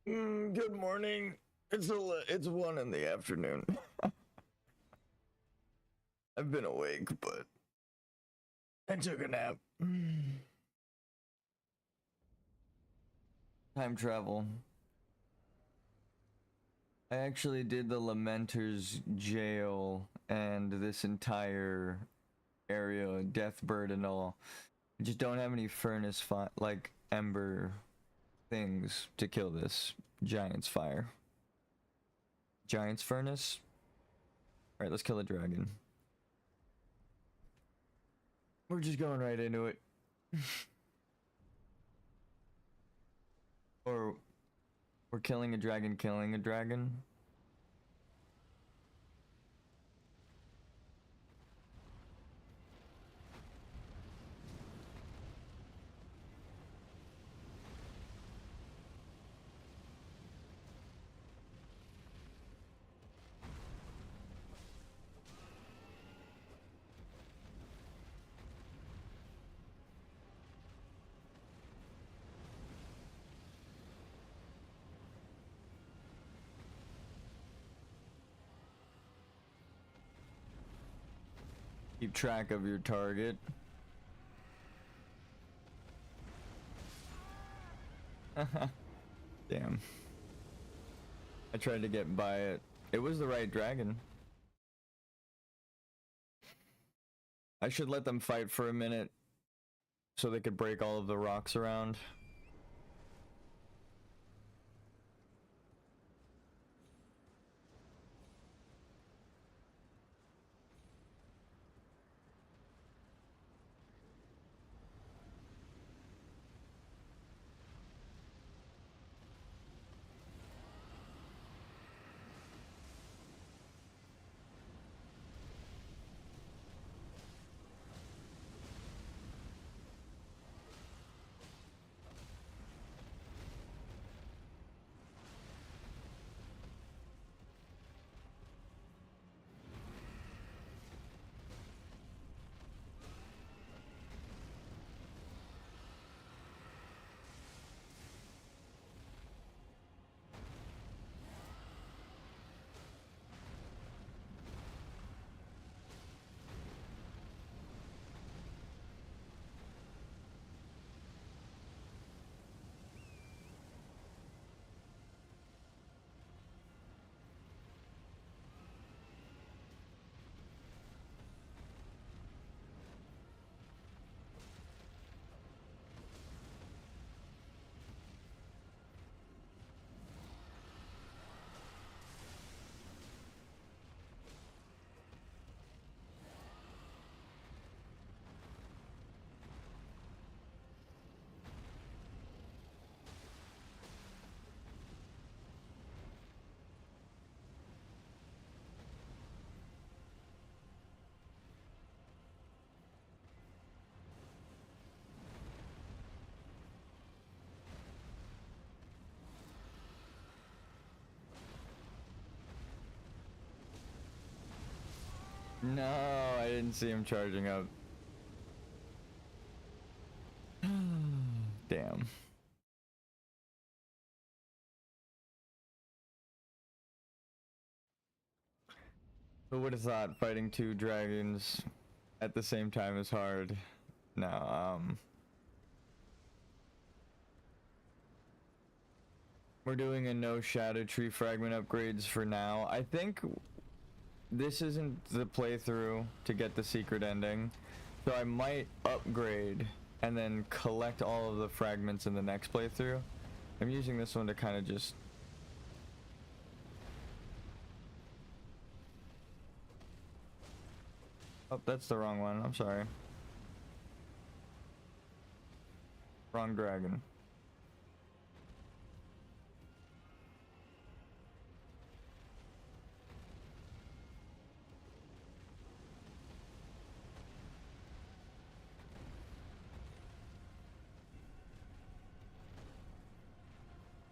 Good morning. It's 1 in the afternoon. I've been awake, but I took a nap. Time travel. I actually did the Lamenter's jail and this entire area, Deathbird and all. I just don't have any furnace like ember things to kill this giant's fire. Giant's furnace? Alright, let's kill a dragon. We're just going right into it. Or we're killing a dragon, killing a dragon. Keep track of your target. Damn. I tried to get by it. It was the right dragon. I should let them fight for a minute so they could break all of the rocks around. No, I didn't see him charging up. Damn. Who would have thought fighting two dragons at the same time is hard? No, we're doing a no shadow tree fragment upgrades for now. I think this isn't the playthrough to get the secret ending, so I might upgrade and then collect all of the fragments in the next playthrough. I'm using this one to kind of just... Oh, that's the wrong one. I'm sorry. Wrong dragon.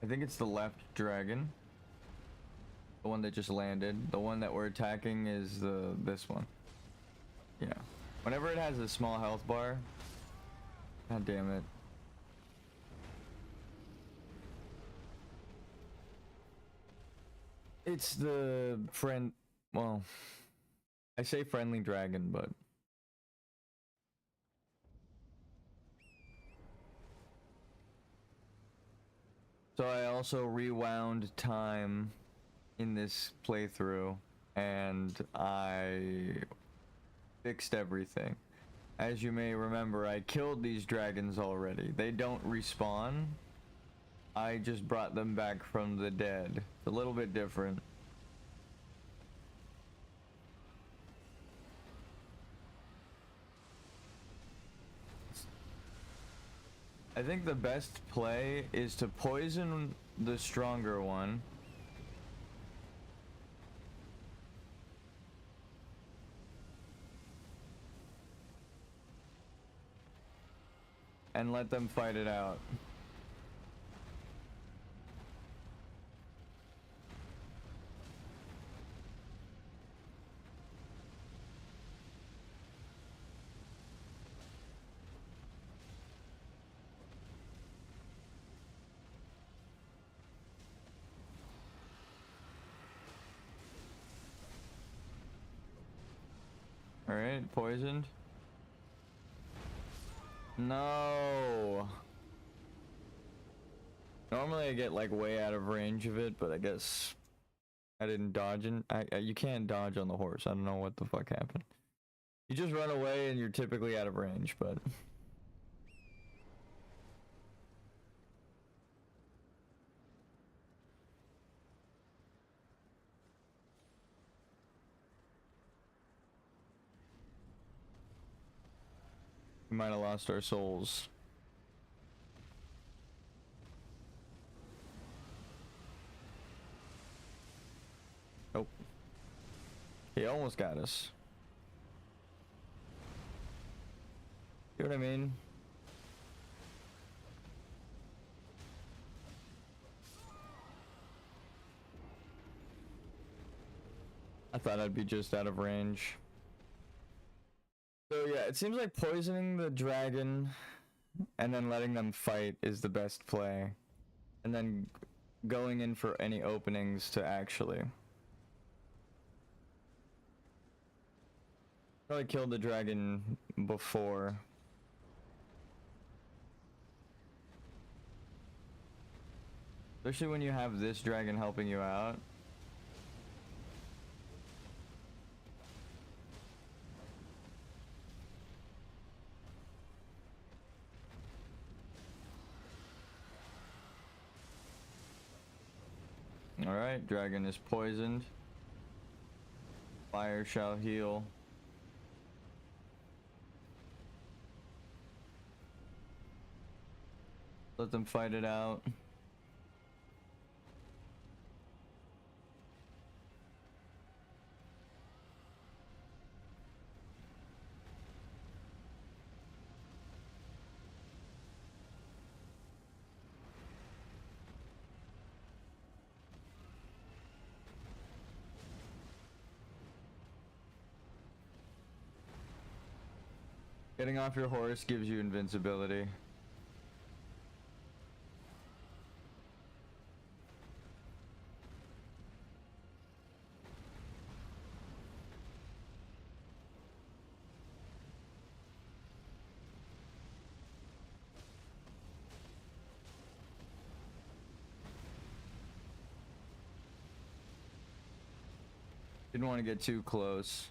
I think it's the left dragon. The one that just landed. The one that we're attacking is this one. Yeah. Whenever it has a small health bar. God damn it. It's the friend. Well, I say friendly dragon, but so I also rewound time in this playthrough, and I fixed everything. As you may remember, I killed these dragons already. They don't respawn. I just brought them back from the dead. It's a little bit different. I think the best play is to poison the stronger one. And let them fight it out. Alright, poisoned. No. Normally I get like way out of range of it, but I guess I didn't dodge, and you can't dodge on the horse. I don't know what the fuck happened. You just run away and you're typically out of range, but we might have lost our souls. Nope. He almost got us. You know what I mean? I thought I'd be just out of range. So yeah, it seems like poisoning the dragon and then letting them fight is the best play. And then going in for any openings to actually. Probably killed the dragon before. Especially when you have this dragon helping you out. Alright, dragon is poisoned. Fire shall heal. Let them fight it out. Getting off your horse gives you invincibility. Didn't want to get too close.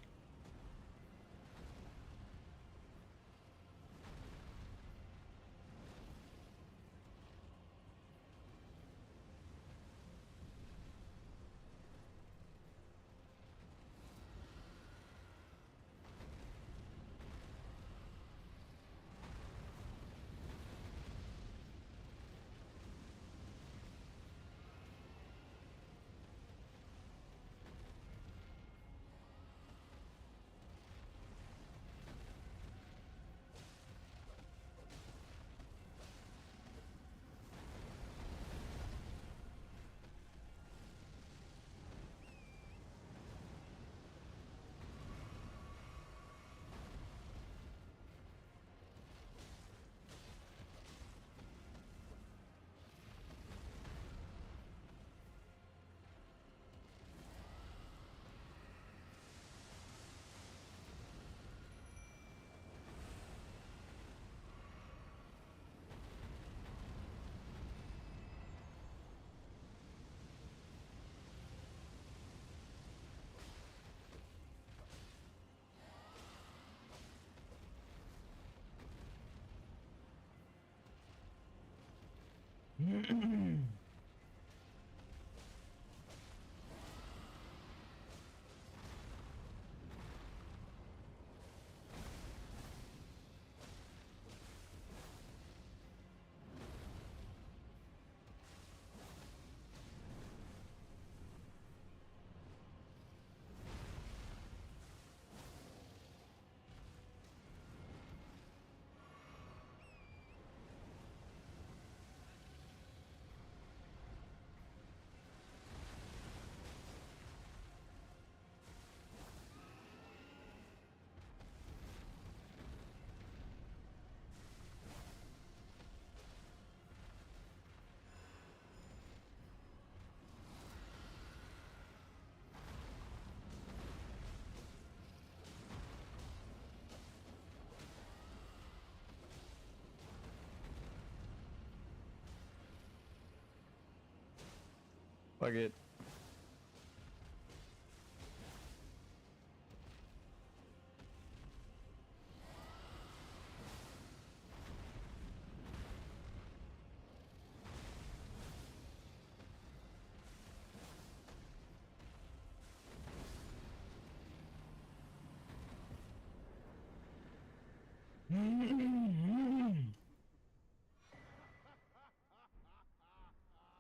Fuck it.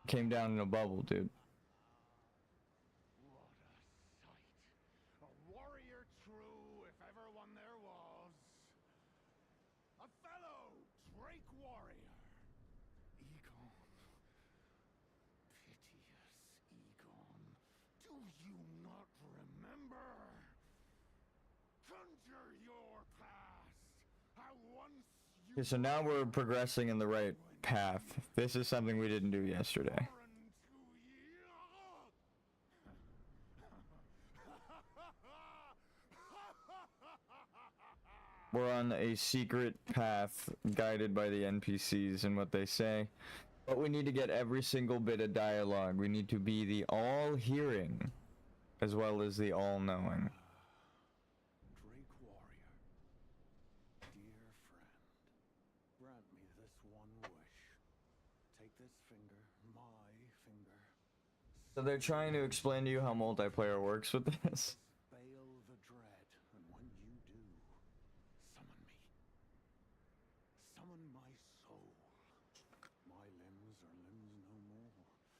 Came down in a bubble, dude. What a sight. A warrior true, if ever one there was. A fellow Drake warrior. Egon. Piteous Egon. Do you not remember? Conjure your past. How once you Okay, so now we're progressing in the right path. This is something we didn't do yesterday. We're on a secret path guided by the NPCs and what they say. But we need to get every single bit of dialogue. We need to be the all-hearing as well as the all-knowing. Drake warrior, dear friend, grant me this one wish. Take this finger, my finger. So they're trying to explain to you how multiplayer works with this. Bail the dread, and when you do, summon me. Summon my soul. My limbs are limbs no more.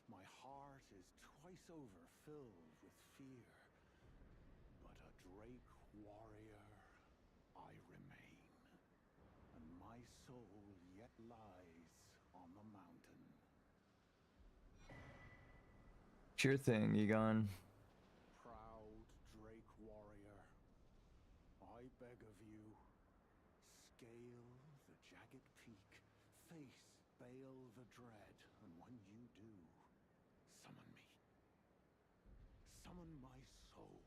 My heart is twice over filled with fear. But a Drake warrior I remain, and my soul yet lies on the mountain. Sure thing, Egon. Proud Drake warrior, I beg of you, scale the jagged peak, face Baal the Dread, and when you do, summon me. Summon my soul.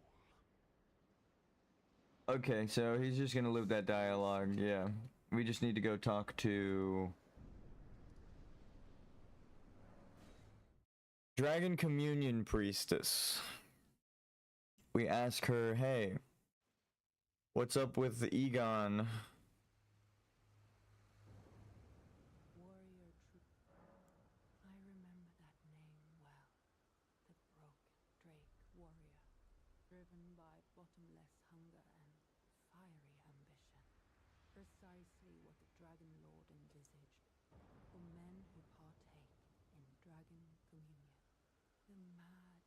Okay, so he's just gonna loop that dialogue, yeah. We just need to go talk to Dragon Communion Priestess. We ask her, hey, what's up with Egon? Warrior troop. I remember that name well. The broken Drake warrior, driven by bottomless hunger and fiery ambition. Precisely what the Dragon Lord envisaged for men who partake in Dragon Communion. The mad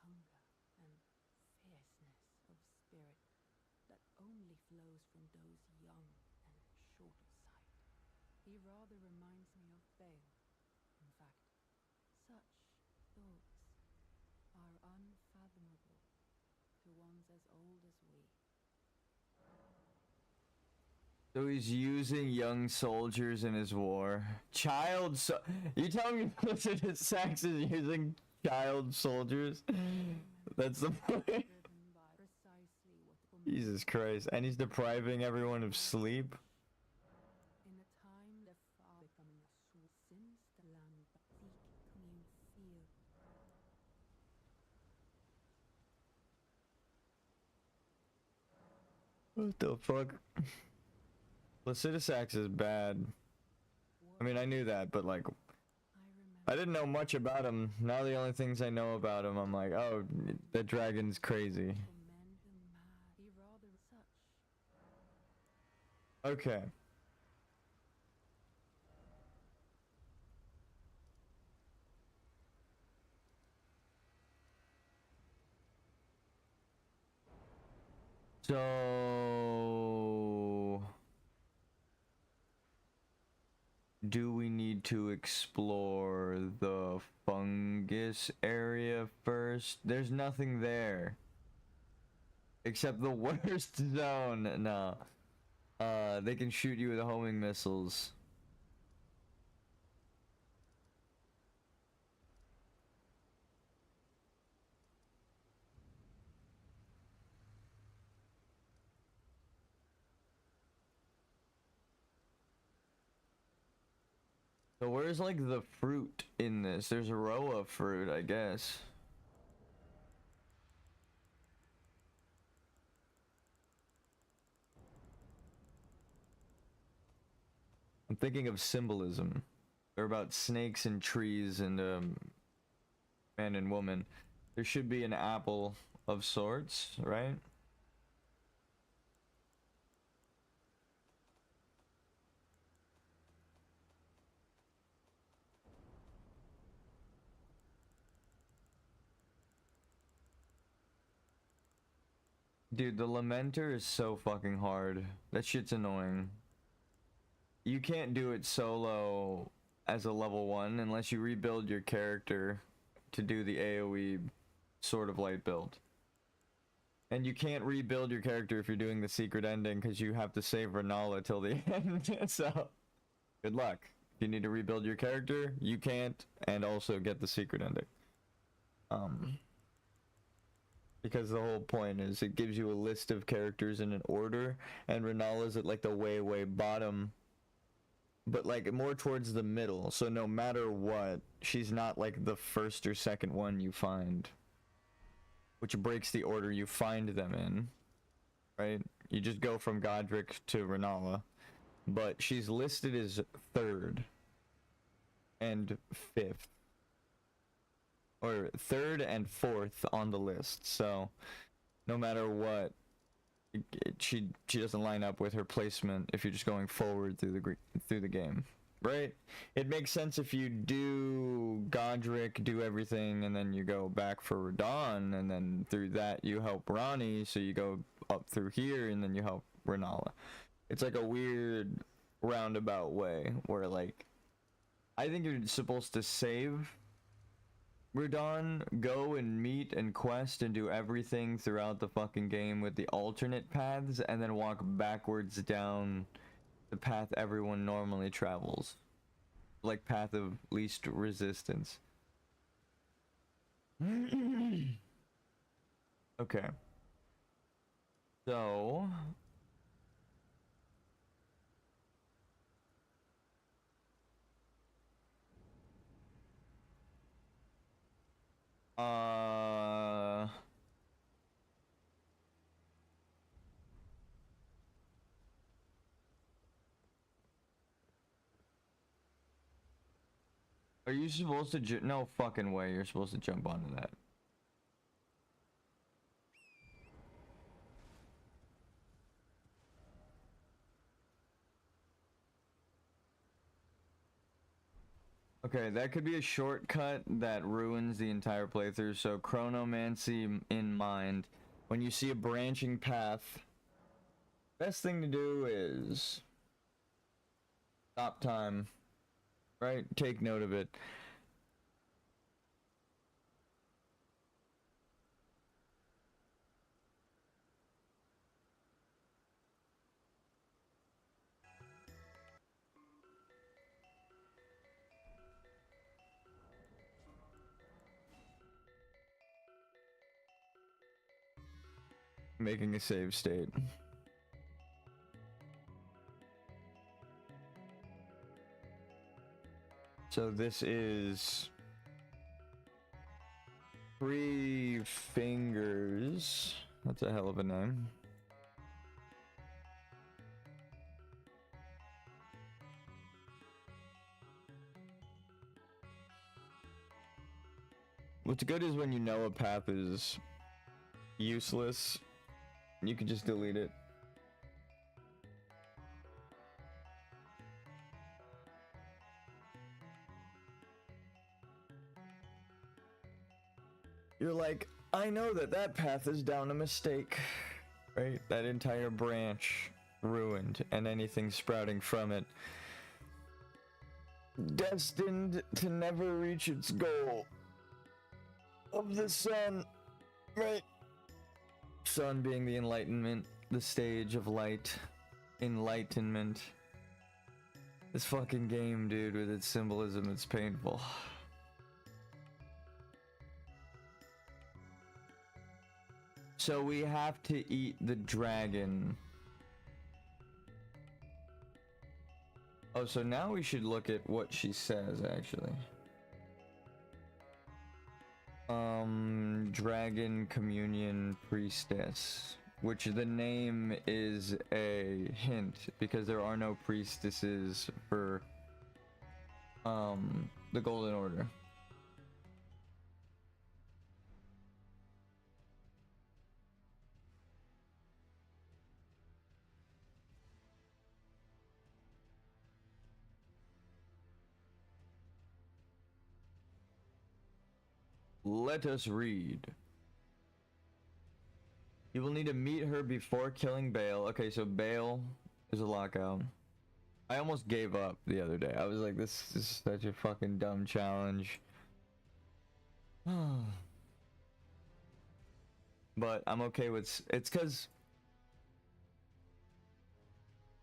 hunger and fierceness of spirit that only flows from those young and short of sight. He rather reminds me of Baal. In fact, such thoughts are unfathomable to ones as old as we. So he's using young soldiers in his war. You telling me Blizzard Sax is using child soldiers? That's the point. Driven by precisely what the Jesus Christ. And he's depriving everyone of sleep? in a time the far becoming a soul since the land seek commune feel. What the fuck? Placidusax is bad. I mean, I knew that, but like, I remember I didn't know much about him. Now the only things I know about him, I'm like, oh, the dragon's crazy. For men who mad, be rather such. Okay. So, do we need to explore the fungus area first? There's nothing there. Except the worst zone. No. They can shoot you with homing missiles. So where's like the fruit in this? There's a row of fruit, I guess. I'm thinking of symbolism. They're about snakes and trees and man and woman. There should be an apple of sorts, right? Dude, the Lamenter is so fucking hard. That shit's annoying. You can't do it solo as a level 1 unless you rebuild your character to do the AoE Sword of Light build. And you can't rebuild your character if you're doing the secret ending because you have to save Renala till the end. So, good luck. If you need to rebuild your character, you can't, and also get the secret ending. Because the whole point is it gives you a list of characters in an order, and Renala's at like the way bottom, but like more towards the middle. So no matter what, she's not like the first or second one you find, which breaks the order you find them in, right? You just go from Godric to Renala, but she's listed as 3rd and 5th. Or 3rd and 4th on the list, so no matter what, she doesn't line up with her placement if you're just going forward through the game, right? It makes sense if you do Godric, do everything, and then you go back for Radahn, and then through that you help Ranni, so you go up through here, and then you help Renala. It's like a weird roundabout way where like I think you're supposed to save Radahn, go and meet and quest and do everything throughout the fucking game with the alternate paths, and then walk backwards down the path everyone normally travels. Like path of least resistance. Okay. So... Are you supposed to no fucking way you're supposed to jump onto that. Okay, that could be a shortcut that ruins the entire playthrough, so chronomancy in mind. When you see a branching path, best thing to do is stop time, right? Take note of it. Making a save state. So this is 3 fingers. That's a hell of a name. What's good is when you know a path is useless, you can just delete it. You're like, I know that that path is down a mistake, right? That entire branch ruined, and anything sprouting from it destined to never reach its goal of the sun, right? Sun being the enlightenment, the stage of light, enlightenment. This fucking game, dude, with its symbolism, it's painful. So we have to eat the dragon. Oh, so now we should look at what she says, actually. Dragon Communion Priestess, which the name is a hint because there are no priestesses for the Golden Order. Let us read. You will need to meet her before killing Bale. Okay, so Bale is a lockout. I almost gave up the other day. I was like, this is such a fucking dumb challenge. But I'm okay with it's because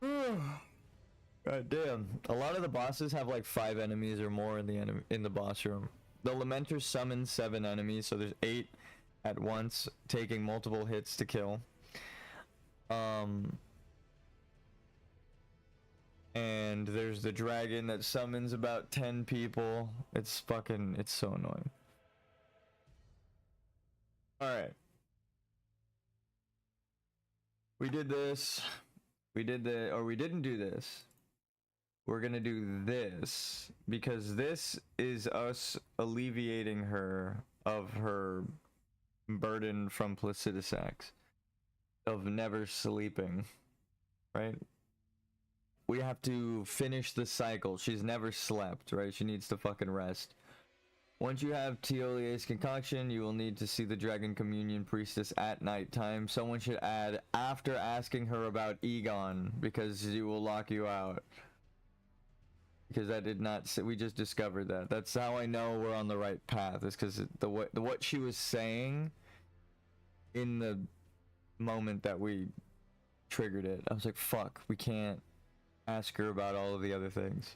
God damn, a lot of the bosses have like 5 enemies or more in the boss room. The Lamenters summon 7 enemies, so there's 8 at once, taking multiple hits to kill. And there's the dragon that summons about 10 people. It's so annoying. Alright. We did this. We didn't do this. We're gonna do this because this is us alleviating her of her burden from Placidusax of never sleeping, right? We have to finish the cycle. She's never slept, right? She needs to fucking rest. Once you have Teolier's concoction, you will need to see the Dragon Communion Priestess at nighttime. Someone should add after asking her about Egon because she will lock you out. Because I did not. We just discovered that. That's how I know we're on the right path. Is because what she was saying in the moment that we triggered it, I was like, "Fuck, we can't ask her about all of the other things."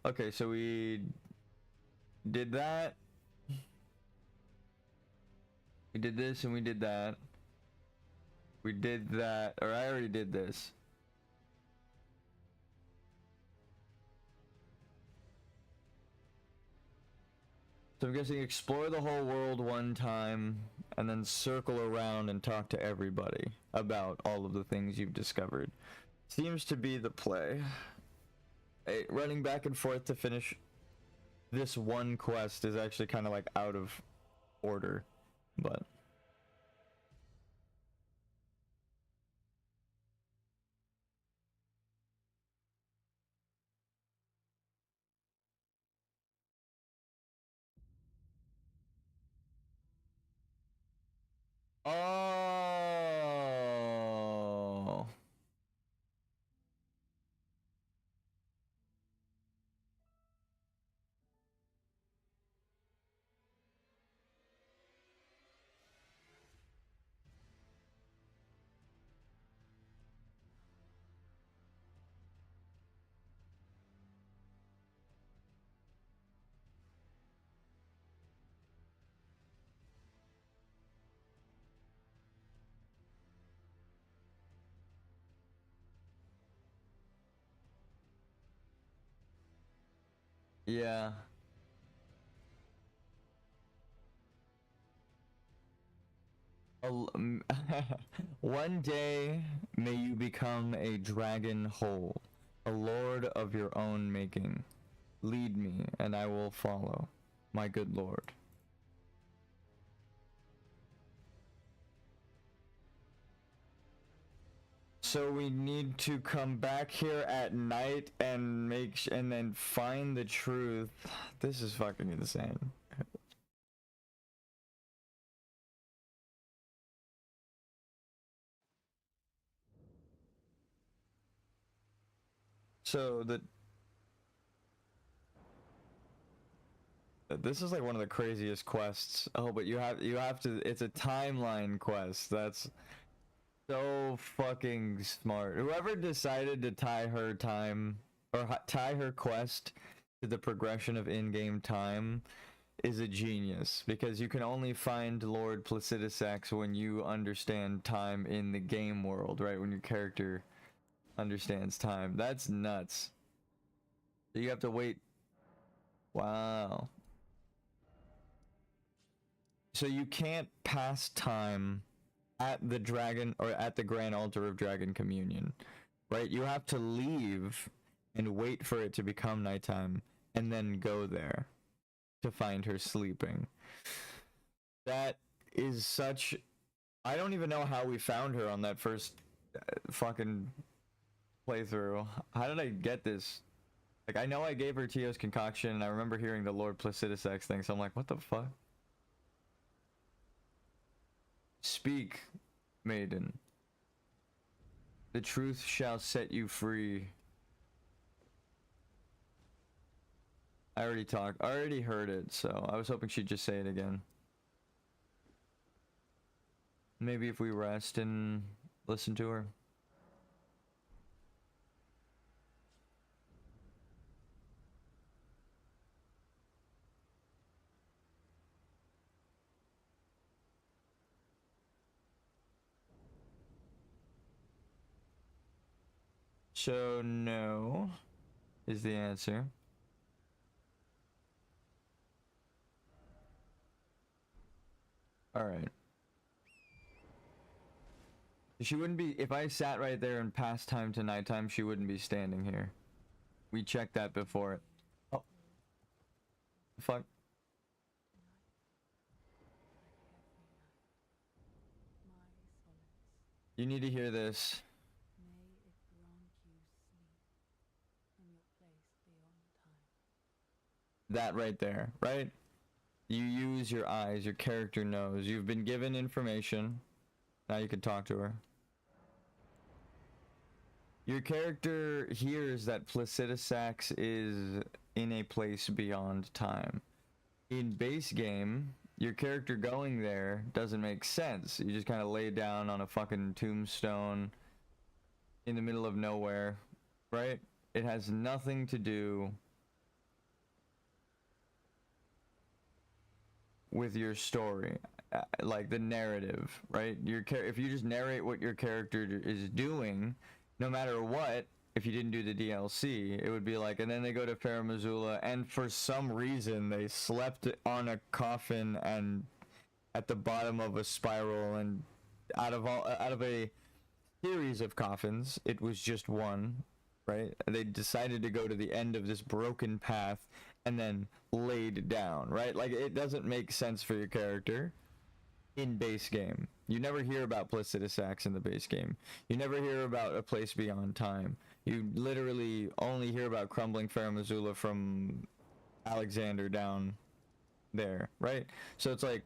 Okay, so we did that. We did this and we did that. We did that, or I already did this. So I'm guessing explore the whole world one time and then circle around and talk to everybody about all of the things you've discovered. Seems to be the play. Running back and forth to finish this one quest is actually kind of like out of order, but oh. Yeah. One day may you become a dragon whole, a lord of your own making. Lead me, and I will follow, my good lord. So we need to come back here at night and and then find the truth. This is fucking insane. So this is like one of the craziest quests. Oh, but you have to, it's a timeline quest. That's so fucking smart. Whoever decided to tie her time or tie her quest to the progression of in-game time is a genius, because you can only find Lord Placidusax when you understand time in the game world, right? When your character understands time. That's nuts. You have to wait. Wow. So you can't pass time at the dragon or at the Grand Altar of Dragon Communion, right? You have to leave and wait for it to become nighttime and then go there to find her sleeping. That is such... I don't even know how we found her on that first fucking playthrough. How did I get this? Like, I know I gave her Tio's concoction, and I remember hearing the Lord Placidusax thing, so I'm like, what the fuck? Speak, maiden. The truth shall set you free. I already heard it, so I was hoping she'd just say it again. Maybe if we rest and listen to her. So no is the answer. All right. She wouldn't be, if I sat right there and passed time to nighttime, she wouldn't be standing here. We checked that before. Oh. Fuck. You need to hear this. May it grant you sleep in your place beyond time. That right there, right? You use your eyes, your character knows. You've been given information. Now you can talk to her. Your character hears that Placidusax is in a place beyond time. In base game, your character going there doesn't make sense. You just kind of lay down on a fucking tombstone in the middle of nowhere, right? It has nothing to do with your story, like the narrative, right? If you just narrate what your character is doing, no matter what, if you didn't do the DLC, it would be like, and then they go to Farum Azula, and for some reason they slept on a coffin and at the bottom of a spiral, and out of a series of coffins, it was just one, right? They decided to go to the end of this broken path and then laid down, right? Like, it doesn't make sense for your character in base game. You never hear about Placidusax in the base game. You never hear about a place beyond time. You literally only hear about crumbling Farum Azula from Alexander down there, right? So it's like,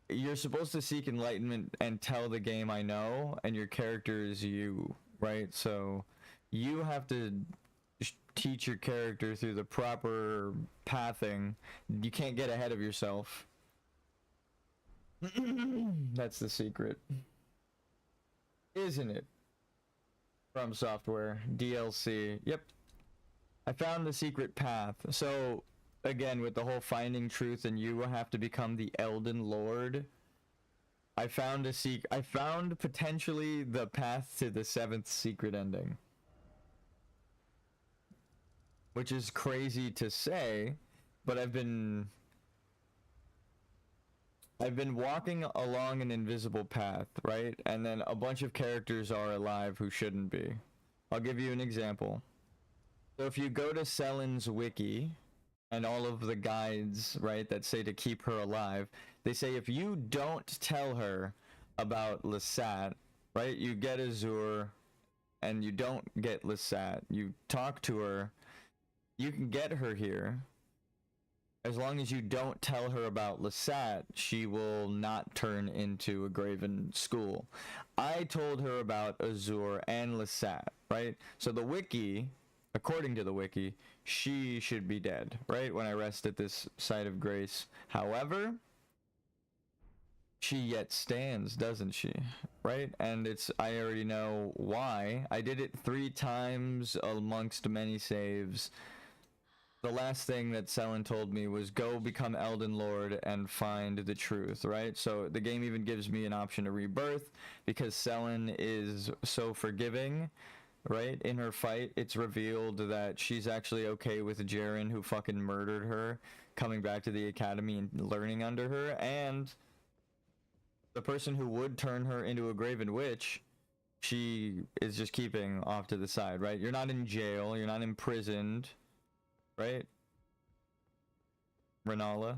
you're supposed to seek enlightenment and tell the game I know, and your character is you, right? So you have to teach your character through the proper pathing. You can't get ahead of yourself. That's the secret, isn't it? From Software DLC. Yep, I found the secret path. So again, with the whole finding truth and you will have to become the Elden Lord, I found potentially the path to the 7th secret ending, which is crazy to say, but I've been walking along an invisible path, right? And then a bunch of characters are alive who shouldn't be. I'll give you an example. So if you go to Selen's wiki and all of the guides, right, that say to keep her alive, they say if you don't tell her about Lestat, right, you get Azure and you don't get Lestat, you talk to her, you can get her here. As long as you don't tell her about Lestat, she will not turn into a Graven school. I told her about Azure and Lestat, right? So the wiki, according to the wiki, she should be dead, right? When I rest at this site of grace. However, she yet stands, doesn't she? Right? And I already know why. I did it 3 times amongst many saves. The last thing that Selen told me was go become Elden Lord and find the truth, right? So the game even gives me an option to rebirth because Selen is so forgiving, right? In her fight, it's revealed that she's actually okay with Jaren, who fucking murdered her, coming back to the academy and learning under her, and the person who would turn her into a Graven Witch, she is just keeping off to the side, right? You're not in jail, you're not imprisoned, right? Renala,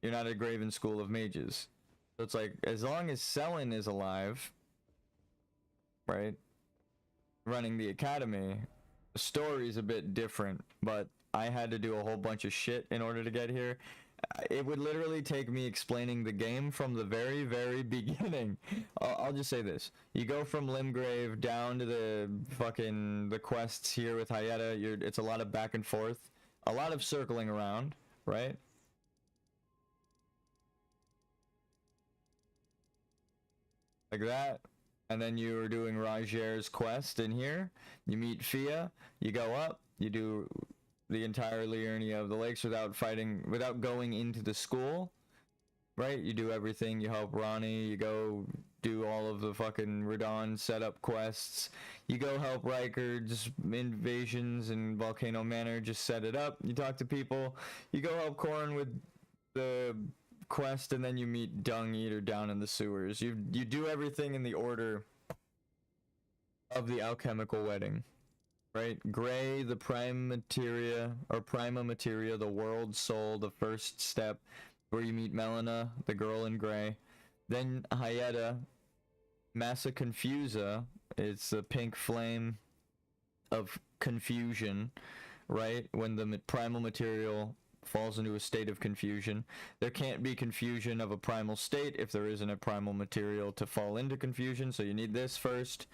you're not a Graven School of Mages. So it's like, as long as Selen is alive, right, running the academy, the story's a bit different, but I had to do a whole bunch of shit in order to get here. It would literally take me explaining the game from the very, very beginning. I'll just say this. You go from Limgrave down to the quests here with Hyetta. It's a lot of back and forth. A lot of circling around, right? Like that. And then you're doing Rajer's quest in here. You meet Fia. You go up. You do the entire Liurnia of the Lakes without going into the school, right? You do everything. You help Ronnie. You go do all of the fucking Radahn setup quests. You go help Rykard's invasions in Volcano Manor, just set it up. You talk to people. You go help Corrin with the quest, and then you meet Dung Eater down in the sewers. You do everything in the order of the alchemical wedding. Right? Gray, the prima materia, the world soul, the first step, where you meet Melina, the girl in gray. Then Hyetta, Massa Confusa, it's the pink flame of confusion, right? When the primal material falls into a state of confusion. There can't be confusion of a primal state if there isn't a primal material to fall into confusion, so you need this first.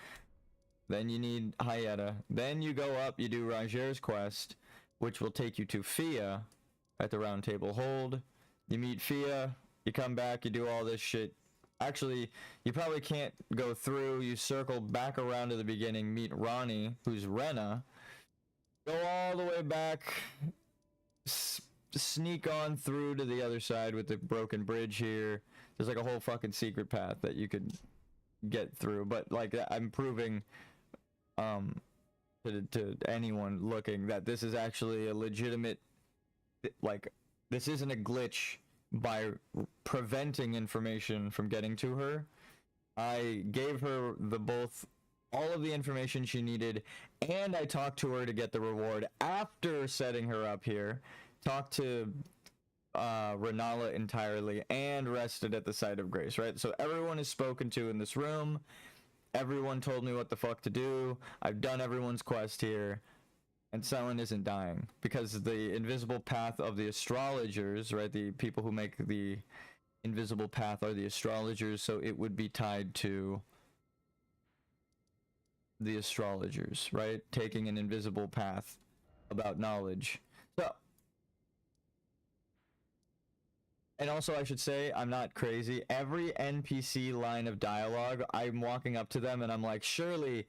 Then you need Hyetta. Then you go up, you do Rajer's quest, which will take you to Fia at the Round Table Hold. You meet Fia, you come back, you do all this shit. Actually, you probably can't go through. You circle back around to the beginning, meet Ronnie, who's Rena. Go all the way back, sneak on through to the other side with the broken bridge here. There's like a whole fucking secret path that you could get through. But like, I'm proving to anyone looking that this is actually a legitimate, like, this isn't a glitch by preventing information from getting to her. I gave her all of the information she needed, and I talked to her to get the reward after setting her up here. Talked to Renala entirely and rested at the site of grace, right? So everyone is spoken to in this room. Everyone told me what the fuck to do. I've done everyone's quest here. And Selen isn't dying. Because the invisible path of the astrologers, right? The people who make the invisible path are the astrologers, so it would be tied to the astrologers, right? Taking an invisible path about knowledge. So, and also I should say, I'm not crazy. Every NPC line of dialogue, I'm walking up to them and I'm like, surely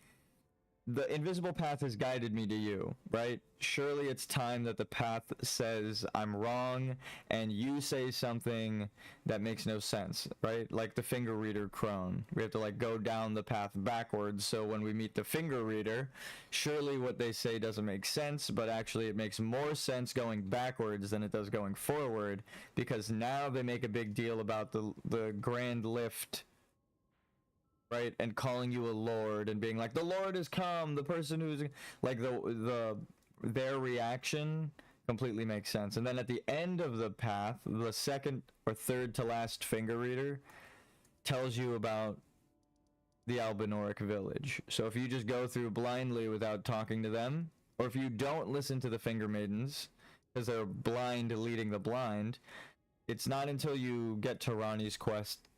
the invisible path has guided me to you, right? Surely it's time that the path says I'm wrong and you say something that makes no sense, right? Like the finger reader crone. We have to like go down the path backwards, so when we meet the finger reader, surely what they say doesn't make sense, but actually it makes more sense going backwards than it does going forward, because now they make a big deal about the grand lift, right? And calling you a lord and being like, the lord has come, the person who's like the their reaction completely makes sense. And then at the end of the path, the second or third to last finger reader tells you about the Albinoric village. So if you just go through blindly without talking to them, or if you don't listen to the finger maidens because they're blind leading the blind, it's not until you get to Ronnie's quest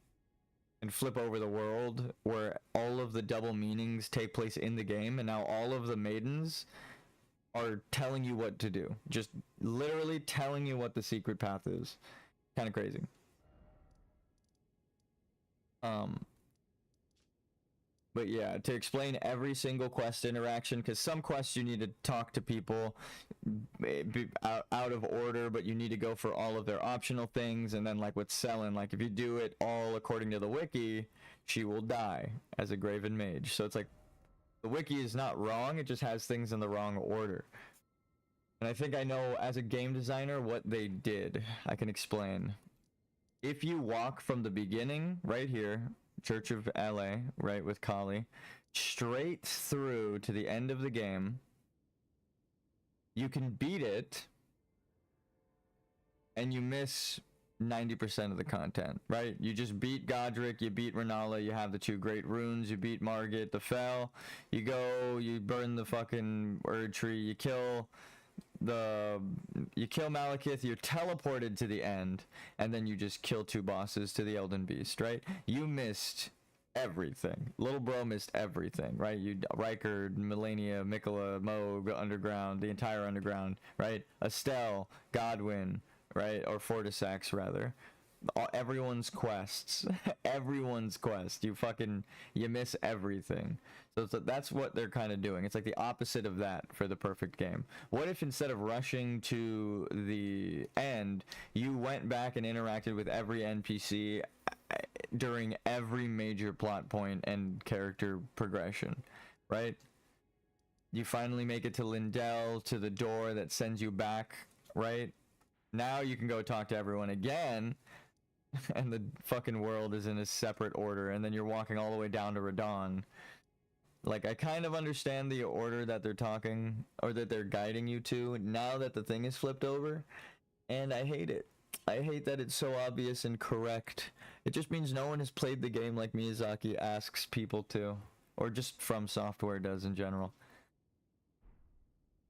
and flip over the world where all of the double meanings take place in the game, and now all of the maidens are telling you what to do. Just literally telling you what the secret path is. Kind of crazy. But yeah, to explain every single quest interaction, because some quests you need to talk to people out of order, but you need to go for all of their optional things. And then like with Selen, like if you do it all according to the wiki, she will die as a Graven Mage. So it's like, the wiki is not wrong, it just has things in the wrong order. And I think I know, as a game designer, what they did. I can explain. If you walk from the beginning, right here, Church of LA, right, with Kali, straight through to the end of the game, you can beat it, and you miss 90% of the content, right? You just beat Godric, you beat Renala, you have the 2 great runes, you beat Margit, the Fel, you go, you burn the fucking Erd Tree, you kill Malekith, you're teleported to the end, and then you just kill 2 bosses to the Elden Beast, right? You missed everything. Little bro missed everything, right? You Riker, Melania, Mikola, Moog, Underground, the entire Underground, right? Estelle, Godwyn, right? Or Fortisax, rather. Everyone's quests. Everyone's quest. You miss everything. So that's what they're kind of doing. It's like the opposite of that for the perfect game. What if instead of rushing to the end, you went back and interacted with every NPC during every major plot point and character progression, right? You finally make it to Lindell, to the door that sends you back, right? Now you can go talk to everyone again, and the fucking world is in a separate order, and then you're walking all the way down to Radahn. Like, I kind of understand the order that they're talking, or that they're guiding you to, now that the thing is flipped over, and I hate it. I hate that it's so obvious and correct. It just means no one has played the game like Miyazaki asks people to, or just From Software does in general.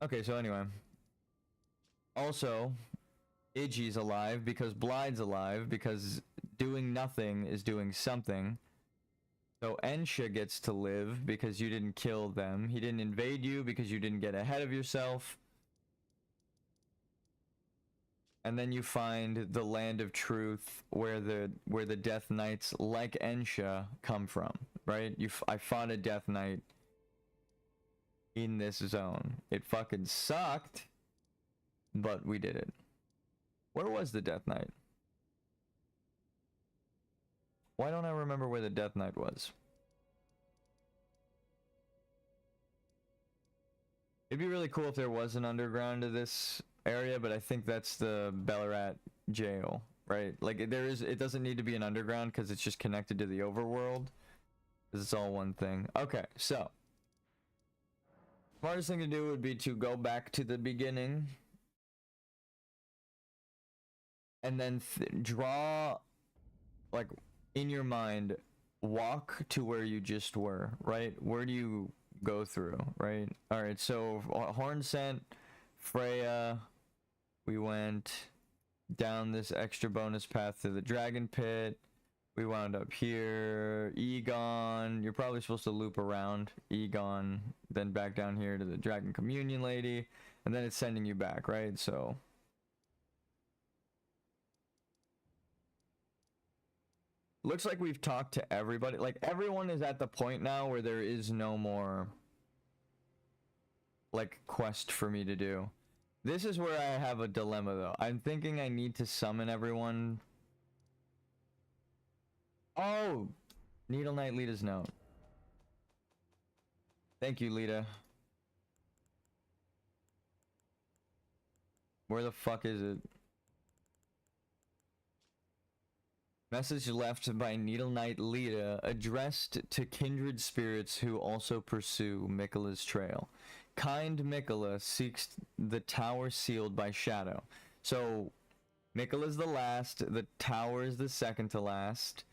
Okay, so anyway. Also, Iggy's alive because Blide's alive, because doing nothing is doing something. So Ensha gets to live because you didn't kill them. He didn't invade you because you didn't get ahead of yourself. And then you find the land of truth where the Death Knights like Ensha come from, right? I fought a Death Knight in this zone. It fucking sucked, but we did it. Where was the Death Knight? Why don't I remember where the Death Knight was? It'd be really cool if there was an underground to this area, but I think that's the Ballarat jail, right? Like, it doesn't need to be an underground because it's just connected to the overworld. Because it's all one thing. Okay, so. Smartest thing to do would be to go back to the beginning. And then draw, like, in your mind, walk to where you just were, right? Where do you go through, right? Alright, so Hornsent, Freya, we went down this extra bonus path to the Dragon Pit. We wound up here. Egon, you're probably supposed to loop around Egon, then back down here to the Dragon Communion Lady, and then it's sending you back, right? So looks like we've talked to everybody. Like, everyone is at the point now where there is no more, like, quest for me to do. This is where I have a dilemma, though. I'm thinking I need to summon everyone. Oh! Needle Knight Lita's note. Thank you, Lita. Where the fuck is it? Message left by Needle Knight Lita, addressed to kindred spirits who also pursue Miquella's trail. Kind Miquella seeks the tower sealed by Shadow. So, Miquella's the last, the tower is the second to last,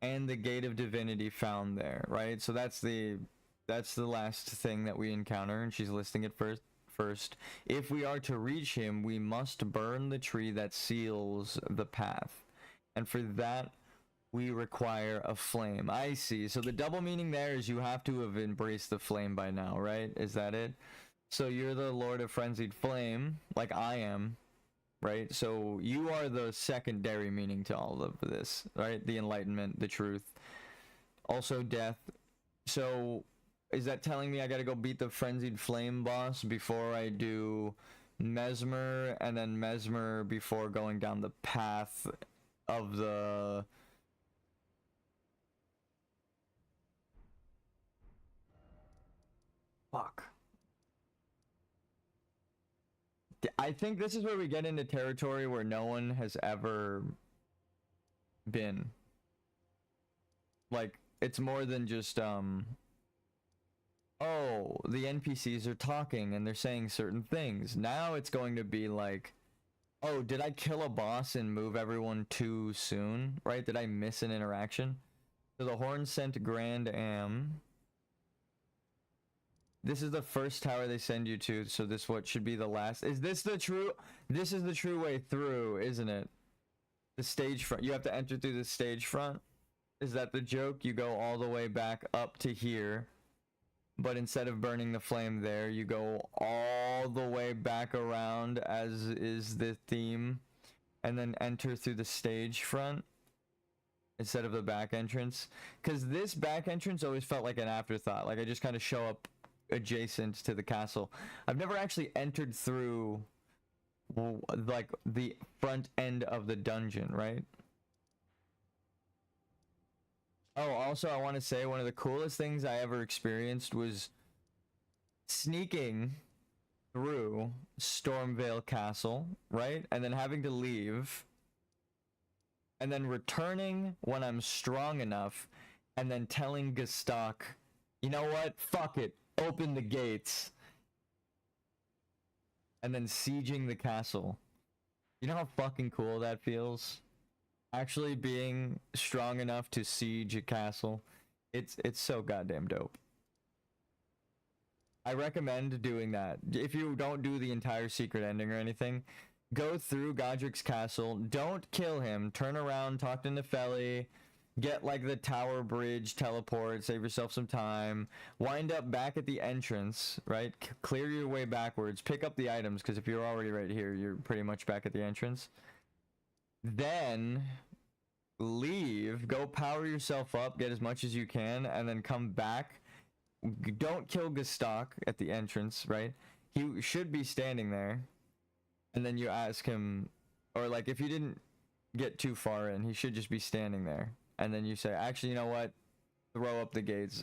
and the Gate of Divinity found there, right? So that's the last thing that we encounter, and she's listing it first. If we are to reach him, we must burn the tree that seals the path. And for that, we require a flame. I see. So the double meaning there is you have to have embraced the flame by now, right? Is that it? So you're the Lord of Frenzied Flame, like I am, right? So you are the secondary meaning to all of this, right? The enlightenment, the truth. Also death. So is that telling me I gotta go beat the Frenzied Flame boss before I do Mesmer, and then Mesmer before going down the path of the... Fuck. I think this is where we get into territory where no one has ever been. Like, it's more than just, oh, the NPCs are talking and they're saying certain things. Now it's going to be like, oh, did I kill a boss and move everyone too soon? Right? Did I miss an interaction? So the Horn sent Grand Am. This is the first tower they send you to, so this what should be the last. Is this the true? This is the true way through, isn't it? The stage front. You have to enter through the stage front. Is that the joke? You go all the way back up to here, but instead of burning the flame there, you go all the way back around, as is the theme, and then enter through the stage front instead of the back entrance. Because this back entrance always felt like an afterthought. Like I just kind of show up adjacent to the castle. I've never actually entered through like the front end of the dungeon, right? Oh, also I want to say one of the coolest things I ever experienced was sneaking through Stormvale Castle, right? And then having to leave, and then returning when I'm strong enough, and then telling Gestok, you know what? Fuck it. Open the gates. And then sieging the castle. You know how fucking cool that feels? Actually being strong enough to siege a castle. It's so goddamn dope. I recommend doing that. If you don't do the entire secret ending or anything, go through Godric's castle. Don't kill him. Turn around, talk to Nefeli. Get like the tower bridge teleport, save yourself some time, wind up back at the entrance, right? Clear your way backwards, pick up the items, because if you're already right here, you're pretty much back at the entrance. Then leave, go power yourself up, get as much as you can, and then come back. Don't kill Gestok at the entrance, right? He should be standing there, and then you ask him, or like if you didn't get too far in, he should just be standing there. And then you say, actually, you know what? Throw up the gates.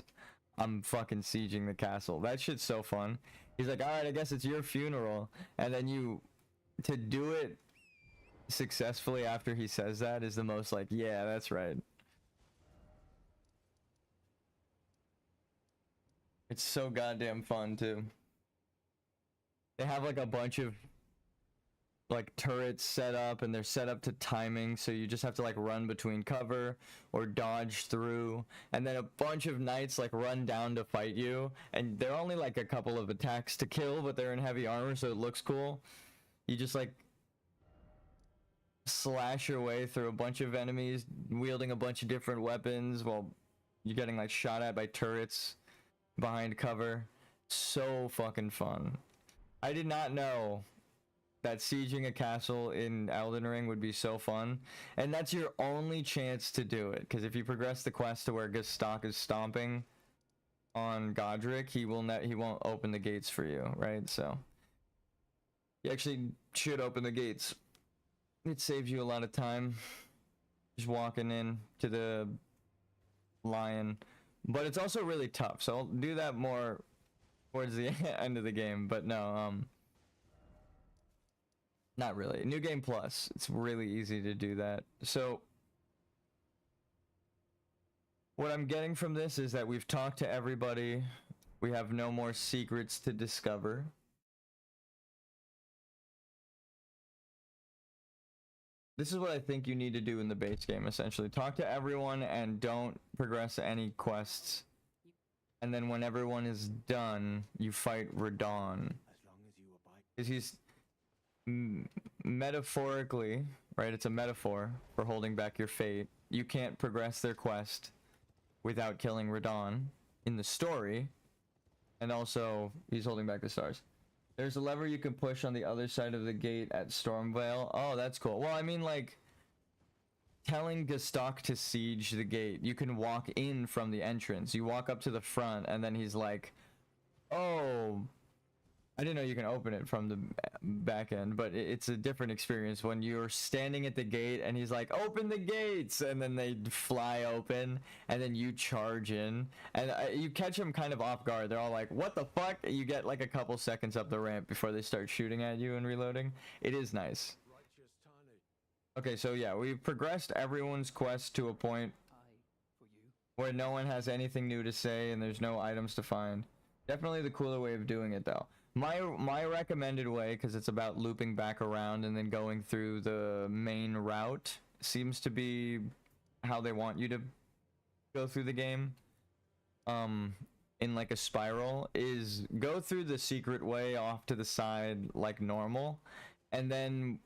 I'm fucking sieging the castle. That shit's so fun. He's like, alright, I guess it's your funeral. And then to do it successfully after he says that is the most like, yeah, that's right. It's so goddamn fun, too. They have like a bunch of like turrets set up, and they're set up to timing, so you just have to like run between cover or dodge through, and then a bunch of knights like run down to fight you, and they're only like a couple of attacks to kill, but they're in heavy armor, so it looks cool. You just like slash your way through a bunch of enemies wielding a bunch of different weapons while you're getting like shot at by turrets behind cover. So fucking fun. I did not know that sieging a castle in Elden Ring would be so fun, and that's your only chance to do it, because if you progress the quest to where Gestok is stomping on Godric, he won't open the gates for you, right? So you actually should open the gates. It saves you a lot of time just walking in to the lion, but it's also really tough, so I'll do that more towards the end of the game. But no, not really. New Game Plus. It's really easy to do that. So What I'm getting from this is that we've talked to everybody. We have no more secrets to discover. This is what I think you need to do in the base game, essentially. Talk to everyone and don't progress any quests. And then when everyone is done, you fight Radahn. As long as you abide. Because he's metaphorically, right? It's a metaphor for holding back your fate. You can't progress their quest without killing Radahn in the story. And also, he's holding back the stars. There's a lever you can push on the other side of the gate at Stormvale. Oh, that's cool. Well, I mean, like, telling Gestok to siege the gate. You can walk in from the entrance. You walk up to the front, and then he's like, oh, I didn't know you can open it from the back end, but it's a different experience when you're standing at the gate and he's like, open the gates, and then they fly open, and then you charge in, and you catch them kind of off guard. They're all like, what the fuck? You get like a couple seconds up the ramp before they start shooting at you and reloading. It is nice. Righteous Tani. Okay, so yeah, we've progressed everyone's quest to a point For you. where no one has anything new to say and there's no items to find. Definitely the cooler way of doing it, though. My recommended way, because it's about looping back around and then going through the main route, seems to be how they want you to go through the game. In like a spiral, is go through the secret way off to the side like normal, and then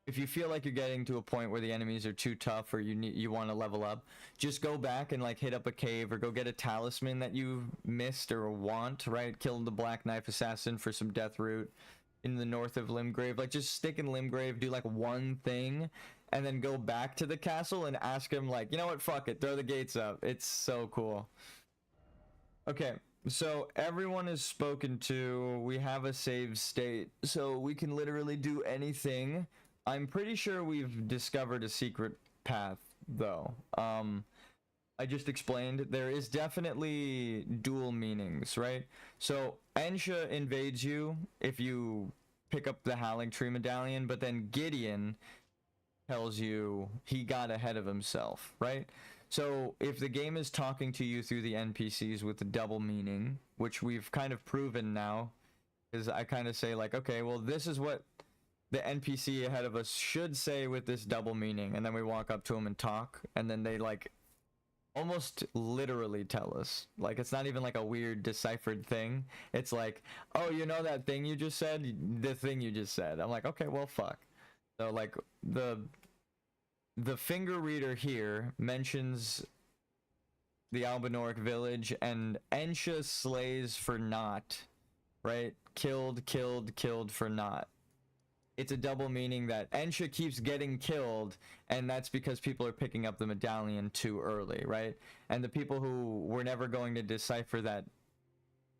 if you feel like you're getting to a point where the enemies are too tough or you want to level up, just go back and like hit up a cave or go get a talisman that you missed or want, right? Kill the Black Knife Assassin for some death root in the north of Limgrave. Like, just stick in Limgrave, do like one thing, and then go back to the castle and ask him, like, you know what, fuck it, throw the gates up. It's so cool. Okay, so everyone is spoken to. We have a save state, so we can literally do anything. I'm pretty sure we've discovered a secret path, though. I just explained there is definitely dual meanings, right? So Ensha invades you if you pick up the Howling Tree Medallion, but then Gideon tells you he got ahead of himself, right? So if the game is talking to you through the NPCs with the double meaning, which we've kind of proven now, is I kind of say like, okay, well, this is what the NPC ahead of us should say with this double meaning, and then we walk up to them and talk, and then they like almost literally tell us. Like, it's not even like a weird deciphered thing. It's like, oh, you know that thing you just said? The thing you just said. I'm like, okay, well, fuck. So like the finger reader here mentions the Albinoric village, and Ensha slays for naught, right? Killed for naught. It's a double meaning that Ensha keeps getting killed, and that's because people are picking up the medallion too early, right? And the people who were never going to decipher that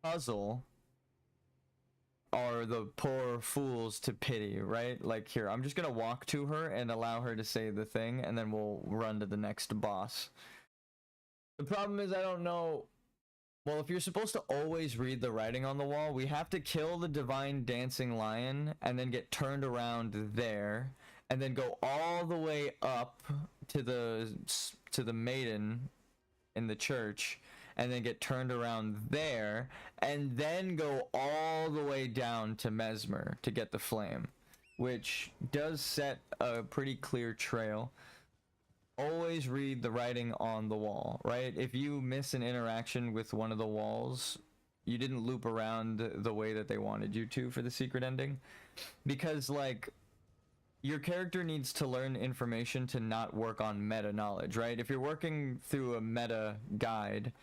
puzzle are the poor fools to pity, right? Like, here, I'm just gonna walk to her and allow her to say the thing, and then we'll run to the next boss. The problem is I don't know. Well, if you're supposed to always read the writing on the wall, we have to kill the divine dancing lion and then get turned around there and then go all the way up to the maiden in the church and then get turned around there and then go all the way down to Mesmer to get the flame, which does set a pretty clear trail. Always read the writing on the wall, right? If you miss an interaction with one of the walls, you didn't loop around the way that they wanted you to for the secret ending. Because, like, your character needs to learn information to not work on meta knowledge, right? If you're working through a meta guide,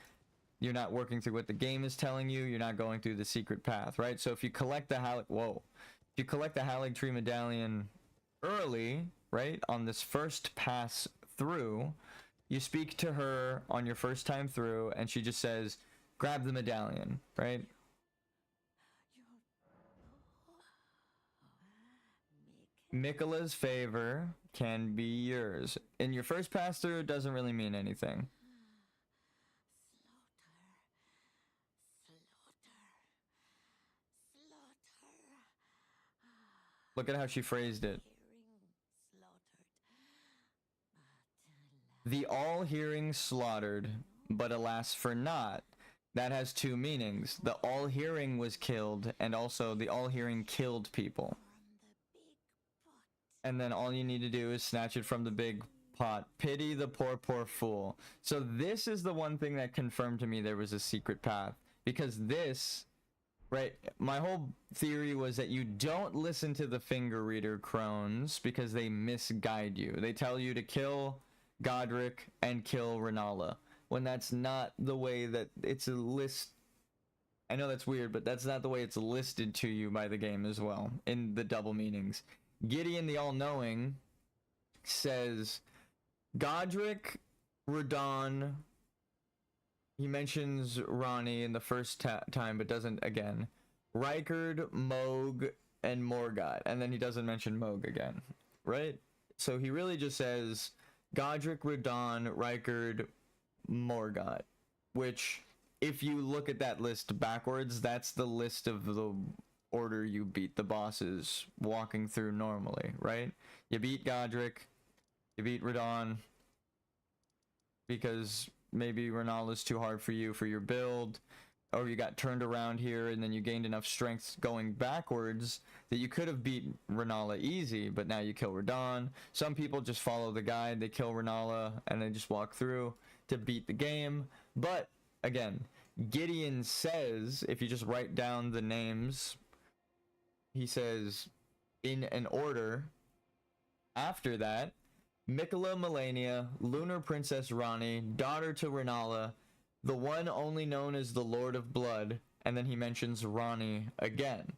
you're not working through what the game is telling you, you're not going through the secret path, right? So if you collect the Howling Tree Medallion early, right, on this first pass through, you speak to her on your first time through, and she just says, grab the medallion, right? Miquella's favor can be yours. In your first pass through, it doesn't really mean anything. Look at how she phrased it. The all-hearing slaughtered, but alas for naught. That has two meanings. The all-hearing was killed, and also the all-hearing killed people. And then all you need to do is snatch it from the big pot. Pity the poor, poor fool. So this is the one thing that confirmed to me there was a secret path. Because this, right, my whole theory was that you don't listen to the finger reader crones because they misguide you. They tell you to kill Godric and kill Renala, when that's not the way that it's a list. I know that's weird, but that's not the way it's listed to you by the game as well, in the double meanings. Gideon the All-Knowing says Godric, Radahn, he mentions Ranni in the first time, but doesn't again. Rykard, Mohg, and Morgott, and then he doesn't mention Mohg again, right? So he really just says Godric, Radahn, Rykard, Morgott, which, if you look at that list backwards, that's the list of the order you beat the bosses walking through normally, right? You beat Godric, you beat Radahn, because maybe Renala's too hard for you for your build, or you got turned around here and then you gained enough strength going backwards that you could have beat Renala easy, but now you kill Radahn. Some people just follow the guide, they kill Renala, and they just walk through to beat the game. But again, Gideon says, if you just write down the names, he says in an order, after that, Miquella Malenia, Lunar Princess Ranni, daughter to Renala, the one only known as the Lord of Blood, and then he mentions Ranni again.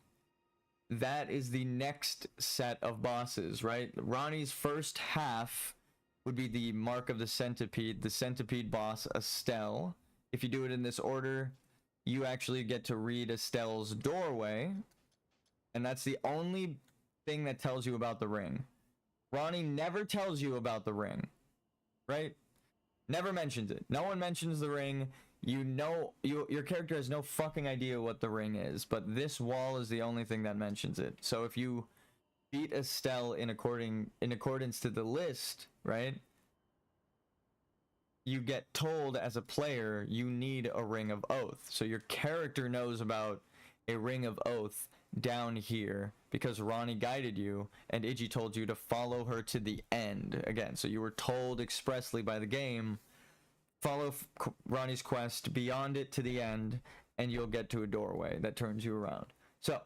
That is the next set of bosses, right? Ranni's first half would be the Mark of the Centipede boss, Estelle. If you do it in this order, you actually get to read Estelle's doorway, and that's the only thing that tells you about the ring. Ranni never tells you about the ring, right? Never mentions it. No one mentions the ring. You know, your character has no fucking idea what the ring is, but this wall is the only thing that mentions it. So if you beat Estelle in accordance to the list, right, you get told as a player you need a Ring of Oath. So your character knows about a Ring of Oath down here because Ranni guided you and Iggy told you to follow her to the end. Again, so you were told expressly by the game, follow Ranni's quest beyond it to the end and you'll get to a doorway that turns you around. So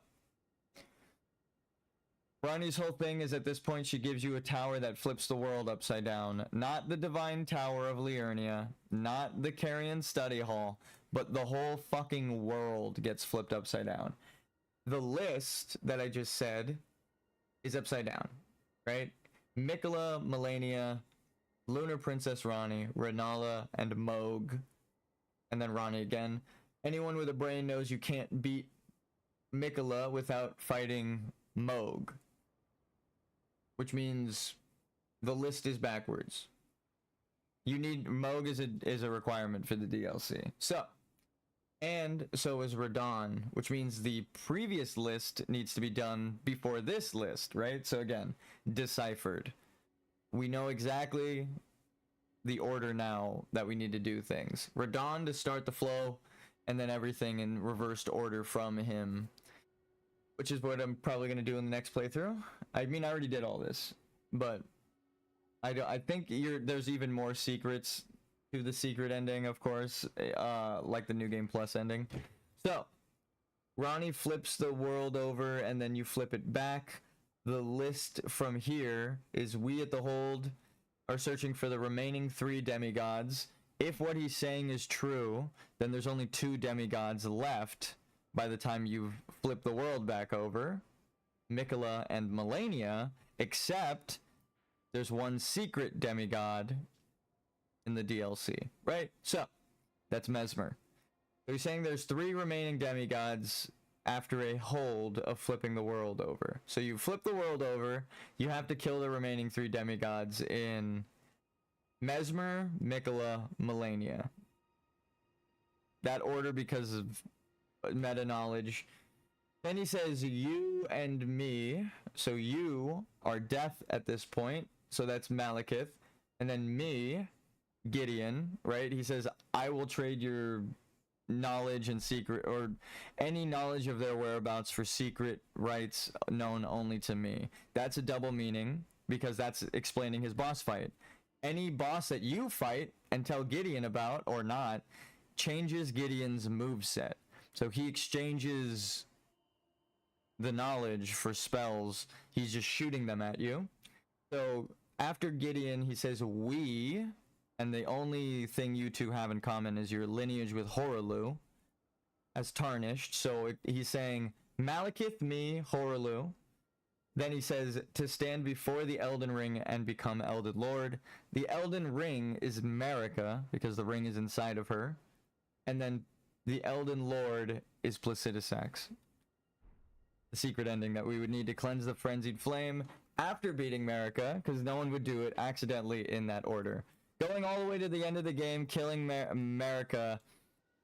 Ranni's whole thing is at this point she gives you a tower that flips the world upside down. Not the Divine Tower of Liurnia, not the Carrion Study Hall, but the whole fucking world gets flipped upside down. The list that I just said is upside down, right? Miquella, Malenia, Lunar Princess Ranni, Renala, and Mohg, and then Ranni again. Anyone with a brain knows you can't beat Miquella without fighting Mohg, which means the list is backwards. You need Mohg is a requirement for the DLC. And so is Radahn, which means the previous list needs to be done before this list, right? So again, deciphered. We know exactly the order now that we need to do things. Radahn to start the flow, and then everything in reversed order from him, which is what I'm probably going to do in the next playthrough. I mean, I already did all this, but I think there's even more secrets to the secret ending, of course, like the New Game Plus ending. So, Ranni flips the world over, and then you flip it back. The list from here is we at the Hold are searching for the remaining 3 demigods. If what he's saying is true, then there's only 2 demigods left by the time you flip the world back over, Miquella and Malenia, except there's one secret demigod in the DLC, right? So, that's Messmer. So he's saying there's 3 remaining demigods after a hold of flipping the world over. So you flip the world over, you have to kill the remaining 3 demigods in Messmer, Miquella, Malenia. That order because of meta knowledge. Then he says you and me, so you are Death at this point, so that's Malekith, and then me Gideon, right? He says, I will trade your knowledge and secret, or any knowledge of their whereabouts, for secret rights known only to me. That's a double meaning, because that's explaining his boss fight. Any boss that you fight and tell Gideon about, or not, changes Gideon's moveset. So he exchanges the knowledge for spells. He's just shooting them at you. So after Gideon, he says, we, and the only thing you two have in common is your lineage with Horalu as tarnished. So he's saying, Malekith me, Horalu. Then he says, to stand before the Elden Ring and become Elden Lord. The Elden Ring is Marika, because the ring is inside of her. And then the Elden Lord is Placidusax. The secret ending that we would need to cleanse the Frenzied Flame after beating Marika, because no one would do it accidentally in that order. Going all the way to the end of the game, killing Marika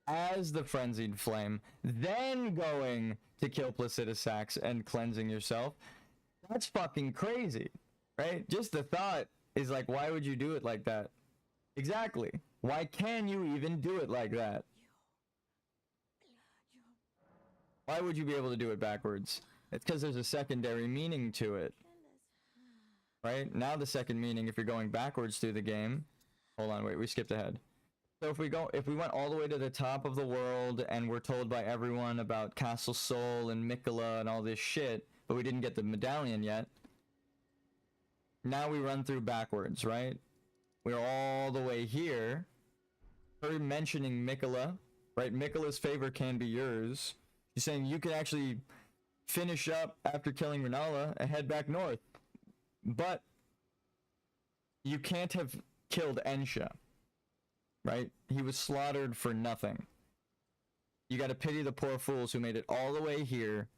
as the Frenzied Flame, then going to kill Placidusax and cleansing yourself. That's fucking crazy, right? Just the thought is like, why would you do it like that? Exactly. Why can you even do it like that? Why would you be able to do it backwards? It's because there's a secondary meaning to it. Right? Now the second meaning, if you're going backwards through the game... Hold on, wait, we skipped ahead. So if we went all the way to the top of the world and we're told by everyone about Castle Sol and Miquella and all this shit, but we didn't get the medallion yet, now we run through backwards, right? We're all the way here. Her mentioning Miquella, right? Miquella's favor can be yours. She's saying you can actually finish up after killing Rennala and head back north. But you can't have killed Ensha, right? He was slaughtered for nothing. You gotta pity the poor fools who made it all the way here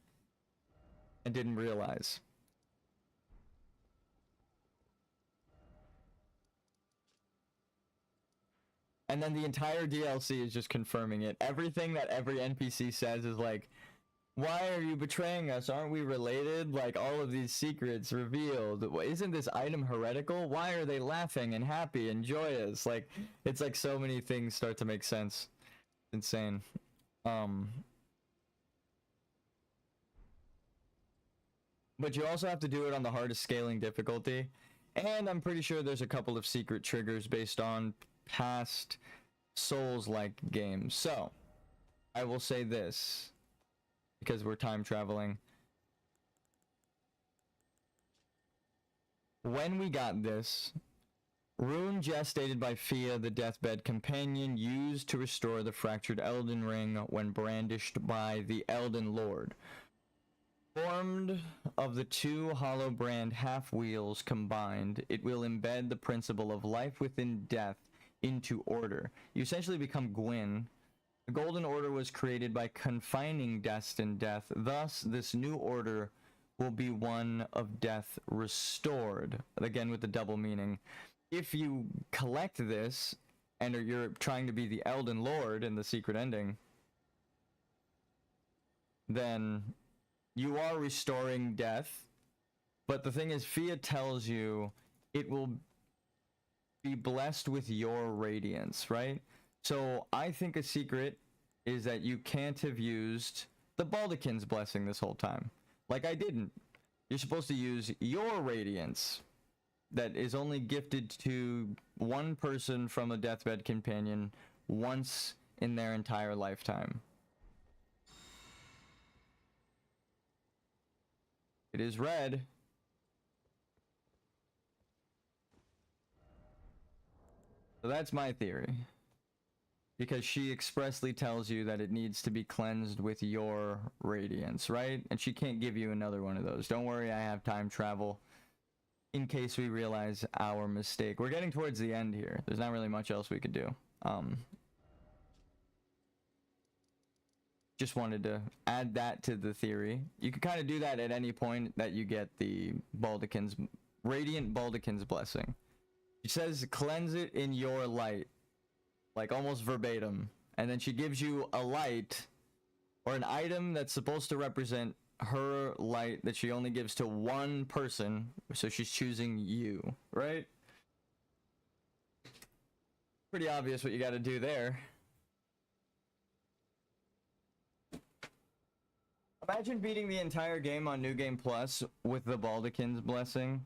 and didn't realize. And then the entire DLC is just confirming it. Everything that every NPC says is like, why are you betraying us? Aren't we related? Like, all of these secrets revealed. Isn't this item heretical? Why are they laughing and happy and joyous? Like, it's like so many things start to make sense. It's insane. But you also have to do it on the hardest scaling difficulty. And I'm pretty sure there's a couple of secret triggers based on past Souls-like games. So, I will say this, because we're time traveling. When we got this, rune gestated by Fia, the deathbed companion, used to restore the fractured Elden Ring when brandished by the Elden Lord. Formed of the two hollow brand half-wheels combined, it will embed the principle of life within death into order. You essentially become Gwyn. The Golden Order was created by confining destined death. Thus, this new order will be one of death restored. Again, with the double meaning. If you collect this, and you're trying to be the Elden Lord in the secret ending, then you are restoring death. But the thing is, Fia tells you it will be blessed with your radiance, right? So I think a secret is that you can't have used the Baldachin's blessing this whole time. Like I didn't. You're supposed to use your radiance that is only gifted to one person from a deathbed companion once in their entire lifetime. It is red. So that's my theory. Because she expressly tells you that it needs to be cleansed with your radiance, right? And she can't give you another one of those. Don't worry, I have time travel in case we realize our mistake. We're getting towards the end here. There's not really much else we could do. Just wanted to add that to the theory. You can kind of do that at any point that you get the Baldachin's, Radiant Baldachin's blessing. She says, cleanse it in your light. Like almost verbatim. And then she gives you a light or an item that's supposed to represent her light that she only gives to one person. So she's choosing you, right? Pretty obvious what you got to do there. Imagine beating the entire game on New Game Plus with the Baldachin's Blessing.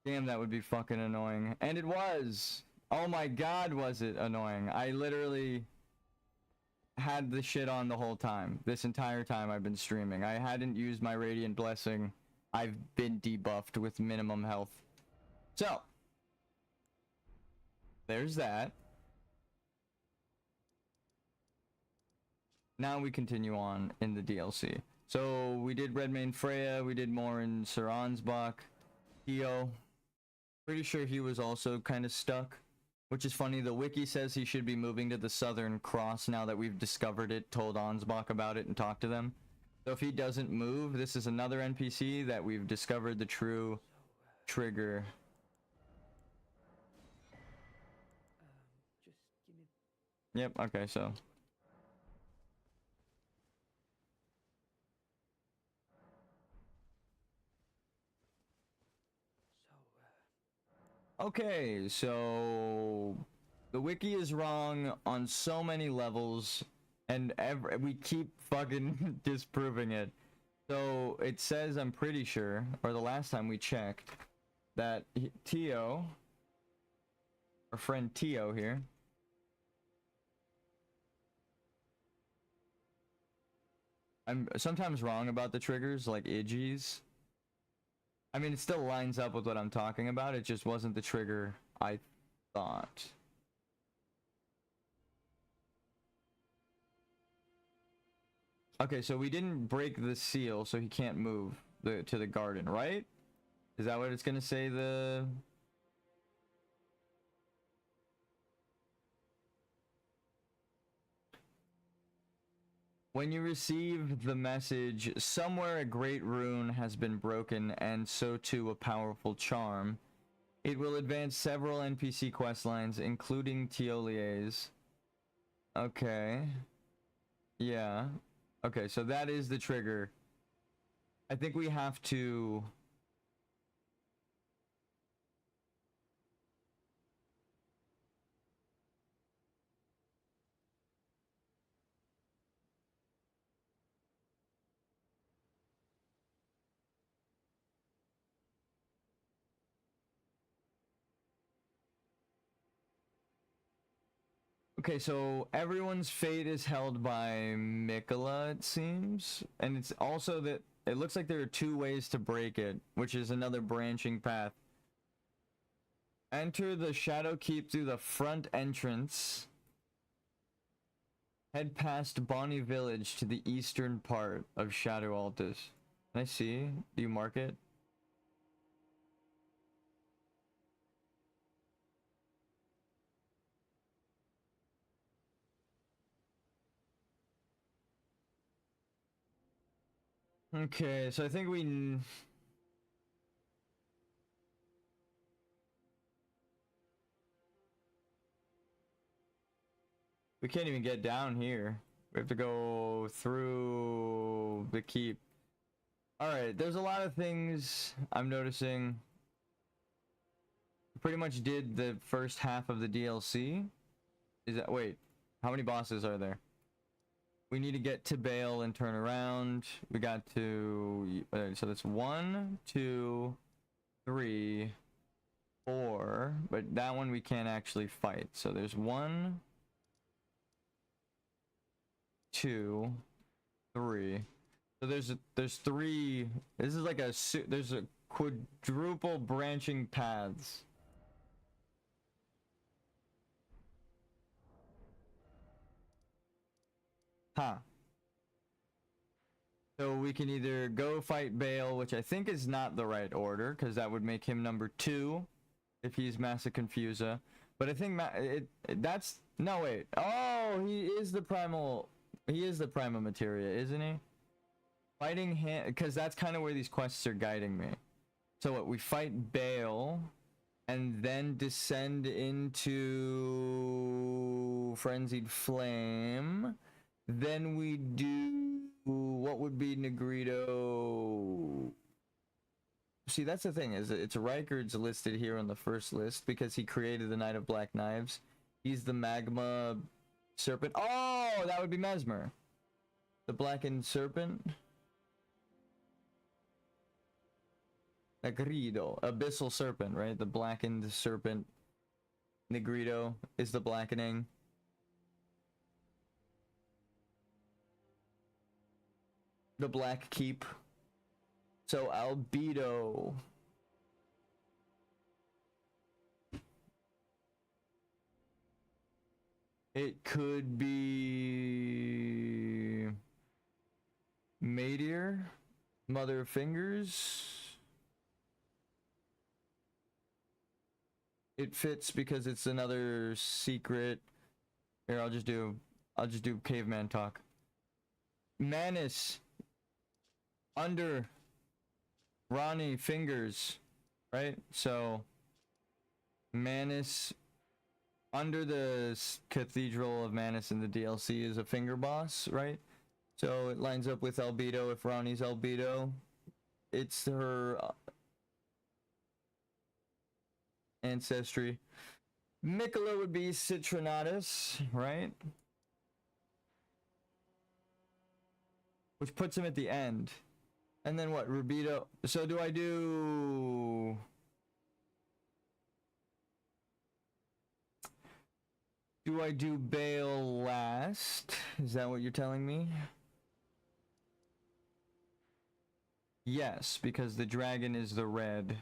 Damn, that would be fucking annoying. And it was! Oh my god, was it annoying. I literally had the shit on the whole time. This entire time I've been streaming. I hadn't used my Radiant Blessing. I've been debuffed with minimum health. So, there's that. Now we continue on in the DLC. So we did Redmane Freya, we did more in Sir Ansbach. Theo, pretty sure he was also kind of stuck, which is funny. The wiki says he should be moving to the Southern Cross now that we've discovered it, told Ansbach about it, and talked to them. So if he doesn't move, this is another NPC that we've discovered the true trigger. Just give me. Yep, okay, so. Okay, so the wiki is wrong on so many levels, and we keep fucking disproving it. So it says, I'm pretty sure, or the last time we checked, that Tio, our friend Tio here, I'm sometimes wrong about the triggers, like Iggy's. I mean, it still lines up with what I'm talking about. It just wasn't the trigger I thought. Okay, so we didn't break the seal, so he can't move to the garden, right? Is that what it's gonna say? When you receive the message, somewhere a great rune has been broken, and so too a powerful charm, it will advance several NPC questlines, including Tiolier's. Okay. Yeah. Okay, so that is the trigger. I think we have to... Okay, so everyone's fate is held by Mikola, it seems. And it's also that it looks like there are two ways to break it, which is another branching path. Enter the Shadow Keep through the front entrance. Head past Bonnie Village to the eastern part of Shadow Altus. Can I see? Do you mark it? Okay, so I think we can't even get down here. We have to go through the keep. Alright, there's a lot of things I'm noticing. We pretty much did the first half of the DLC. Is that, wait, how many bosses are there? We need to get to Bale and turn around. We got to, so that's 1, 2, 3, 4, but that one we can't actually fight. So there's 1, 2, 3. So there's 3. This is like there's a quadruple branching paths. Huh. So we can either go fight Bale, which I think is not the right order, because that would make him number 2 if he's Massa Confusa. But I think that's no wait. Oh, he is the primal. He is the Prima Materia, isn't he? Fighting him, because that's kind of where these quests are guiding me. So what? We fight Bale, and then descend into Frenzied Flame. Then we do what would be Negrito. See, that's the thing, is it's Rykard's listed here on the first list because he created the Knight of Black Knives. He's the magma serpent. Oh, that would be Mesmer. The blackened serpent. Negrido. Abyssal serpent, right? The blackened serpent. Negrito is the blackening. The Black Keep. So Albedo. It could be Meteor, Mother of Fingers. It fits because it's another secret. Here, I'll just do caveman talk. Manus under Ronnie Fingers, right? So Manus under the Cathedral of Manus in the DLC is a finger boss, right? So it lines up with Albedo. If Ronnie's Albedo, it's her ancestry. Miquella would be Citrinatus, right? Which puts him at the end. And then what? Rubido. So do I do... Do I do Bale last? Is that what you're telling me? Yes, because the dragon is the red.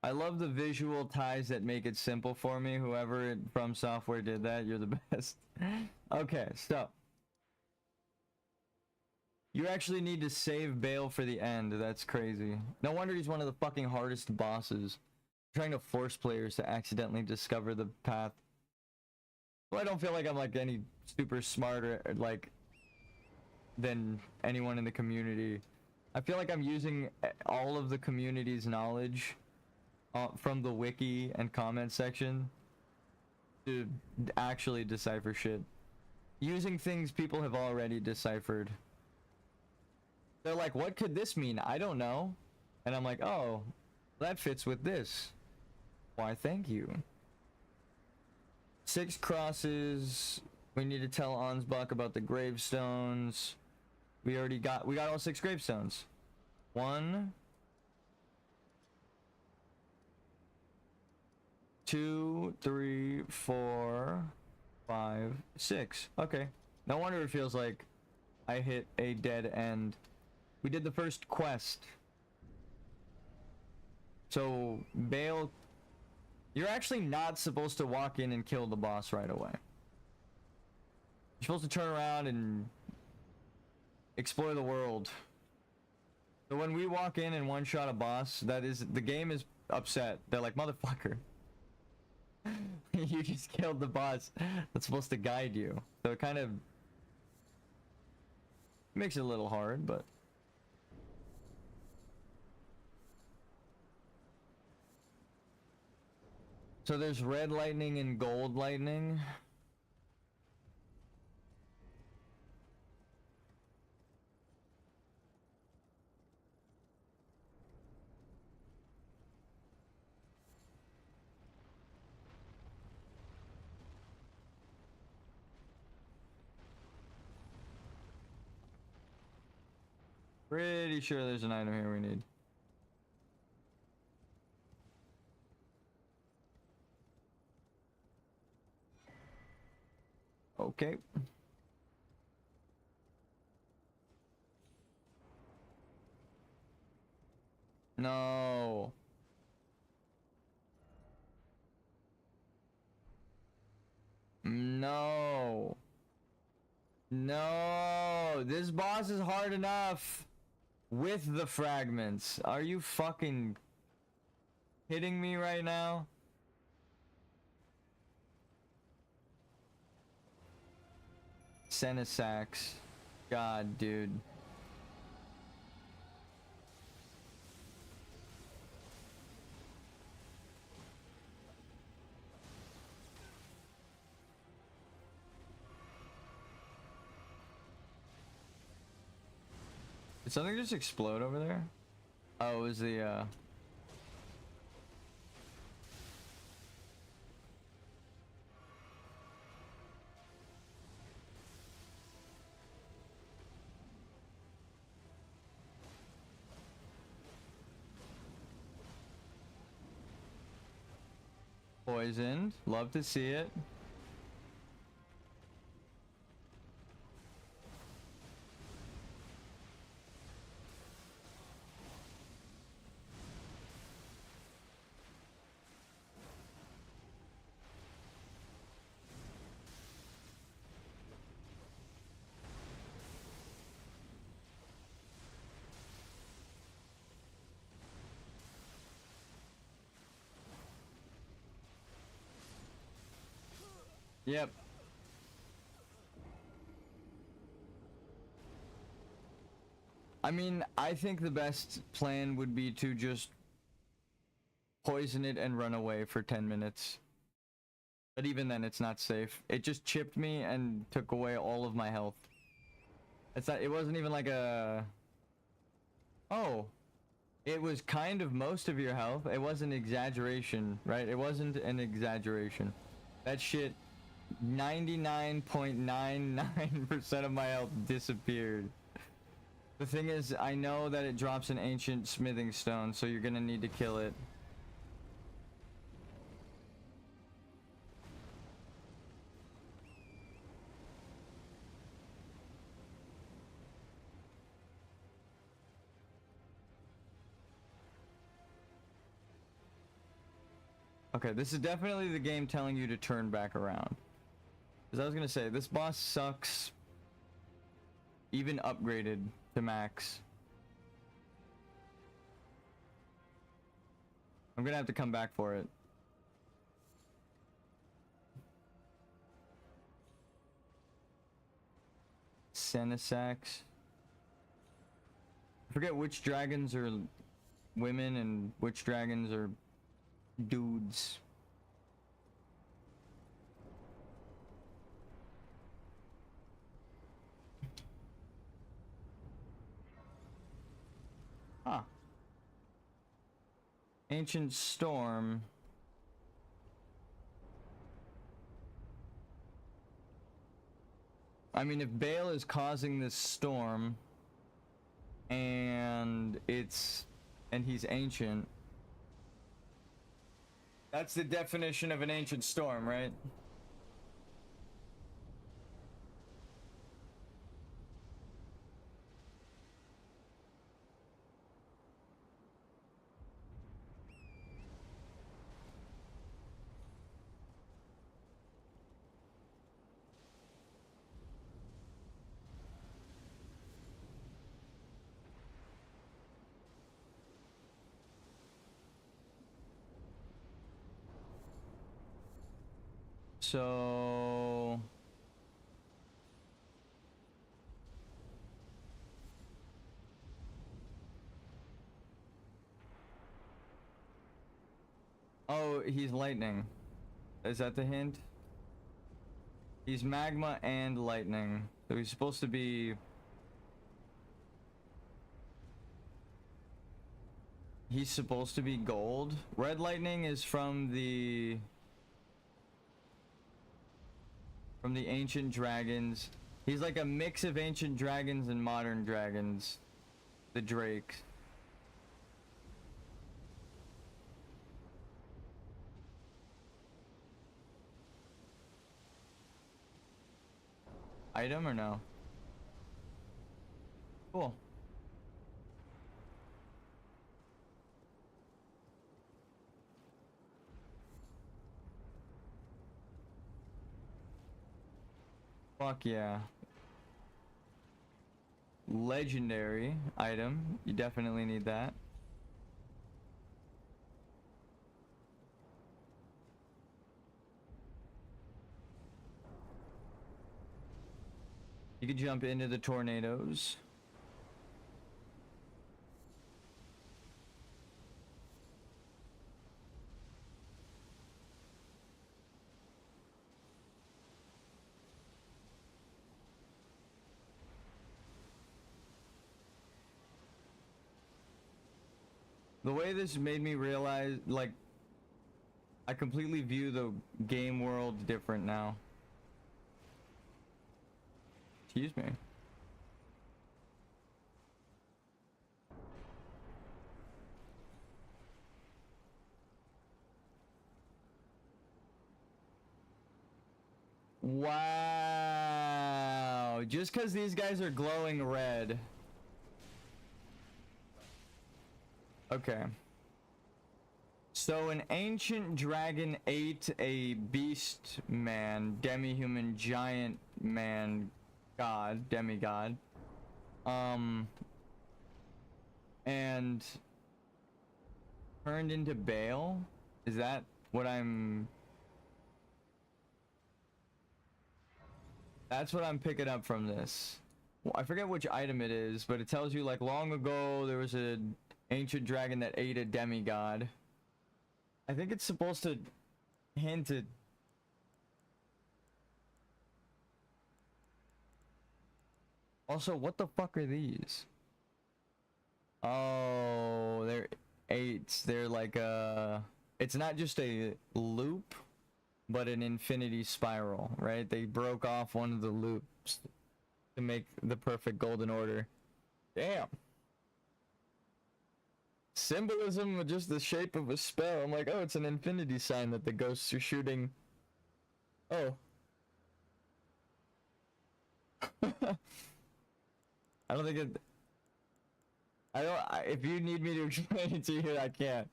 I love the visual ties that make it simple for me. Whoever from Software did that, you're the best. Okay, so. You actually need to save Bale for the end. That's crazy. No wonder he's one of the fucking hardest bosses. Trying to force players to accidentally discover the path. Well, I don't feel like I'm like any super smarter like than anyone in the community. I feel like I'm using all of the community's knowledge from the wiki and comment section to actually decipher shit. Using things people have already deciphered. They're like, what could this mean? I don't know. And I'm like, oh, that fits with this. Why, thank you. 6 crosses. We need to tell Ansbach about the gravestones. We got all 6 gravestones. 1, 2, 3, 4, 5, 6. Okay. No wonder it feels like I hit a dead end. We did the first quest. So, Bale... You're actually not supposed to walk in and kill the boss right away. You're supposed to turn around and explore the world. So when we walk in and one-shot a boss, the game is upset. They're like, motherfucker. You just killed the boss that's supposed to guide you. So it kind of makes it a little hard, but... So there's red lightning and gold lightning. Pretty sure there's an item here we need. Okay. No. No. No. This boss is hard enough with the fragments. Are you fucking kidding me right now? Senisax. God, dude. Did something just explode over there? Oh, it was the poisoned. Love to see it. Yep. I mean, I think the best plan would be to just poison it and run away for 10 minutes. But even then, it's not safe. It just chipped me and took away all of my health. It's not, it wasn't even like a... Oh. It was kind of most of your health. It wasn't exaggeration, right? It wasn't an exaggeration. That shit, 99.99% of my health disappeared. The thing is, I know that it drops an ancient smithing stone, so you're gonna need to kill it. Okay, this is definitely the game telling you to turn back around. Because I was gonna say, this boss sucks. Even upgraded to max. I'm gonna have to come back for it. Senisax. I forget which dragons are women and which dragons are dudes. Huh. Ancient Storm. I mean, if Bale is causing this storm and he's ancient, that's the definition of an ancient storm, right? So oh, he's lightning. Is that the hint? He's magma and lightning. So he's supposed to be... He's supposed to be gold. Red lightning is from the ancient dragons. He's like a mix of ancient dragons and modern dragons. The Drake. Item or no? Cool. Fuck yeah. Legendary item. You definitely need that. You can jump into the tornadoes. The way this made me realize, like, I completely view the game world different now. Excuse me. Wow. Just because these guys are glowing red. Okay. So an ancient dragon ate a beast man, demi-human giant man, god, demigod. And turned into Baal? Is that what I'm... That's what I'm picking up from this. Well, I forget which item it is, but it tells you like long ago there was an ancient dragon that ate a demigod. I think it's supposed to hint at... Also, what the fuck are these? Oh, they're 8s. They're like it's not just a loop, but an infinity spiral, right? They broke off one of the loops to make the perfect golden order. Damn. Symbolism with just the shape of a spell. I'm like, oh, it's an infinity sign that the ghosts are shooting. Oh. I don't think it... if you need me to explain it to you, I can't.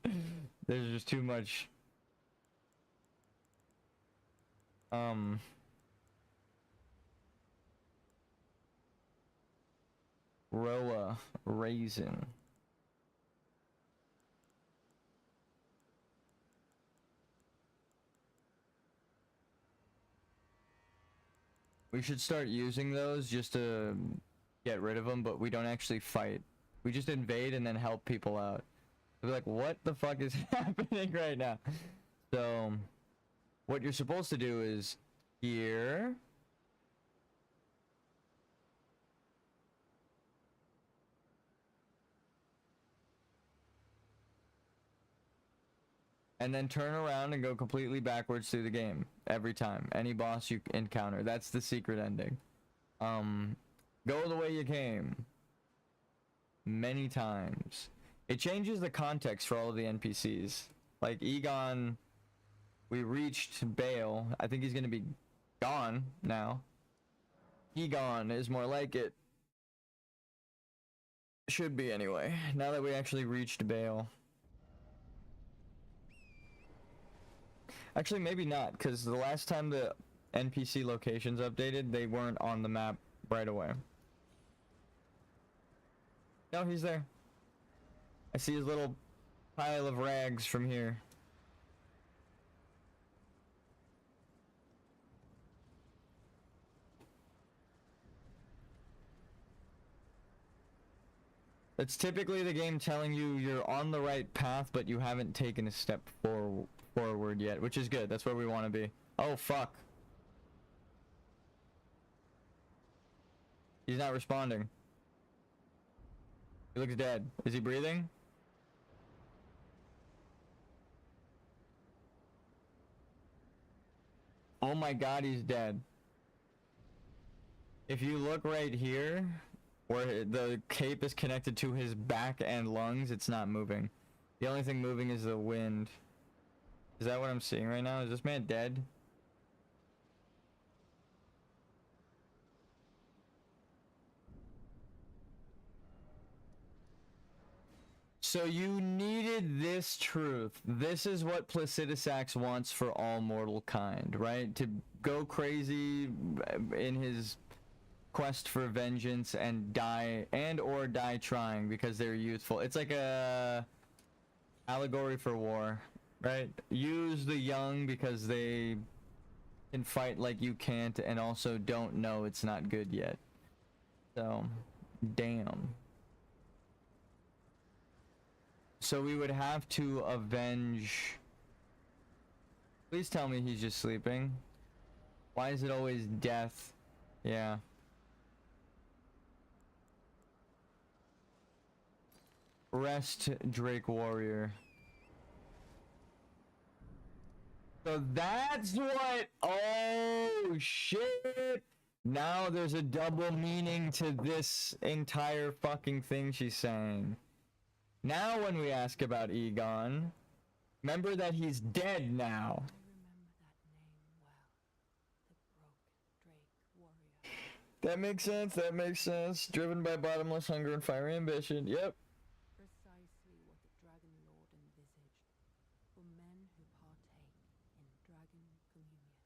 There's just too much. Roa Raisin. We should start using those just to get rid of them, but we don't actually fight. We just invade and then help people out. We're like, what the fuck is happening right now? So, what you're supposed to do is here. And then turn around and go completely backwards through the game. Every time. Any boss you encounter. That's the secret ending. Go the way you came. Many times. It changes the context for all of the NPCs. Like Egon, we reached Baal. I think he's gonna be gone now. Egon is more like it. Should be anyway. Now that we actually reached Baal. Actually, maybe not, because the last time the NPC locations updated, they weren't on the map right away. No, he's there. I see his little pile of rags from here. It's typically the game telling you you're on the right path, but you haven't taken a step forward yet, which is good. That's where we want to be. Oh, fuck. He's not responding. He looks dead. Is he breathing? Oh my god, he's dead. If you look right here, where the cape is connected to his back and lungs, it's not moving. The only thing moving is the wind. Is that what I'm seeing right now? Is this man dead? So you needed this truth. This is what Placidus Axe wants for all mortal kind, right? To go crazy in his quest for vengeance and die, and or die trying because they're youthful. It's like a allegory for war, right? Use the young because they can fight like you can't, and also don't know it's not good yet. So, damn. So we would have to avenge... Please tell me he's just sleeping. Why is it always death? Yeah. Rest, Drake Warrior. So that's what... Oh, shit! Now there's a double meaning to this entire fucking thing she's saying. Now when we ask about Egon, remember that he's dead now. I remember that name well. The broken That makes sense. That makes sense. Driven by bottomless hunger and fiery ambition. Yep. Precisely what the Dragon Lord envisaged for men who partake in dragon communion.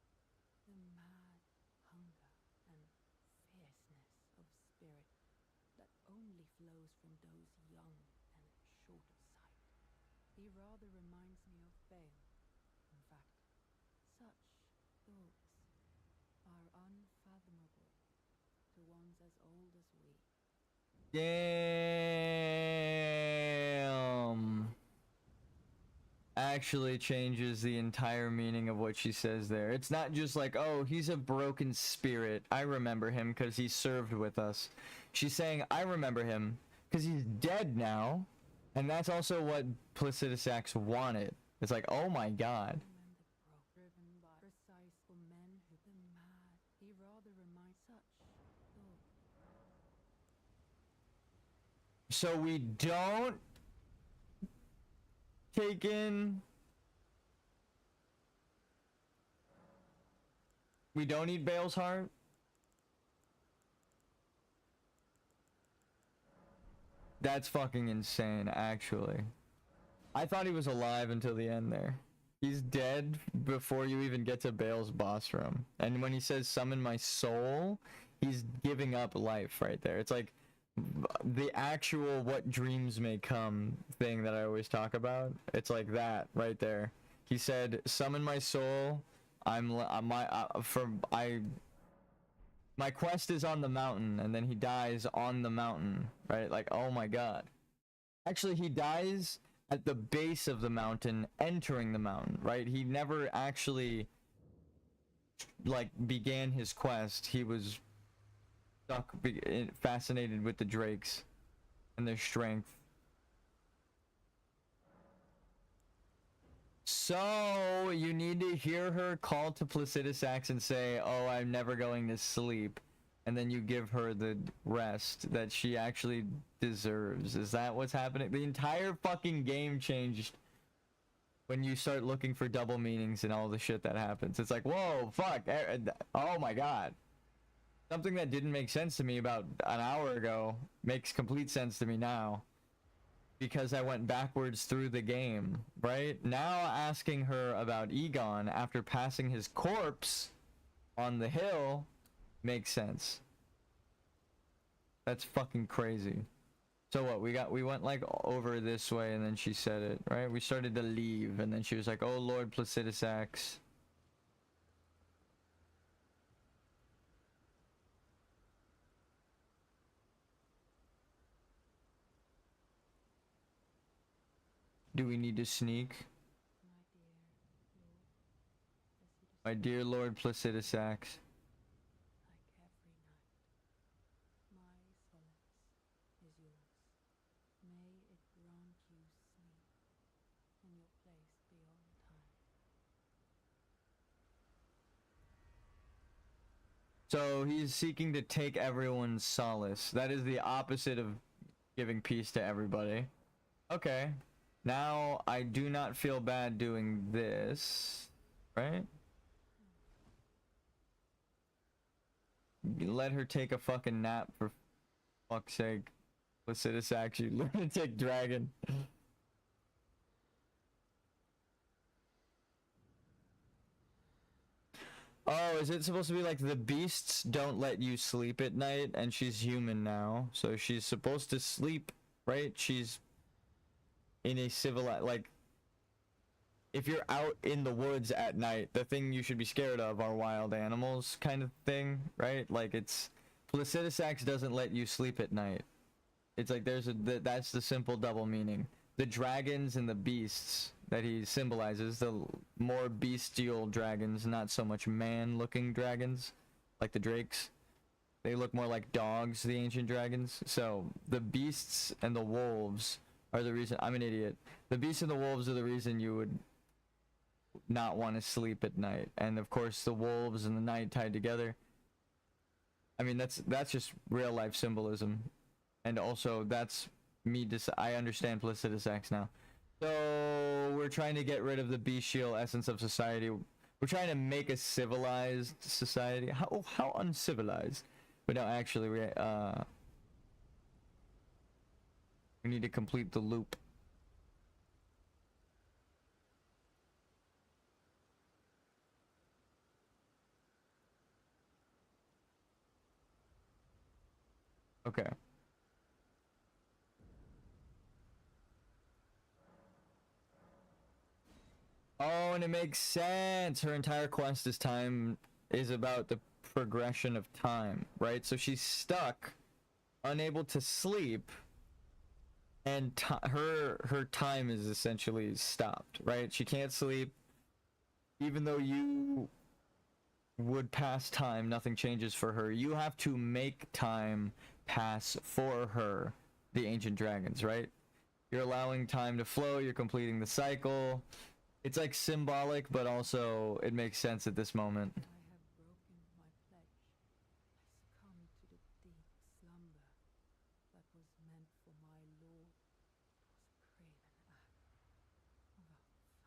The mad hunger and fierceness of spirit that only flows from those young and short of sight. He rather reminds me of Bale. In fact, such thoughts are unfathomable to ones as old as we. Damn. Actually changes the entire meaning of what she says there. It's not just like, oh, he's a broken spirit. I remember him because he served with us. She's saying, I remember him because he's dead now. And that's also what Placidus Axe wanted. It's like, oh my god. Driven by precise for men who the mad. He rather reminds such thoughts. So we don't take in. We don't eat Bale's heart. That's fucking insane, actually. I thought he was alive until the end there. He's dead before you even get to Bale's boss room. And when he says summon my soul, he's giving up life right there. It's like the actual what dreams may come thing that I always talk about. It's like that right there. He said, summon my soul. My quest is on the mountain, and then he dies on the mountain, right? Like, oh my god. Actually, he dies at the base of the mountain, entering the mountain, right? He never actually, like, began his quest. He was stuck, fascinated with the drakes and their strength. So, you need to hear her call to Placidus Axe and say, oh, I'm never going to sleep. And then you give her the rest that she actually deserves. Is that what's happening? The entire fucking game changed when you start looking for double meanings and all the shit that happens. It's like, whoa, fuck, oh my god. Something that didn't make sense to me about an hour ago makes complete sense to me now. Because I went backwards through the game, right? Now asking her about Egon after passing his corpse on the hill makes sense. That's fucking crazy. So what, we went like over this way and then she said it, right? We started to leave and then she was like, oh Lord Placidus Axe. Do we need to sneak? My dear Lord Placidus Axe. Like every night, my solace is yours. May it grant you sleep in your place beyond time. So he's seeking to take everyone's solace. That is the opposite of giving peace to everybody. Okay. Now I do not feel bad doing this, right? Let her take a fucking nap for fuck's sake. Placidus Axe, you lunatic dragon. Oh, is it supposed to be like the beasts don't let you sleep at night and she's human now, so she's supposed to sleep, right? She's in a civilized, like, if you're out in the woods at night, the thing you should be scared of are wild animals kind of thing, right? Like, it's, Placidus Axe doesn't let you sleep at night. It's like that's the simple double meaning. The dragons and the beasts that he symbolizes, the more bestial dragons, not so much man-looking dragons, like the drakes. They look more like dogs, the ancient dragons. So, the beasts and the wolves are the reason. I'm an idiot. The beasts and the wolves are the reason you would not want to sleep at night, and of course the wolves and the night tied together. I mean, that's just real life symbolism, and also that's me. I understand Placidus Axe now. So we're trying to get rid of the bestial essence of society. We're trying to make a civilized society. How uncivilized? But no, actually, we need to complete the loop. Okay. Oh, and it makes sense. Her entire quest this time is about the progression of time, right? So she's stuck, unable to sleep, and her time is essentially stopped, right? She can't sleep. Even though you would pass time, nothing changes for her. You have to make time pass for her, the ancient dragons, right? You're allowing time to flow, you're completing the cycle. It's like symbolic, but also it makes sense at this moment. I have broken my pledge. I succumbed to the deep slumber that was meant for my lord. It was a craven act of a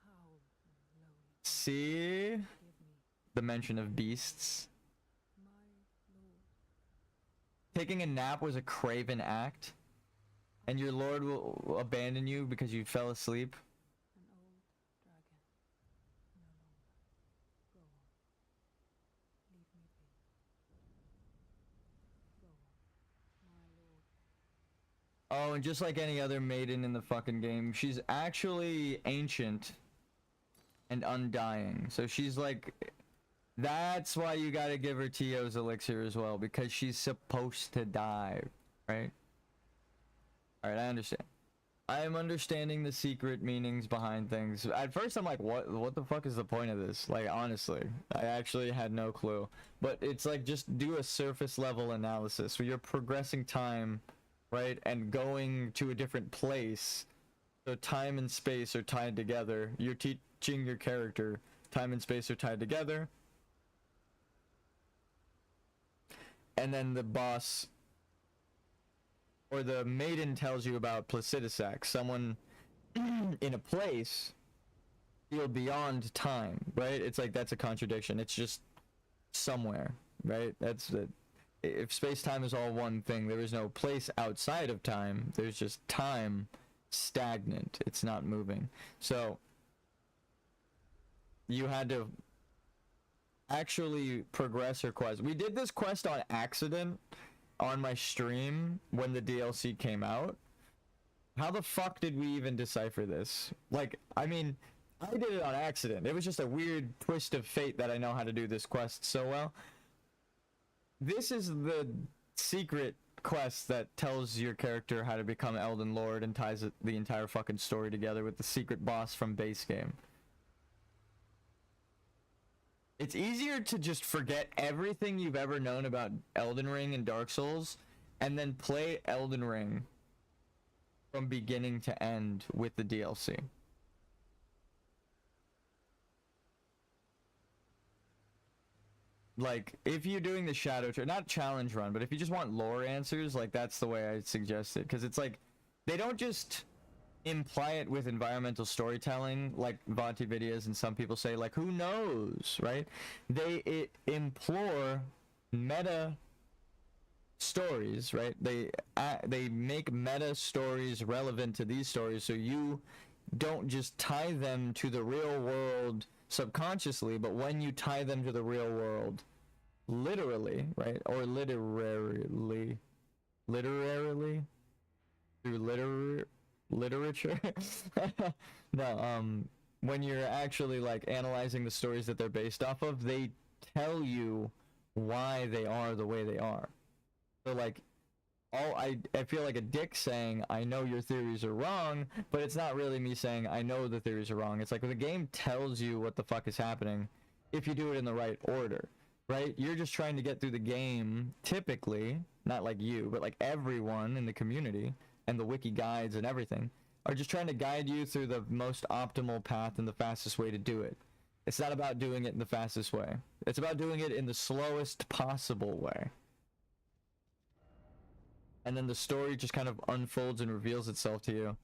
foul and lowly. See? Forgive me, The mention of beasts. my lord. Taking a nap was a craven act, and your lord will abandon you because you fell asleep. An old dragon. No longer. Go on. Leave me be. Go on, my lord. Oh, and just like any other maiden in the fucking game, she's actually ancient and undying. So she's like, that's why you gotta give her Tio's elixir as well, because she's supposed to die, right? Alright, I understand. I am understanding the secret meanings behind things. At first I'm like, what the fuck is the point of this? Like, honestly, I actually had no clue. But it's like, just do a surface level analysis where you're progressing time, right? And going to a different place. So time and space are tied together. You're teaching your character time and space are tied together. And then the boss or the maiden tells you about Placidusac, someone in a place field beyond time, right? It's like, that's a contradiction. It's just somewhere, right? That's it. If space-time is all one thing, there is no place outside of time. There's just time stagnant. It's not moving. So you had to actually progress her quest. We did this quest on accident on my stream when the DLC came out. How the fuck did we even decipher this? Like, I mean, I did it on accident. It was just a weird twist of fate that I know how to do this quest so well. This is the secret quest that tells your character how to become Elden Lord and ties the entire fucking story together with the secret boss from base game. It's easier to just forget everything you've ever known about Elden Ring and Dark Souls and then play Elden Ring from beginning to end with the DLC. Like, if you're doing the Shadow not challenge run, but if you just want lore answers, like, that's the way I suggest it. Because it's like, they don't just imply it with environmental storytelling, like Vanti videos and some people say, like, who knows, right? They implore meta stories, right? They make meta stories relevant to these stories, so you don't just tie them to the real world subconsciously, but when you tie them to the real world literally, right? Or literarily through literature. No, when you're actually like analyzing the stories that they're based off of, they tell you why they are the way they are. So like, I feel like a dick saying, I know your theories are wrong, but it's not really me saying I know the theories are wrong. It's like when the game tells you what the fuck is happening, if you do it in the right order, right? You're just trying to get through the game, typically, not like you, but like everyone in the community and the wiki guides and everything are just trying to guide you through the most optimal path and the fastest way to do it. It's not about doing it in the fastest way. It's about doing it in the slowest possible way. And then the story just kind of unfolds and reveals itself to you.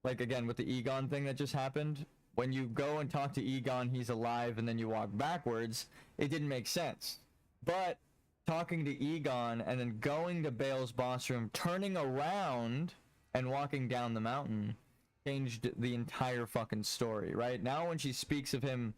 Like, again, with the Egon thing that just happened, when you go and talk to Egon, he's alive, and then you walk backwards, it didn't make sense. But talking to Egon, and then going to Bale's boss room, turning around and walking down the mountain changed the entire fucking story, right? Now when she speaks of him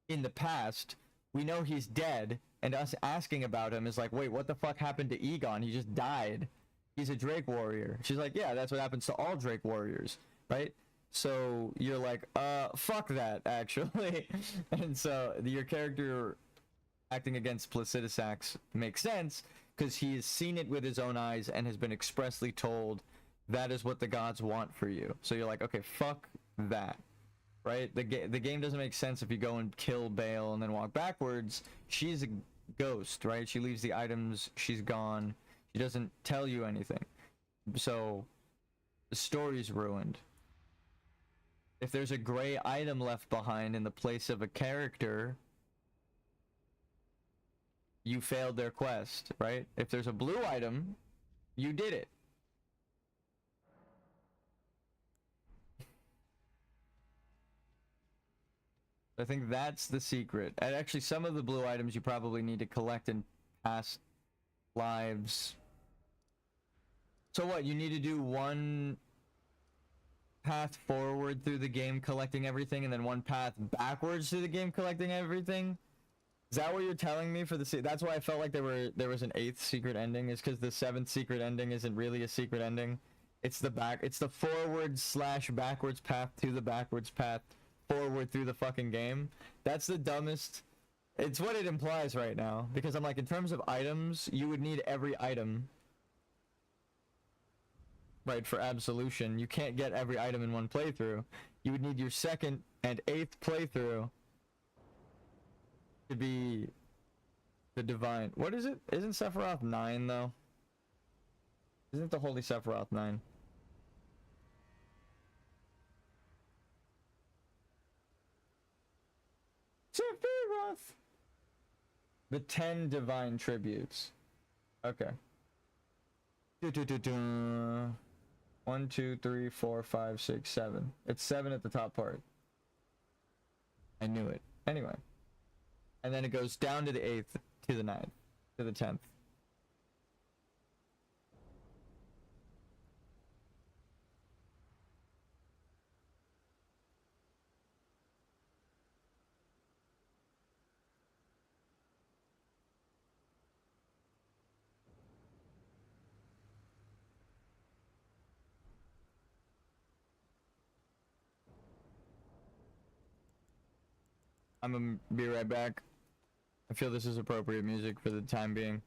in the past, we know he's dead, and us asking about him is like, wait, what the fuck happened to Egon? He just died. He's a Drake warrior. She's like, yeah, that's what happens to all Drake warriors, right? So you're like, fuck that, actually. And so your character acting against Placidusax makes sense because he has seen it with his own eyes and has been expressly told that is what the gods want for you. So you're like, okay, fuck that, right? The game doesn't make sense if you go and kill Bale and then walk backwards. She's a ghost, right? She leaves the items, she's gone. She doesn't tell you anything. So the story's ruined. If there's a gray item left behind in the place of a character, you failed their quest, right? If there's a blue item, you did it. I think that's the secret. And actually, some of the blue items you probably need to collect in past lives. So what, you need to do one path forward through the game collecting everything, and then one path backwards through the game collecting everything? Is that what you're telling me for the that's why I felt like there was an 8th secret ending, is because the 7th secret ending isn't really a secret ending. It's the forward/backwards path to the backwards path forward through the fucking game. That's the dumbest. It's what it implies right now, because I'm like, in terms of items, you would need every item, right, for absolution. You can't get every item in one playthrough. You would need your 2nd and 8th playthrough to be the divine. What is it? Isn't Sephiroth 9 though? Isn't the Holy Sephiroth 9? Sephiroth! The 10 divine tributes. Okay. 1, 2, 3, 4, 5, 6, 7. It's 7 at the top part. I knew it. Anyway. And then it goes down to the 8th, to the 9th, to the 10th. I'm gonna be right back. I feel this is appropriate music for the time being.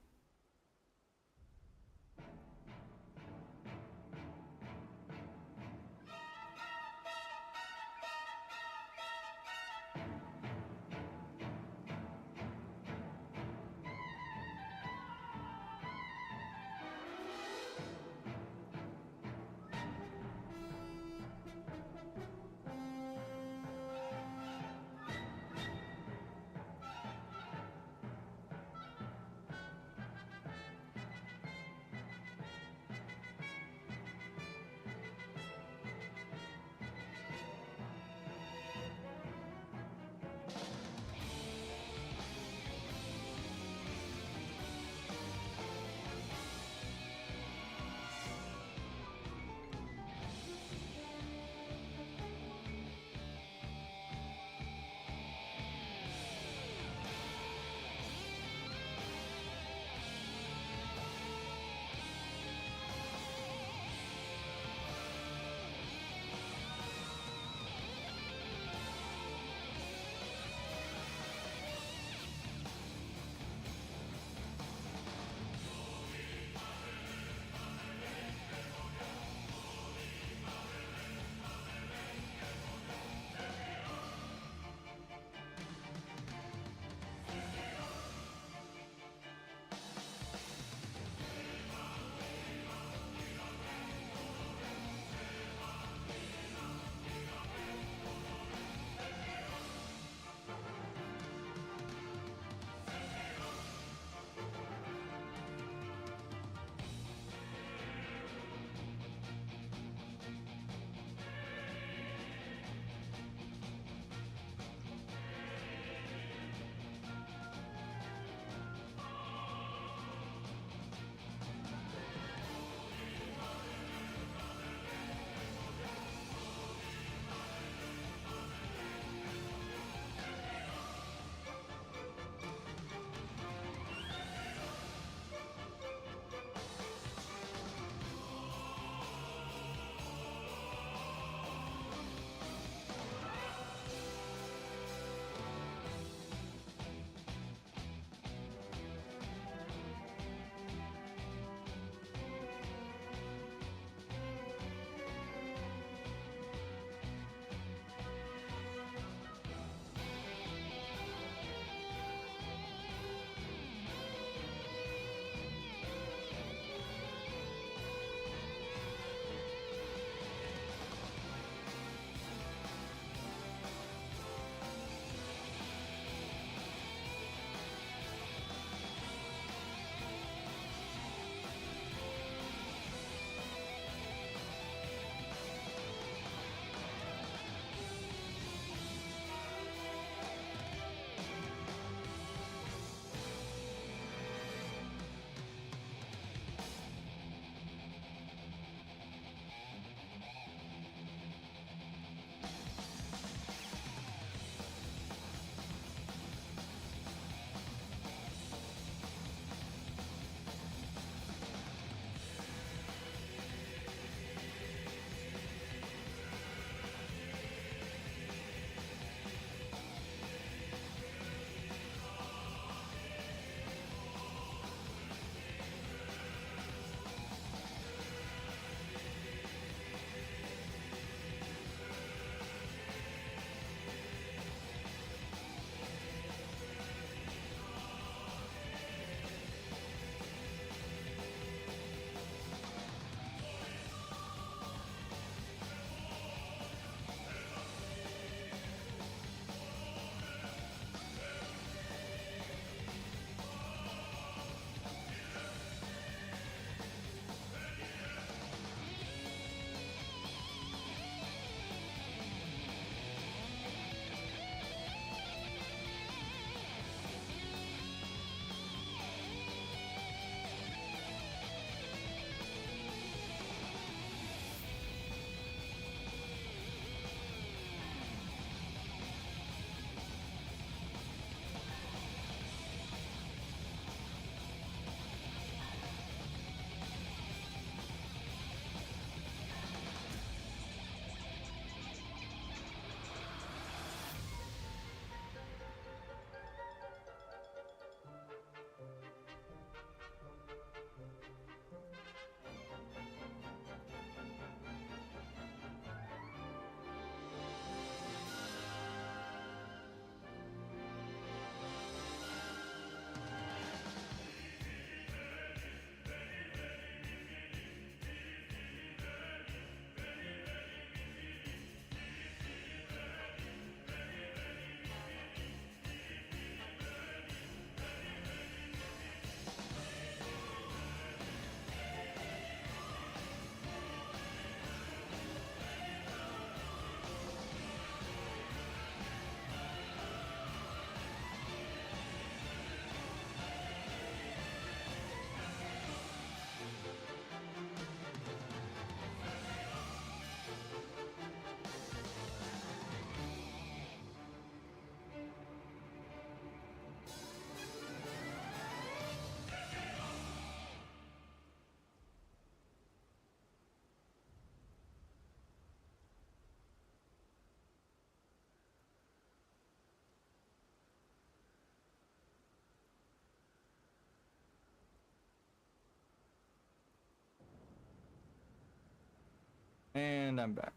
And I'm back.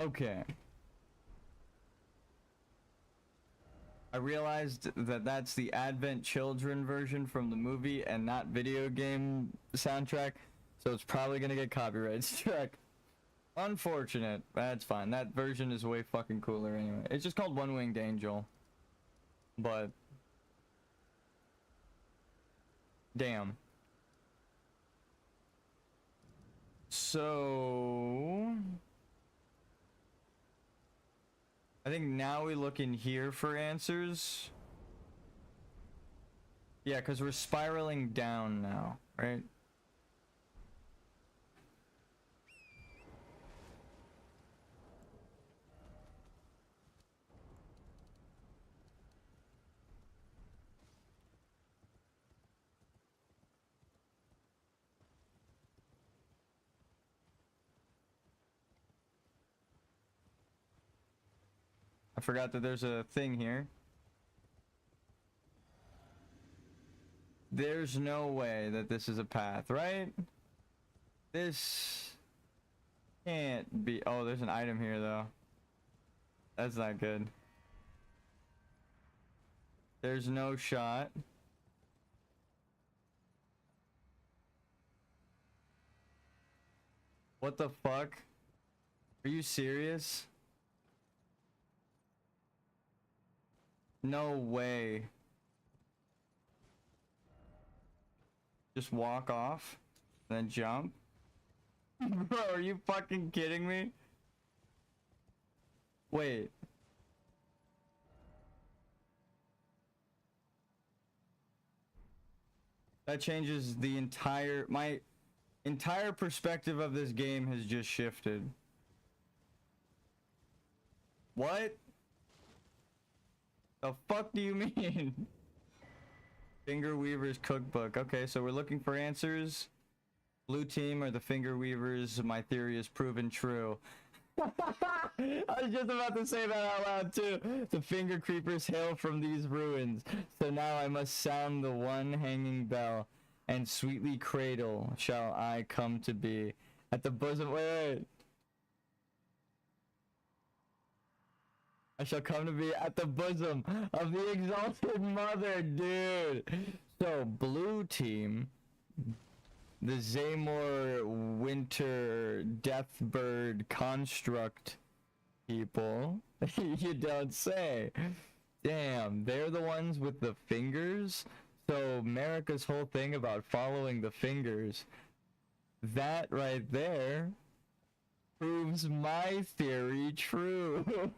Okay. I realized that that's the Advent Children version from the movie and not video game soundtrack, so it's probably gonna get copyright struck. Unfortunate. That's fine. That version is way fucking cooler anyway. It's just called One Winged Angel. But damn. So I think now we look in here for answers. Yeah, because we're spiraling down now, right? I forgot that there's a thing here. There's no way that this is a path, right? This can't be. Oh, there's an item here though. That's not good. There's no shot. What the fuck? Are you serious? No way. Just walk off, then jump? Bro, are you fucking kidding me? Wait. That changes the entire... My entire perspective of this game has just shifted. What? The fuck do you mean? Finger Weaver's Cookbook. Okay, so we're looking for answers. Blue team are the Finger Weavers. My theory is proven true. I was just about to say that out loud too. The Finger Creepers hail from these ruins. So now I must sound the one hanging bell, and sweetly cradle shall I come to be. At the bosom... Wait. I shall come to be at the bosom of the exalted mother, dude. So, blue team, the Zaymor Winter Deathbird construct people. You don't say. Damn, they're the ones with the fingers. So, America's whole thing about following the fingers, that right there proves my theory true.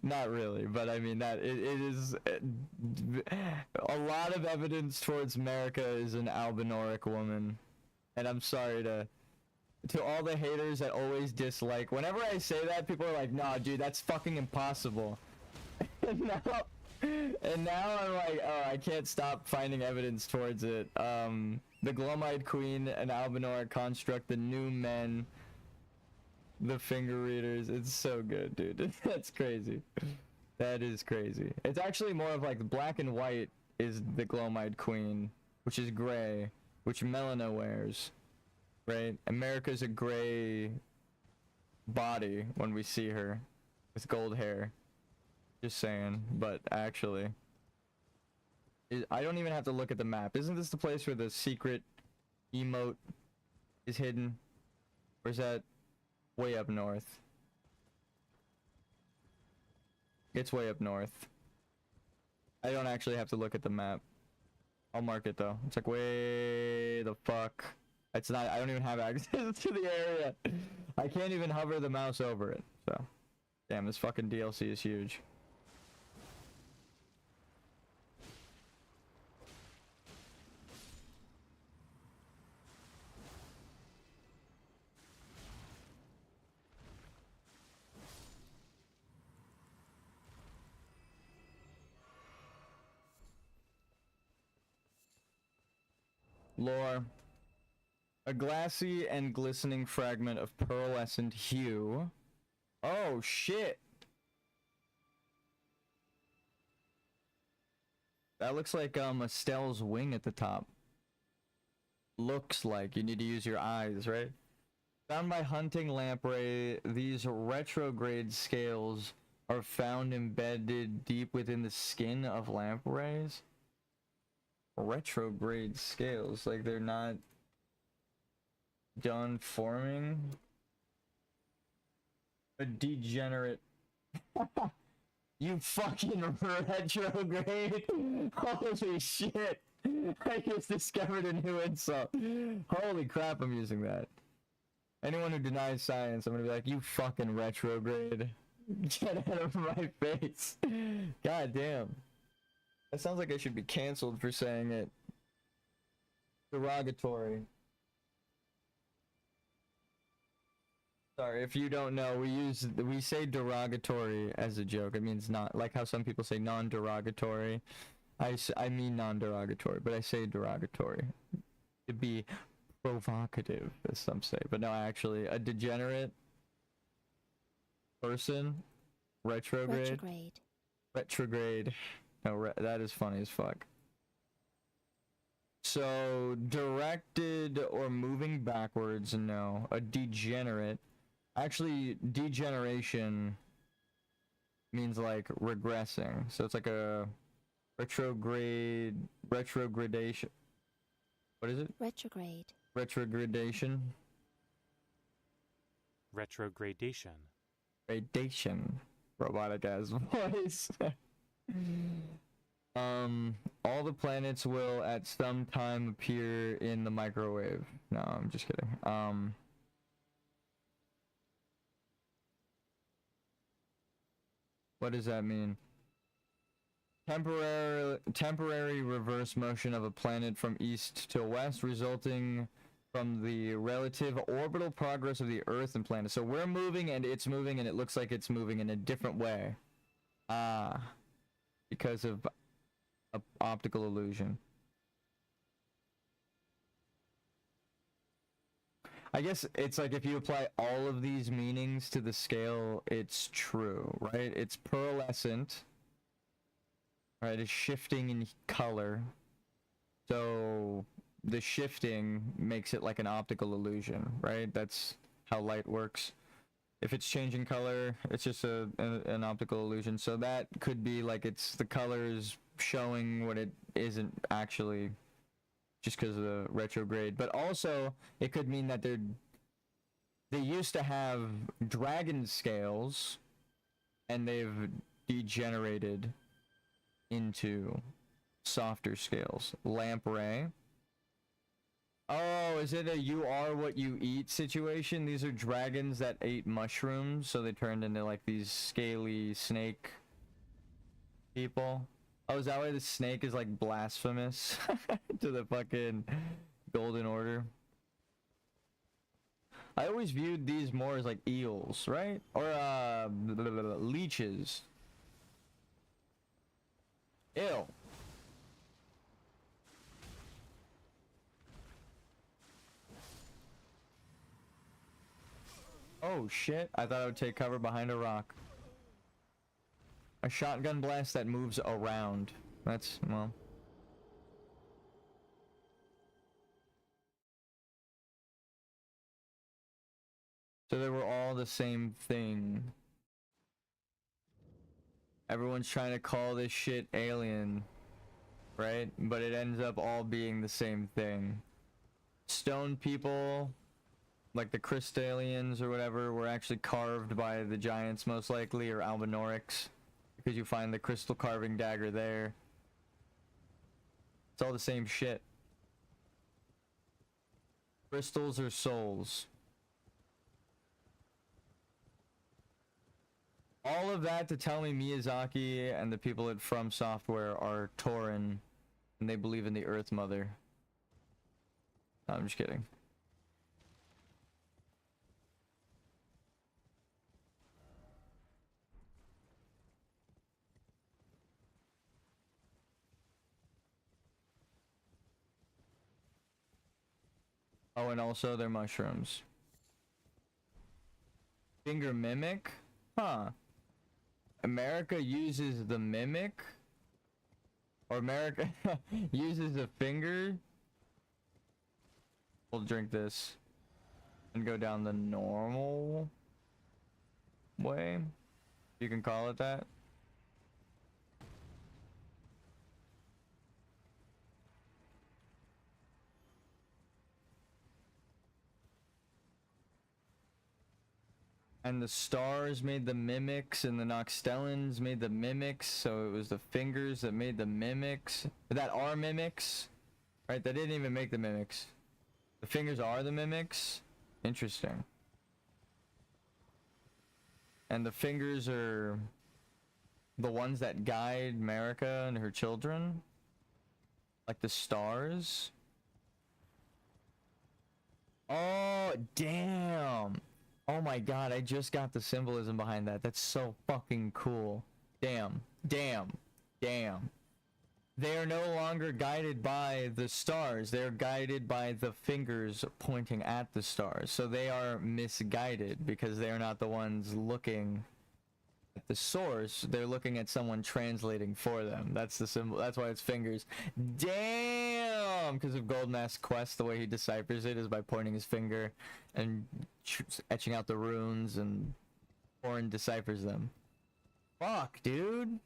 Not really, but I mean that it is a lot of evidence towards America is an albinoric woman, and I'm sorry to all the haters that always dislike. Whenever I say that, people are like, "Nah, dude, that's fucking impossible." and now I'm like, oh, I can't stop finding evidence towards it. The Glomite Queen, an albinoric construct, the New Men. The finger readers, it's so good, dude. That's crazy. That is crazy. It's actually more of like black and white is the Glomite Queen, which is gray, which Melina wears, right? America's a gray body when we see her with gold hair. Just saying, but actually, I don't even have to look at the map. Isn't this the place where the secret emote is hidden? Or is that way up north? It's way up north. I don't actually have to look at the map. I'll mark it though. It's like way the fuck. It's not, I don't even have access to the area. I can't even hover the mouse over it. So, damn, this fucking DLC is huge. Lore. A glassy and glistening fragment of pearlescent hue. Oh, shit. That looks like Estelle's wing at the top. Looks like you need to use your eyes, right? Found by hunting lamprey, these retrograde scales are found embedded deep within the skin of lampreys. Retrograde scales, like they're not done forming. A degenerate. You fucking retrograde! Holy shit! I just discovered a new insult. Holy crap, I'm using that. Anyone who denies science, I'm gonna be like, you fucking retrograde. Get out of my face. God damn. That sounds like I should be canceled for saying it. Derogatory. Sorry, if you don't know, we say derogatory as a joke. It means not, like how some people say non-derogatory. I mean non-derogatory, but I say derogatory. To be provocative, as some say. But no, actually, a degenerate person, retrograde. Retrograde. No, that is funny as fuck. So, directed or moving backwards, no. A degenerate. Actually, degeneration means like regressing. So it's like a retrogradation. What is it? Retrograde. Retrogradation. Retrogradation. Gradation. Robotic ass voice. All the planets will at some time appear in the microwave. No, I'm just kidding. What does that mean? Temporary reverse motion of a planet from east to west, resulting from the relative orbital progress of the Earth and planet. So we're moving and it's moving, and it looks like it's moving in a different way. Because of optical illusion. I guess it's like if you apply all of these meanings to the scale, it's true, right? It's pearlescent, right? It's shifting in color. So the shifting makes it like an optical illusion, right? That's how light works. If it's changing color, it's just an optical illusion. So that could be like it's the colors showing what it isn't actually, just because of the retrograde. But also, it could mean that they used to have dragon scales, and they've degenerated into softer scales. Lamprey. Oh, is it a you are what you eat situation? These are dragons that ate mushrooms, so they turned into like these scaly snake people. Oh, is that why the snake is like blasphemous to the fucking Golden Order? I always viewed these more as like eels, right? Or leeches. Ew. Oh shit, I thought I would take cover behind a rock. A shotgun blast that moves around. That's, well... So they were all the same thing. Everyone's trying to call this shit alien, right? But it ends up all being the same thing. Stone people, like the Crystalians or whatever, were actually carved by the giants most likely, or Albinaurics, because you find the crystal carving dagger there. It's all the same shit. Crystals or souls. All of that to tell me Miyazaki and the people at From Software are Tauren, and they believe in the Earth Mother. No, I'm just kidding. Oh, and also they're mushrooms. Finger mimic? Huh. America uses the mimic Or America uses a finger. We'll drink this and go down the normal way. You can call it that. And the stars made the mimics, and the Noxtellans made the mimics, so it was the fingers that made the mimics. That are mimics. Right, they didn't even make the mimics. The fingers are the mimics? Interesting. And the fingers are the ones that guide Marika and her children? Like the stars? Oh, damn! Oh my god, I just got the symbolism behind that. That's so fucking cool. Damn. Damn. Damn. They are no longer guided by the stars. They're guided by the fingers pointing at the stars. So they are misguided because they are not the ones looking at the source. They're looking at someone translating for them. That's the symbol. That's why it's fingers. Damn! Because of Gold Mask Quest, the way he deciphers it is by pointing his finger and etching out the runes, and Orin deciphers them. Fuck, dude.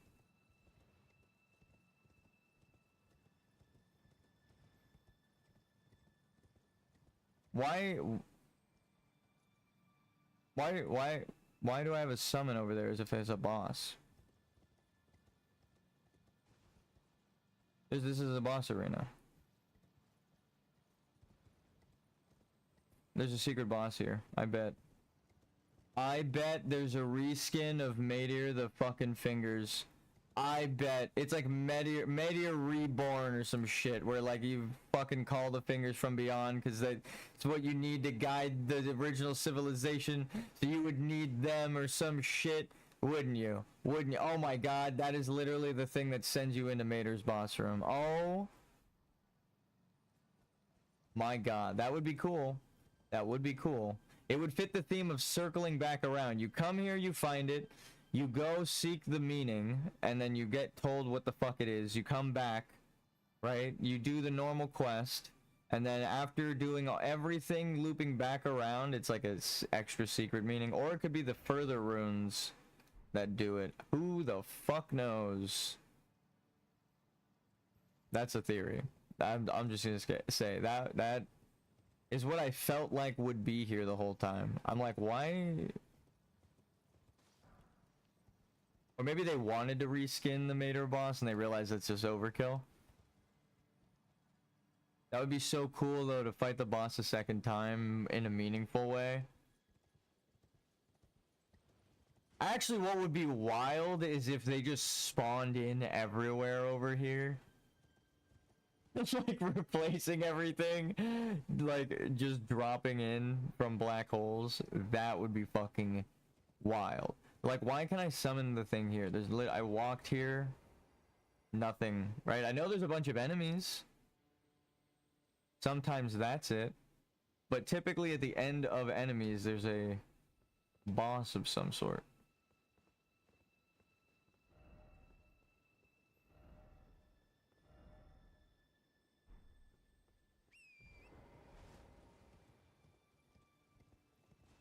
Why do I have a summon over there as if there's a boss? This is a boss arena. There's a secret boss here, I bet. I bet there's a reskin of Meteor the fucking fingers. I bet it's like Meteor Reborn or some shit, where like you fucking call the fingers from beyond because it's what you need to guide the original civilization. So you would need them or some shit, wouldn't you? Wouldn't you? Oh my god, that is literally the thing that sends you into Mater's boss room. Oh my god, that would be cool. That would be cool. It would fit the theme of circling back around. You come here, you find it. You go seek the meaning, and then you get told what the fuck it is. You come back, right? You do the normal quest, and then after doing everything looping back around, it's like a extra secret meaning. Or it could be the further runes that do it. Who the fuck knows? That's a theory. I'm just gonna say that is what I felt like would be here the whole time. I'm like, why? Or maybe they wanted to reskin the Mater boss and they realized it's just overkill. That would be so cool though, to fight the boss a second time in a meaningful way. Actually, what would be wild is if they just spawned in everywhere over here. It's like replacing everything, like just dropping in from black holes. That would be fucking wild. Like, why can I summon the thing here? I walked here, nothing, right? I know there's a bunch of enemies. Sometimes that's it. But typically at the end of enemies, there's a boss of some sort.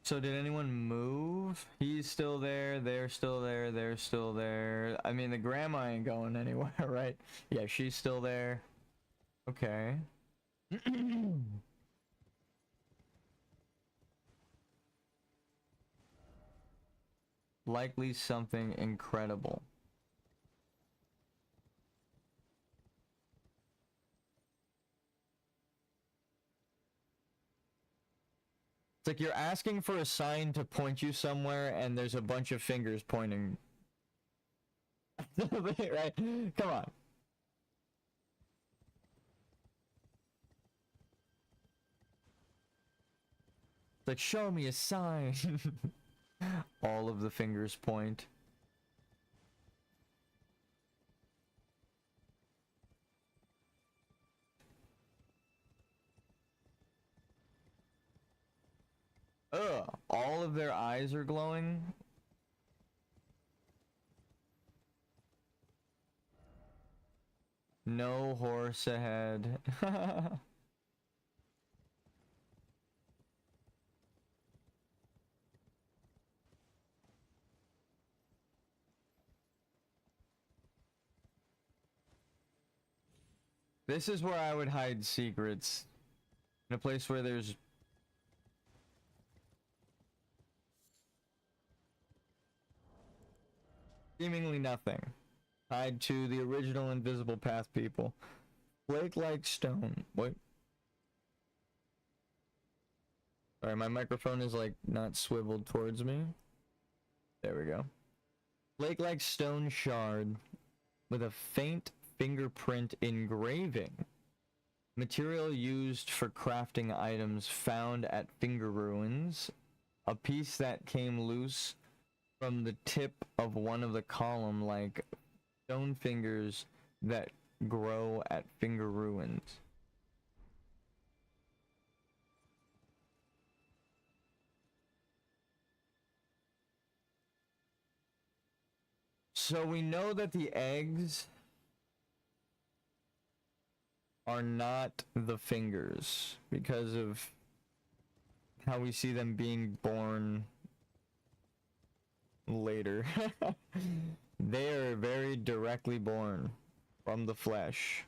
So did anyone move? He's still there, they're still there, they're still there. I mean, the grandma ain't going anywhere, right? Yeah, she's still there. Okay. Likely something incredible. It's like you're asking for a sign to point you somewhere and there's a bunch of fingers pointing. Right? Come on. It's like, show me a sign. All of the fingers point. Ugh, all of their eyes are glowing. No horse ahead. This is where I would hide secrets. In a place where there's seemingly nothing. Tied to the original Invisible Path people. Flake-like stone. What? Sorry, my microphone is like not swiveled towards me. There we go. Flake-like stone shard with a faint fingerprint engraving. Material used for crafting items found at Finger Ruins. A piece that came loose from the tip of one of the column-like stone fingers that grow at Finger Ruins. So we know that the eggs are not the fingers because of how we see them being born later. They are very directly born from the flesh.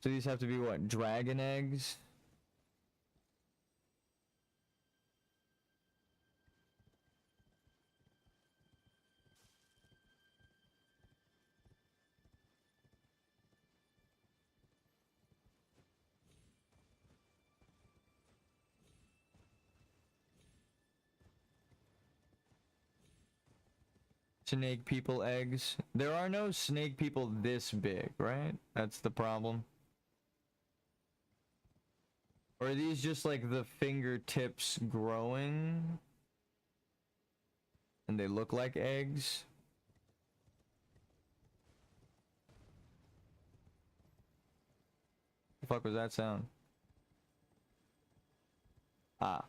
So these have to be what? Dragon eggs? Snake people eggs. There are no snake people this big, right? That's the problem. Or are these just like the fingertips growing? And they look like eggs? The fuck was that sound? Ah.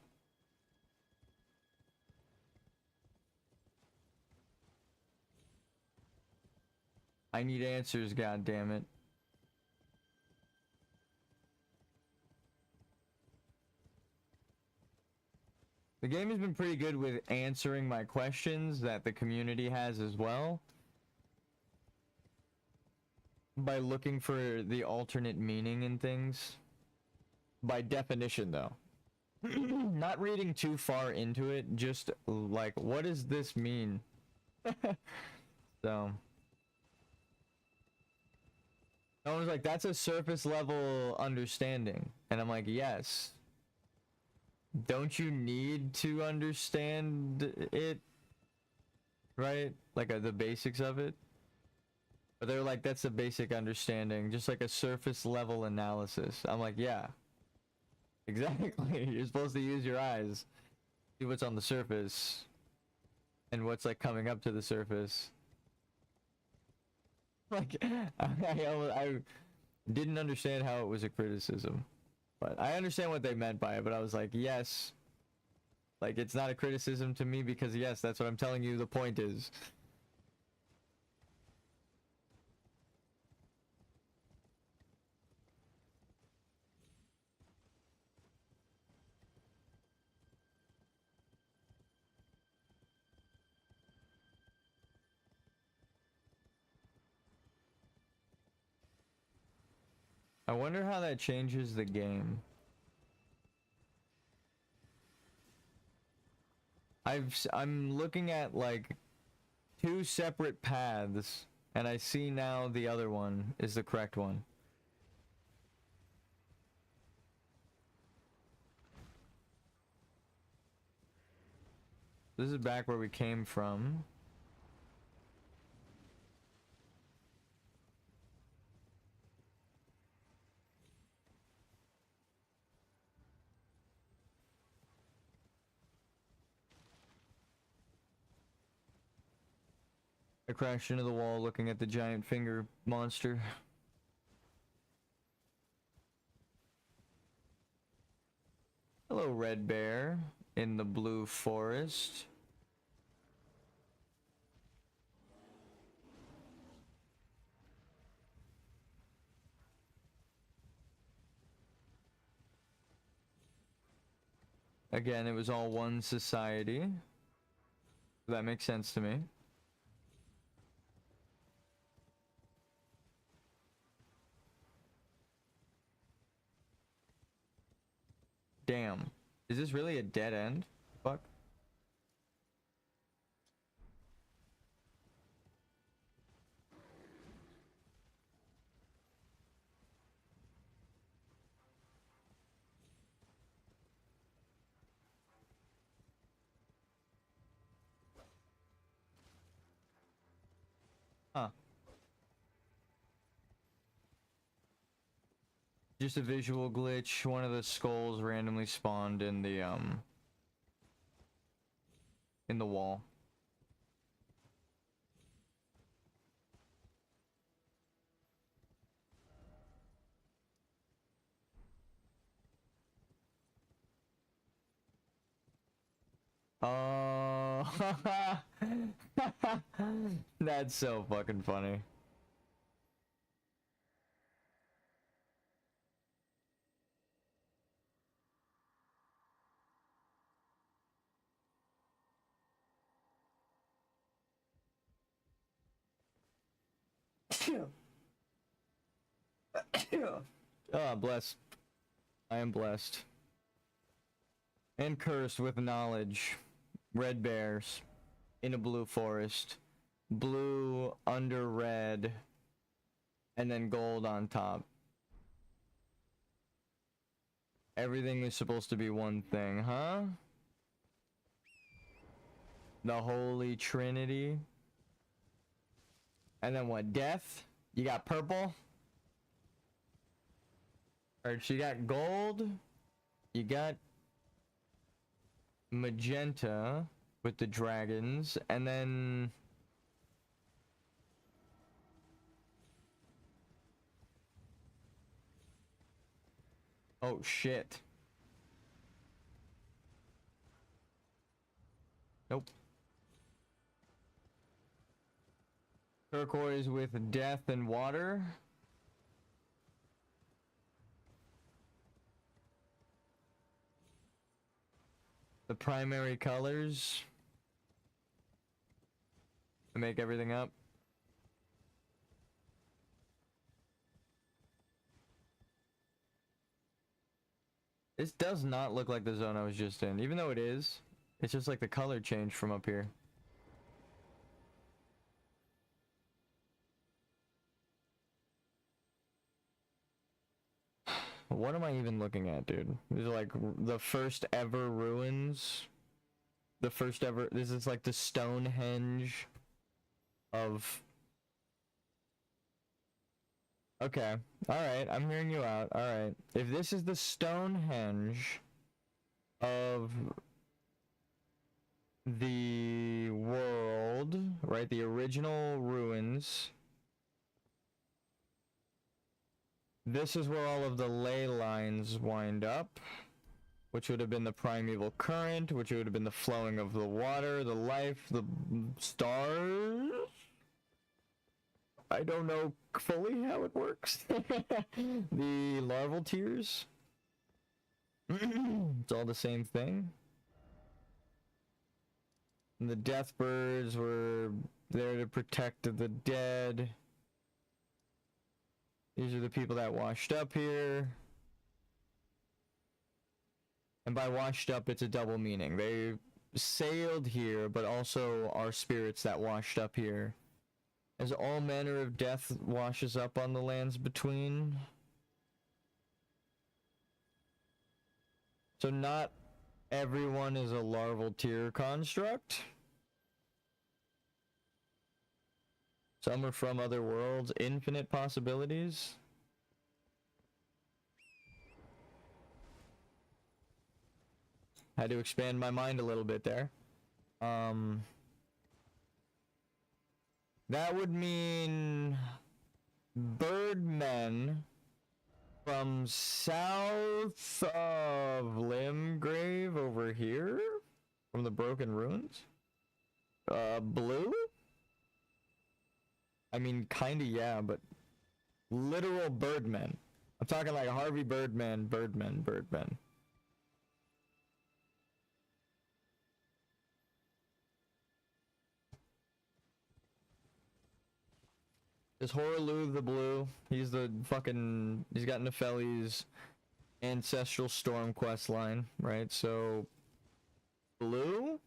I need answers, goddammit. The game has been pretty good with answering my questions that the community has as well. By looking for the alternate meaning in things. By definition, though. Not reading too far into it, just like, what does this mean? So. I was like, that's a surface level understanding. And I'm like, yes. Don't you need to understand it? Right? Like the basics of it? But they're like, that's a basic understanding. Just like a surface level analysis. I'm like, yeah. Exactly. You're supposed to use your eyes. See what's on the surface. And what's like coming up to the surface. Like, I didn't understand how it was a criticism. But I understand what they meant by it, but I was like, yes. Like, it's not a criticism to me because, yes, that's what I'm telling you the point is. I wonder how that changes the game. I'm looking at like 2 separate paths and I see now the other one is the correct one. This is back where we came from. I crashed into the wall looking at the giant finger monster. Hello, Red Bear in the Blue Forest. Again, it was all one society. That makes sense to me. Damn. Is this really a dead end? Fuck. Huh. Just a visual glitch. One of the skulls randomly spawned in the wall. Oh, that's so fucking funny. Oh, blessed. I am blessed. And cursed with knowledge. Red bears in a blue forest. Blue under red. And then gold on top. Everything is supposed to be one thing, huh? The Holy Trinity. And then what? Death? You got purple? Alright, so you got gold. You got magenta with the dragons. And then... oh, shit. Nope. Turquoise with death and water. The primary colors to make everything up. This does not look like the zone I was just in, even though it is. It's just like the color changed from up here. What am I even looking at, dude? These are like the first ever ruins. The first ever... this is like the Stonehenge of... okay. Alright, I'm hearing you out. Alright. If this is the Stonehenge of the world, right? The original ruins... this is where all of the ley lines wind up, which would have been the primeval current, which would have been the flowing of the water, the life, the stars. I don't know fully how it works. The larval tears. It's all the same thing. And the death birds were there to protect the dead. These are the people that washed up here. And by washed up, it's a double meaning. They sailed here, but also are spirits that washed up here. As all manner of death washes up on the lands between. So not everyone is a larval tear construct. Some are from other worlds, infinite possibilities. Had to expand my mind a little bit there. That would mean birdmen from south of Limgrave here? From the broken ruins? Blue? I mean, kinda yeah, but literal birdmen. I'm talking like Harvey Birdman, Birdmen. Is Horaloo the blue? He's the fucking... He's got Nefeli's Ancestral Storm quest line, right? So... Blue?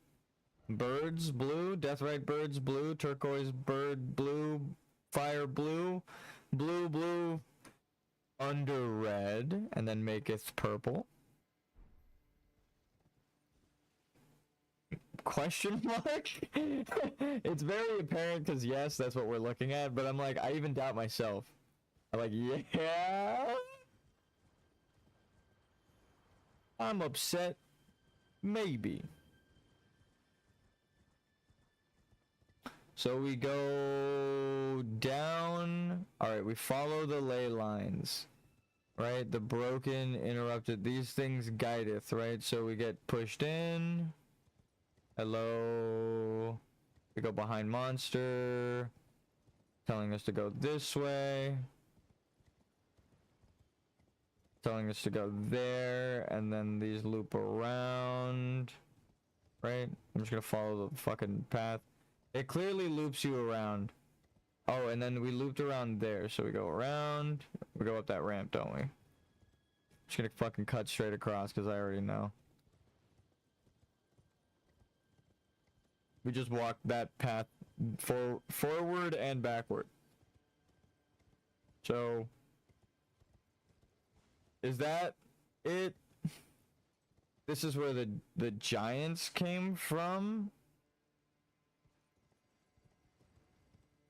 Birds, blue. Deathrite birds, blue. Turquoise bird, blue. Fire, blue. Blue. Under red. And then maketh purple. Question mark? It's very apparent because yes, that's what we're looking at, but I'm like, I even doubt myself. I'm like, yeah? I'm upset. Maybe. So we go down. Alright, we follow the ley lines. Right? The broken, interrupted. These things guideth, right? So we get pushed in. Hello. We go behind monster. Telling us to go this way. Telling us to go there. And then these loop around. Right? I'm just gonna follow the fucking path. It clearly loops you around. Oh, and then we looped around there. So we go around. We go up that ramp, don't we? Just gonna fucking cut straight across because I already know. We just walked that path forward and backward. So, is that it? This is where the giants came from?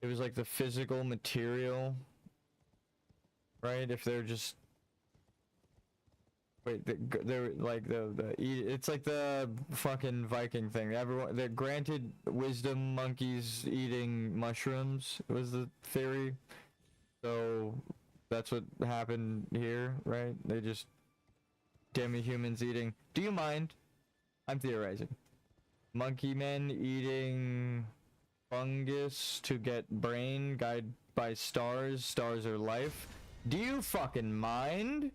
It was like the physical material, right? If they're just... Wait, they're like it's like the fucking Viking thing. Everyone, they're granted wisdom monkeys eating mushrooms was the theory. So that's what happened here, right? They just demi-humans eating. Do you mind? I'm theorizing. Monkey men eating fungus to get brain, guided by stars. Stars are life. Do you fucking mind?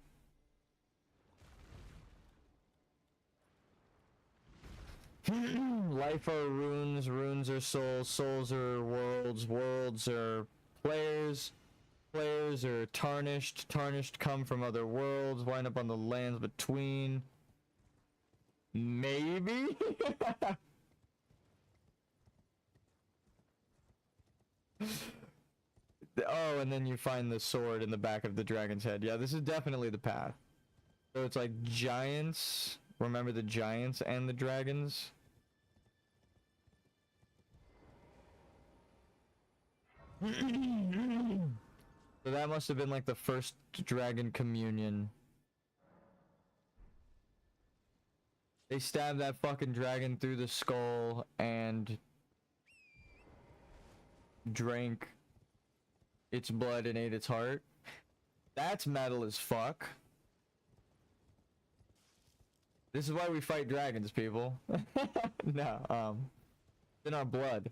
Life are runes, runes are souls, souls are worlds, worlds are players, players are tarnished, tarnished come from other worlds, wind up on the lands between. Maybe? Oh, and then you find the sword in the back of the dragon's head. Yeah, this is definitely the path. So it's like giants. Remember the giants and the dragons? So that must have been like the first dragon communion. They stabbed that fucking dragon through the skull and drank its blood and ate its heart. That's metal as fuck. This is why we fight dragons, people. No, it's in our blood.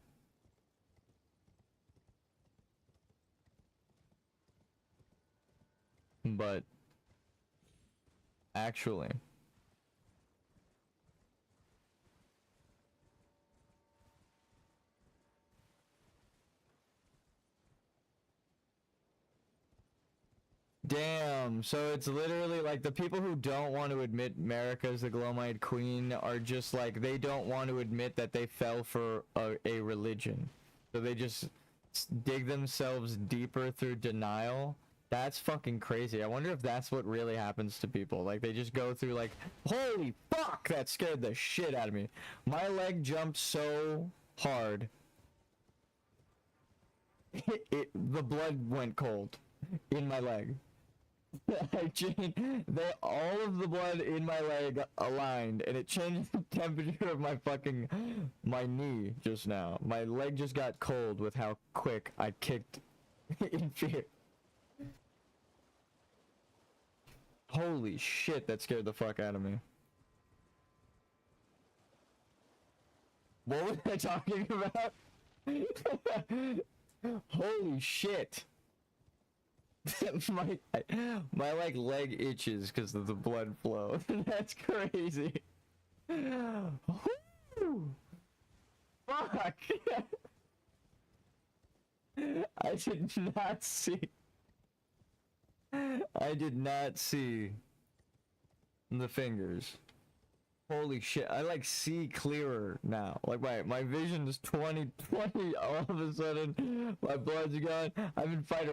But actually, damn, so it's literally like the people who don't want to admit Marika's the Glowmite Queen are just like, they don't want to admit that they fell for a religion. So they just dig themselves deeper through denial. That's fucking crazy. I wonder if that's what really happens to people. Like, they just go through like, holy fuck, that scared the shit out of me. My leg jumped so hard. The blood went cold in my leg. All of the blood in my leg aligned, and it changed the temperature of my knee just now. My leg just got cold with how quick I kicked in fear. Holy shit, that scared the fuck out of me. What was I talking about? Holy shit. my like leg itches because of the blood flow. That's crazy. Whew. Fuck. I did not see. I did not see the fingers. Holy shit, I like see clearer now. Like my vision is 20/20. All of a sudden, my blood's gone. I've been fighting.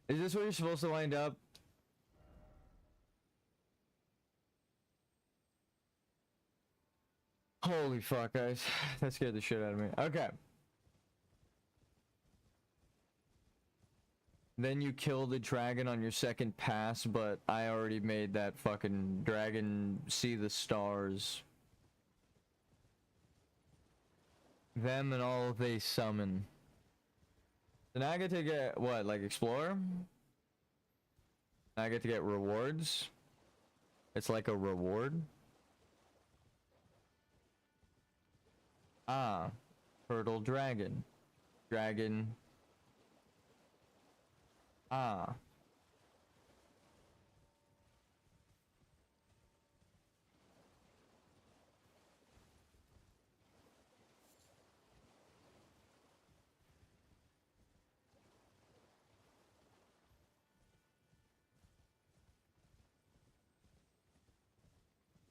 Is this where you're supposed to wind up? Holy fuck, guys. That scared the shit out of me. Okay. Then you kill the dragon on your second pass, but I already made that fucking dragon see the stars. Them and all they summon. Then I get to get, what, like explore? I get to get rewards? It's like a reward? Ah, turtle dragon. Dragon. Ah.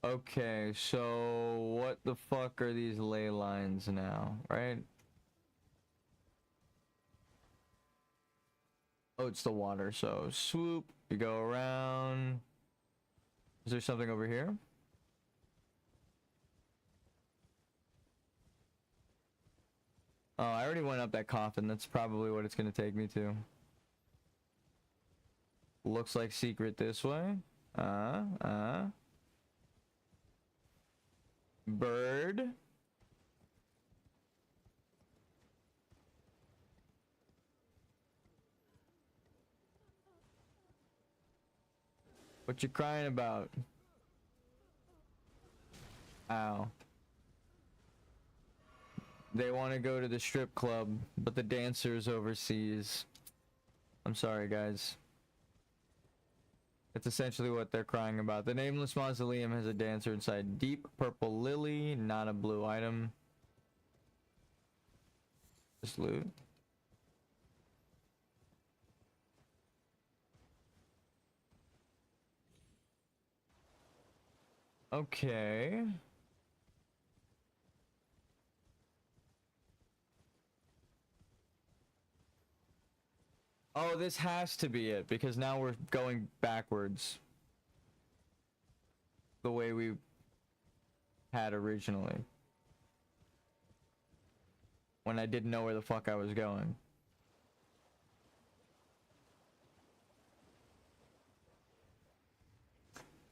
Okay, so what the fuck are these ley lines now, right? Oh, it's the water, so swoop, you go around. Is there something over here? Oh, I already went up that coffin. That's probably what it's gonna take me to. Looks like secret this way. Bird. What you crying about? Ow. They want to go to the strip club, but the dancer's overseas. I'm sorry, guys. It's essentially what they're crying about. The nameless mausoleum has a dancer inside. Deep purple lily, not a blue item. Just loot. Okay. Oh, this has to be it, because now we're going backwards. The way we had originally. When I didn't know where the fuck I was going.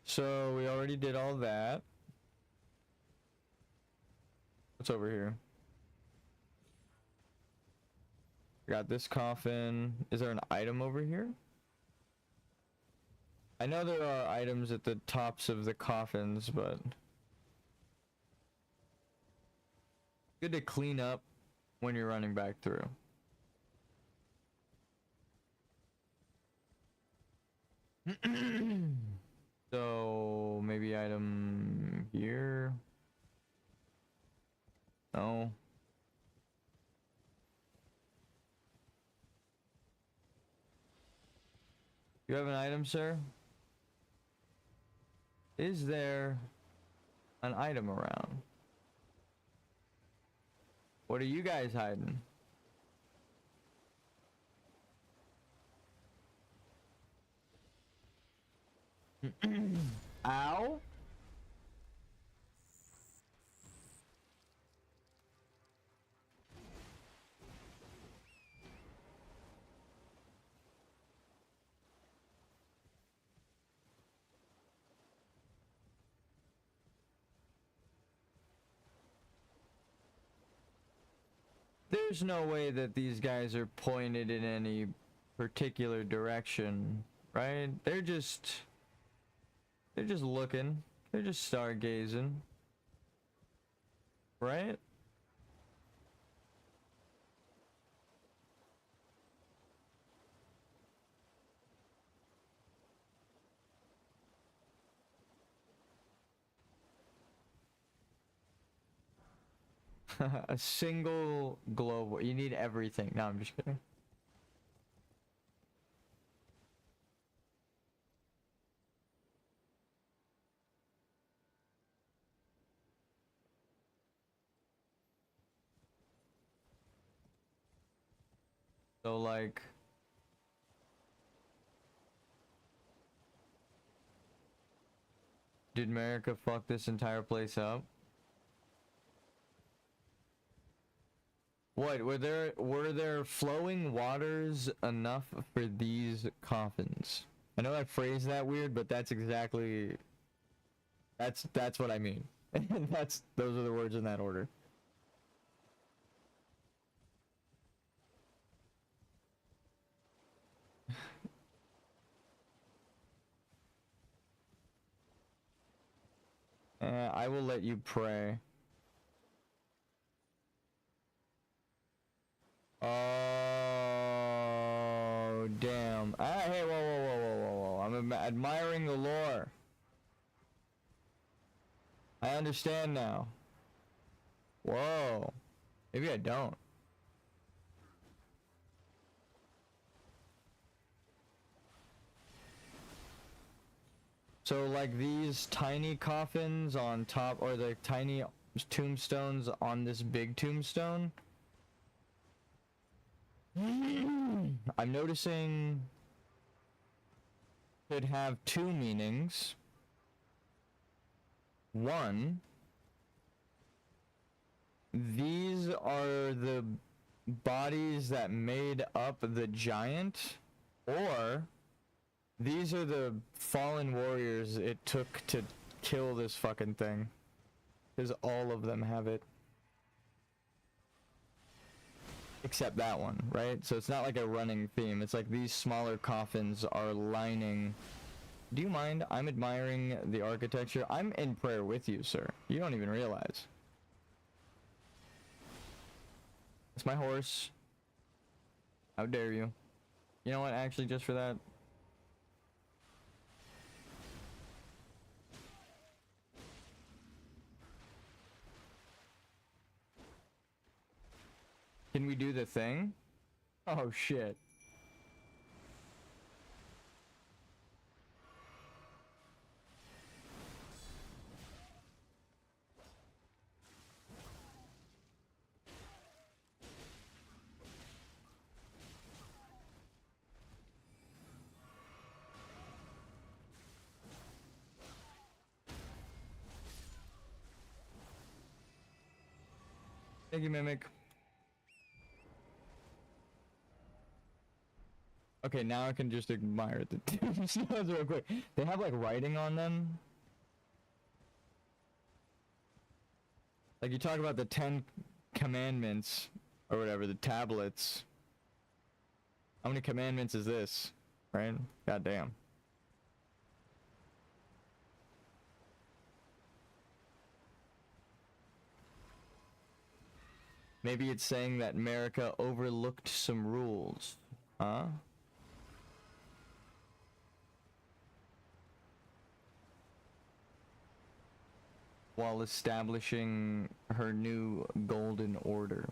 So, we already did all that. What's over here? Got this coffin. Is there an item over here? I know there are items at the tops of the coffins, but good to clean up when you're running back through. So maybe item here. No. You have an item, sir? Is there an item around? What are you guys hiding? Ow? There's no way that these guys are pointed in any particular direction, right? They're just looking. They're just stargazing. Right? A single global. You need everything. No, I'm just kidding. So like, did America fuck this entire place up? What were there flowing waters enough for these coffins? I know I phrased that weird, but that's exactly that's what I mean. Those are the words in that order. I will let you pray. Oh, damn. Ah, hey, whoa, whoa, whoa, whoa, whoa, whoa. I'm admiring the lore. I understand now. Whoa. Maybe I don't. So, like, these tiny coffins on top, or the tiny tombstones on this big tombstone, I'm noticing could have two meanings. One, these are the bodies that made up the giant, or these are the fallen warriors it took to kill this fucking thing. Because all of them have it. Except that one, right? So it's not like a running theme. It's like these smaller coffins are lining. Do you mind? I'm admiring the architecture. I'm in prayer with you, sir. You don't even realize. It's my horse. How dare you? You know what? Actually, just for that. Can we do the thing? Oh shit. Thank you, Mimic. Okay, now I can just admire the tombstones real quick. They have like writing on them. Like you talk about the 10 commandments or whatever, the tablets. How many commandments is this? Right? God damn. Maybe it's saying that America overlooked some rules. Huh? While establishing her new golden order.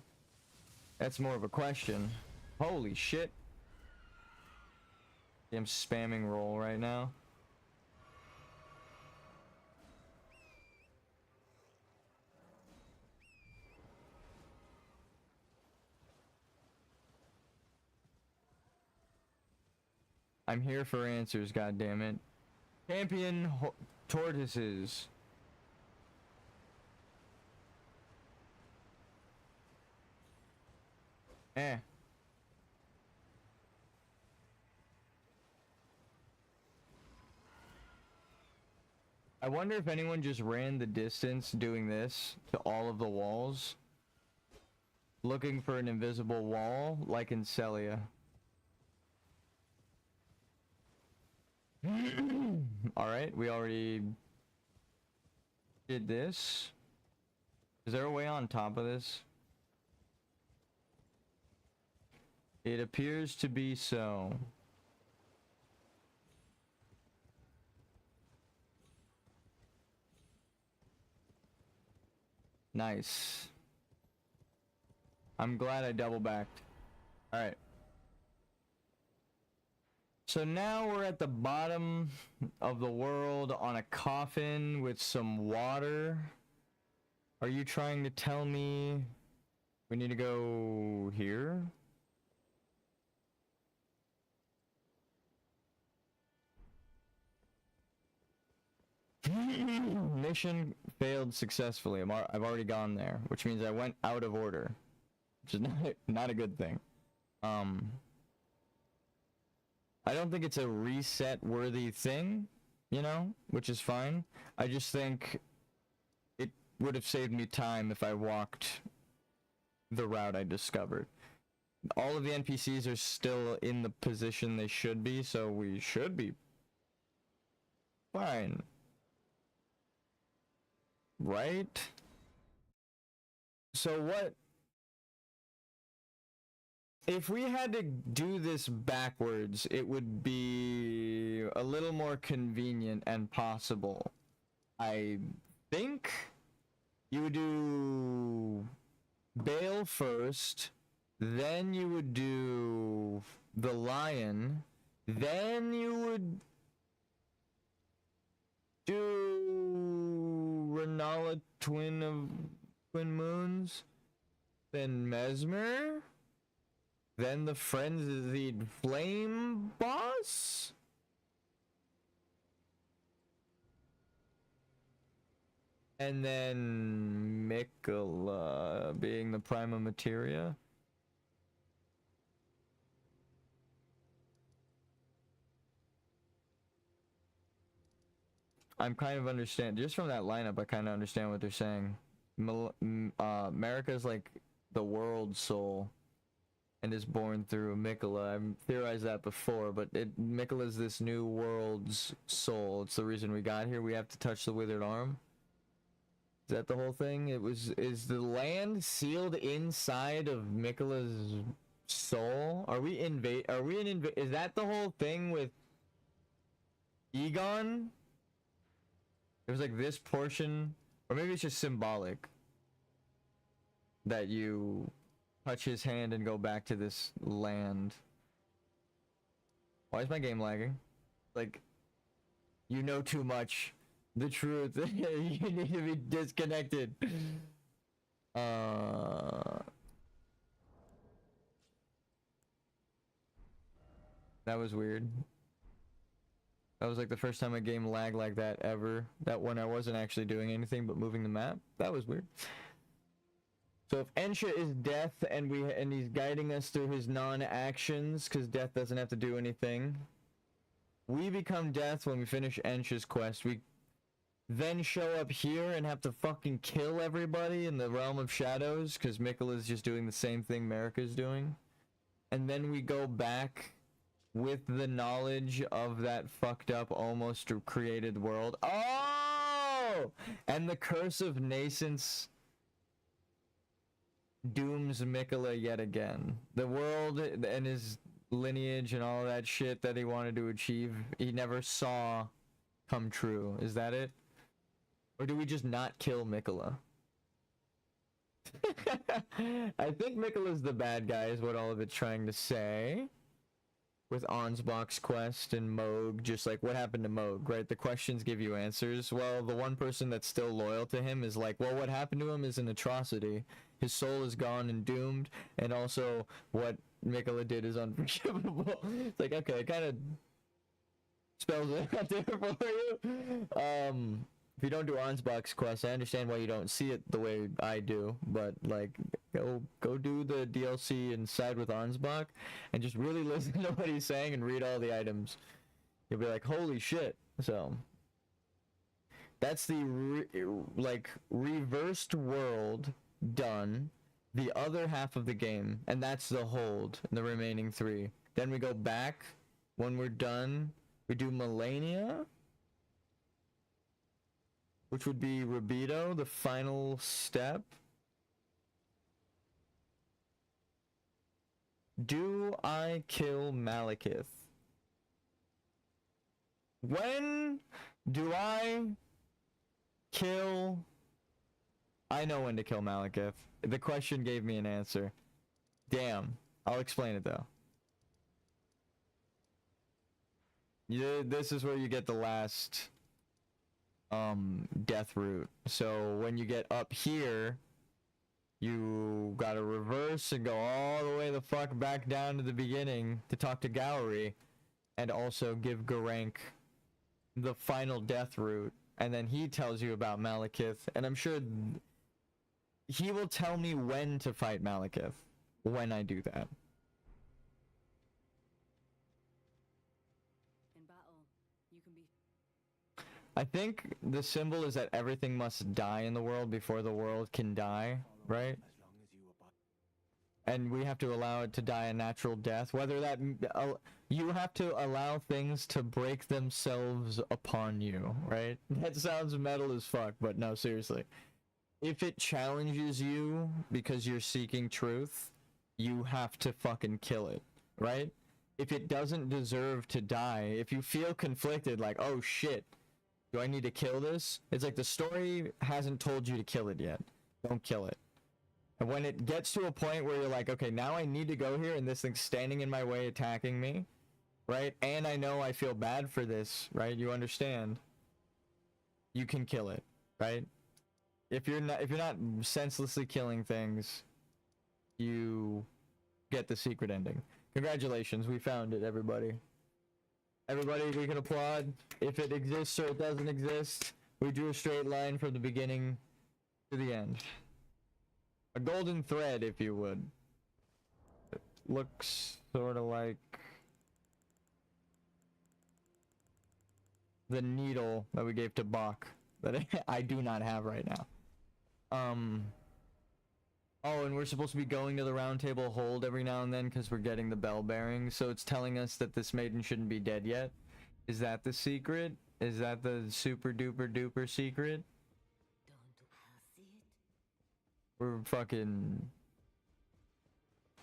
That's more of a question. Holy shit. I'm spamming roll right now. I'm here for answers, goddammit. Champion tortoises. Eh. I wonder if anyone just ran the distance doing this to all of the walls. Looking for an invisible wall, like in Celia. Alright, we already did this. Is there a way on top of this? It appears to be so. Nice. I'm glad I double backed. Alright. So now we're at the bottom of the world on a coffin with some water. Are you trying to tell me we need to go here? Mission failed successfully. I've already gone there, which means I went out of order, which is not a good thing. I don't think it's a reset worthy thing, you know, which is fine. I just think it would have saved me time if I walked the route I discovered. All of the NPCs are still in the position they should be, so we should be fine. Right? So what if we had to do this backwards? It would be a little more convenient and possible. I think you would do Bale first, then you would do the lion, then you would do Renala, twin of twin moons, then Mesmer, then the frenzied flame boss, and then Miquella being the prima materia. I'm kind of understand just from that lineup. I kind of understand what they're saying. Marika's like the world soul, and is born through Miquella. I've theorized that before, but Miquella's this new world's soul. It's the reason we got here. We have to touch the withered arm. Is that the whole thing? Is the land sealed inside of Miquella's soul? Are we is that the whole thing with Egon? It was like this portion, or maybe it's just symbolic that you touch his hand and go back to this land. Why is my game lagging? Like, you know too much. The truth. You need to be disconnected. That was weird. That was like the first time a game lagged like that ever. That when I wasn't actually doing anything but moving the map. That was weird. So if Ensha is Death and he's guiding us through his non-actions, because Death doesn't have to do anything, we become Death when we finish Ensha's quest. We then show up here and have to fucking kill everybody in the Realm of Shadows, because Miquella's just doing the same thing Marika's doing. And then we go back with the knowledge of that fucked up, almost created world. Oh! And the Curse of Nascence dooms Miquella yet again. The world and his lineage and all that shit that he wanted to achieve, he never saw come true. Is that it? Or do we just not kill Miquella? I think Miquella's the bad guy is what all of it's trying to say. With Ansbach's quest and Mohg, just like what happened to Mohg, right? The questions give you answers. Well, the one person that's still loyal to him is like, well, what happened to him is an atrocity. His soul is gone and doomed, and also what Miquella did is unforgivable. It's like, okay, it kind of spells it out there for you. If you don't do Ansbach's quest, I understand why you don't see it the way I do, but like, go do the DLC and side with Ansbach, and just really listen to what he's saying and read all the items. You'll be like, holy shit. So that's the reversed world done. The other half of the game, and that's the hold, the remaining 3. Then we go back. When we're done, we do Malenia. which would be Rabito, the final step. Do I kill Malekith? When do I kill... I know when to kill Malekith. The question gave me an answer. Damn. I'll explain it though. This is where you get the last death route. So when you get up here, you gotta reverse and go all the way the fuck back down to the beginning to talk to Gowry, and also give Geraint the final death route, and then he tells you about Malekith, and I'm sure he will tell me when to fight Malekith when I do that. In battle, you can be I think the symbol is that everything must die in the world before the world can die, right? As long as you abide. And we have to allow it to die a natural death, whether that you have to allow things to break themselves upon you, right? That sounds metal as fuck, but no, seriously. If it challenges you because you're seeking truth, you have to fucking kill it, right? If it doesn't deserve to die, if you feel conflicted, like, oh shit, do I need to kill this? It's like the story hasn't told you to kill it yet. Don't kill it. And when it gets to a point where you're like, okay, now I need to go here and this thing's standing in my way attacking me, right? And I know I feel bad for this, right? You understand? You can kill it, right? If you're not senselessly killing things, you get the secret ending. Congratulations, we found it, everybody. Everybody, we can applaud. If it exists or it doesn't exist, we drew a straight line from the beginning to the end. A golden thread, if you would. It looks sort of like the needle that we gave to Bach that I do not have right now. Oh, and we're supposed to be going to the round table hold every now and then because we're getting the bell bearings, so it's telling us that this maiden shouldn't be dead yet. Is that the secret? Is that the super duper duper secret? We're fucking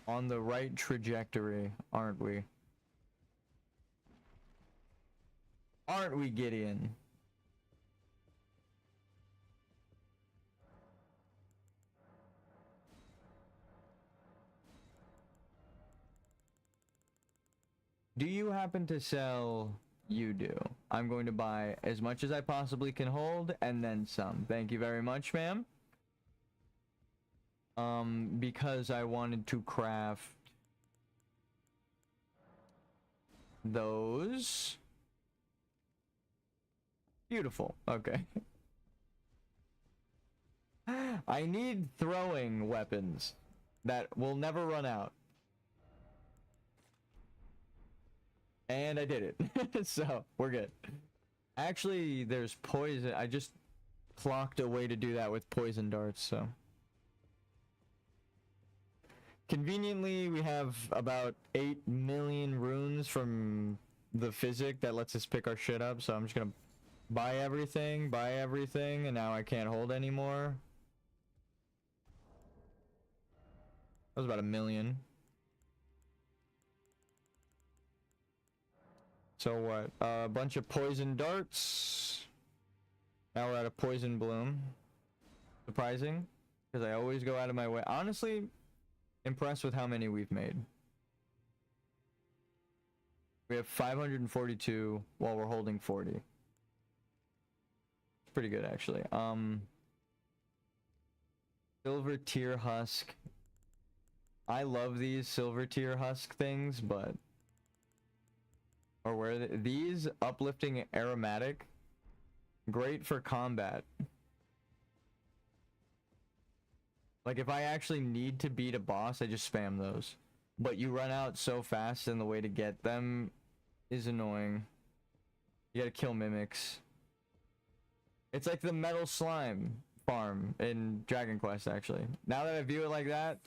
on the right trajectory, aren't we? Aren't we, Gideon? Do you happen to sell? You do. I'm going to buy as much as I possibly can hold and then some. Thank you very much, ma'am. Because I wanted to craft those. Beautiful. Okay. I need throwing weapons that will never run out. And I did it. So, we're good. Actually, there's poison. I just clocked a way to do that with poison darts, so. Conveniently, we have about 8 million runes from the physic that lets us pick our shit up, so I'm just gonna buy everything, and now I can't hold anymore. That was about 1 million. So what? A bunch of poison darts. Now we're at a poison bloom. Surprising, because I always go out of my way. Honestly, impressed with how many we've made. We have 542 while we're holding 40. It's pretty good, actually. Silver tier husk. I love these silver tier husk things, but or where these uplifting aromatic, great for combat. Like if I actually need to beat a boss, I just spam those. But you run out so fast, and the way to get them is annoying. You gotta kill mimics. It's like the metal slime farm in Dragon Quest, actually. Now that I view it like that,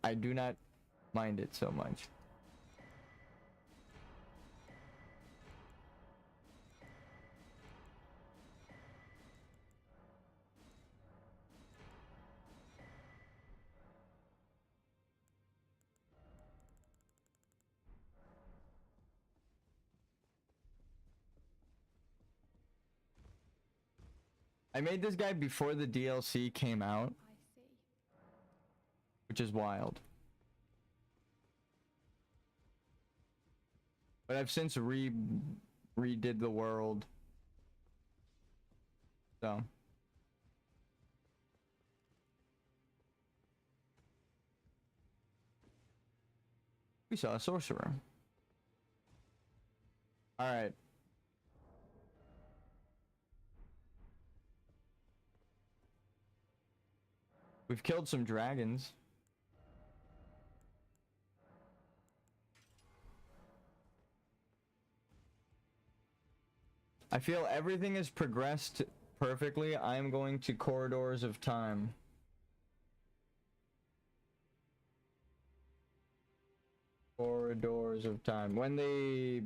I do not mind it so much. I made this guy before the DLC came out, I see. which is wild. But I've since redid the world. So. We saw a sorcerer. Alright. We've killed some dragons. I feel everything has progressed perfectly. I am going to Corridors of Time. Corridors of Time. When the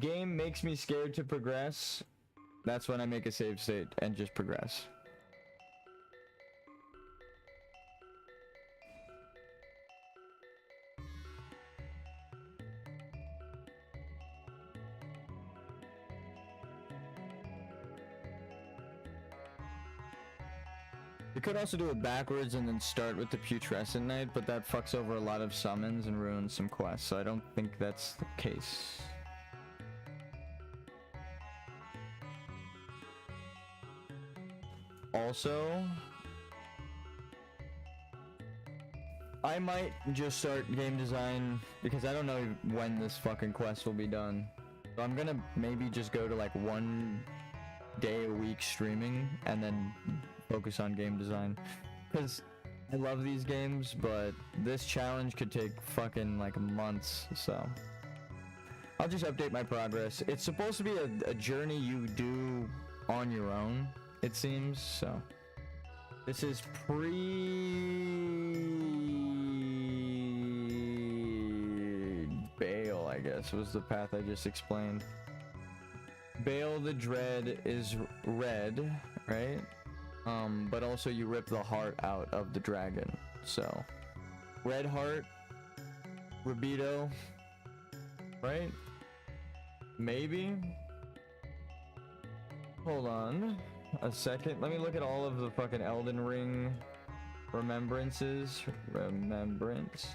game makes me scared to progress, that's when I make a save state and just progress. You could also do it backwards and then start with the Putrescent Knight, but that fucks over a lot of summons and ruins some quests, so I don't think that's the case. Also, I might just start game design because I don't know when this fucking quest will be done. So I'm gonna maybe just go to like 1 day a week streaming and then focus on game design, because I love these games, but this challenge could take fucking like months, so I'll just update my progress. It's supposed to be a journey you do on your own, it seems, so this is Bale, I guess, was the path I just explained. Bale the Dread is red, right? But also you rip the heart out of the dragon. So, red heart, Rabido, right? Maybe? Hold on a second. Let me look at all of the fucking Elden Ring remembrances. Remembrance.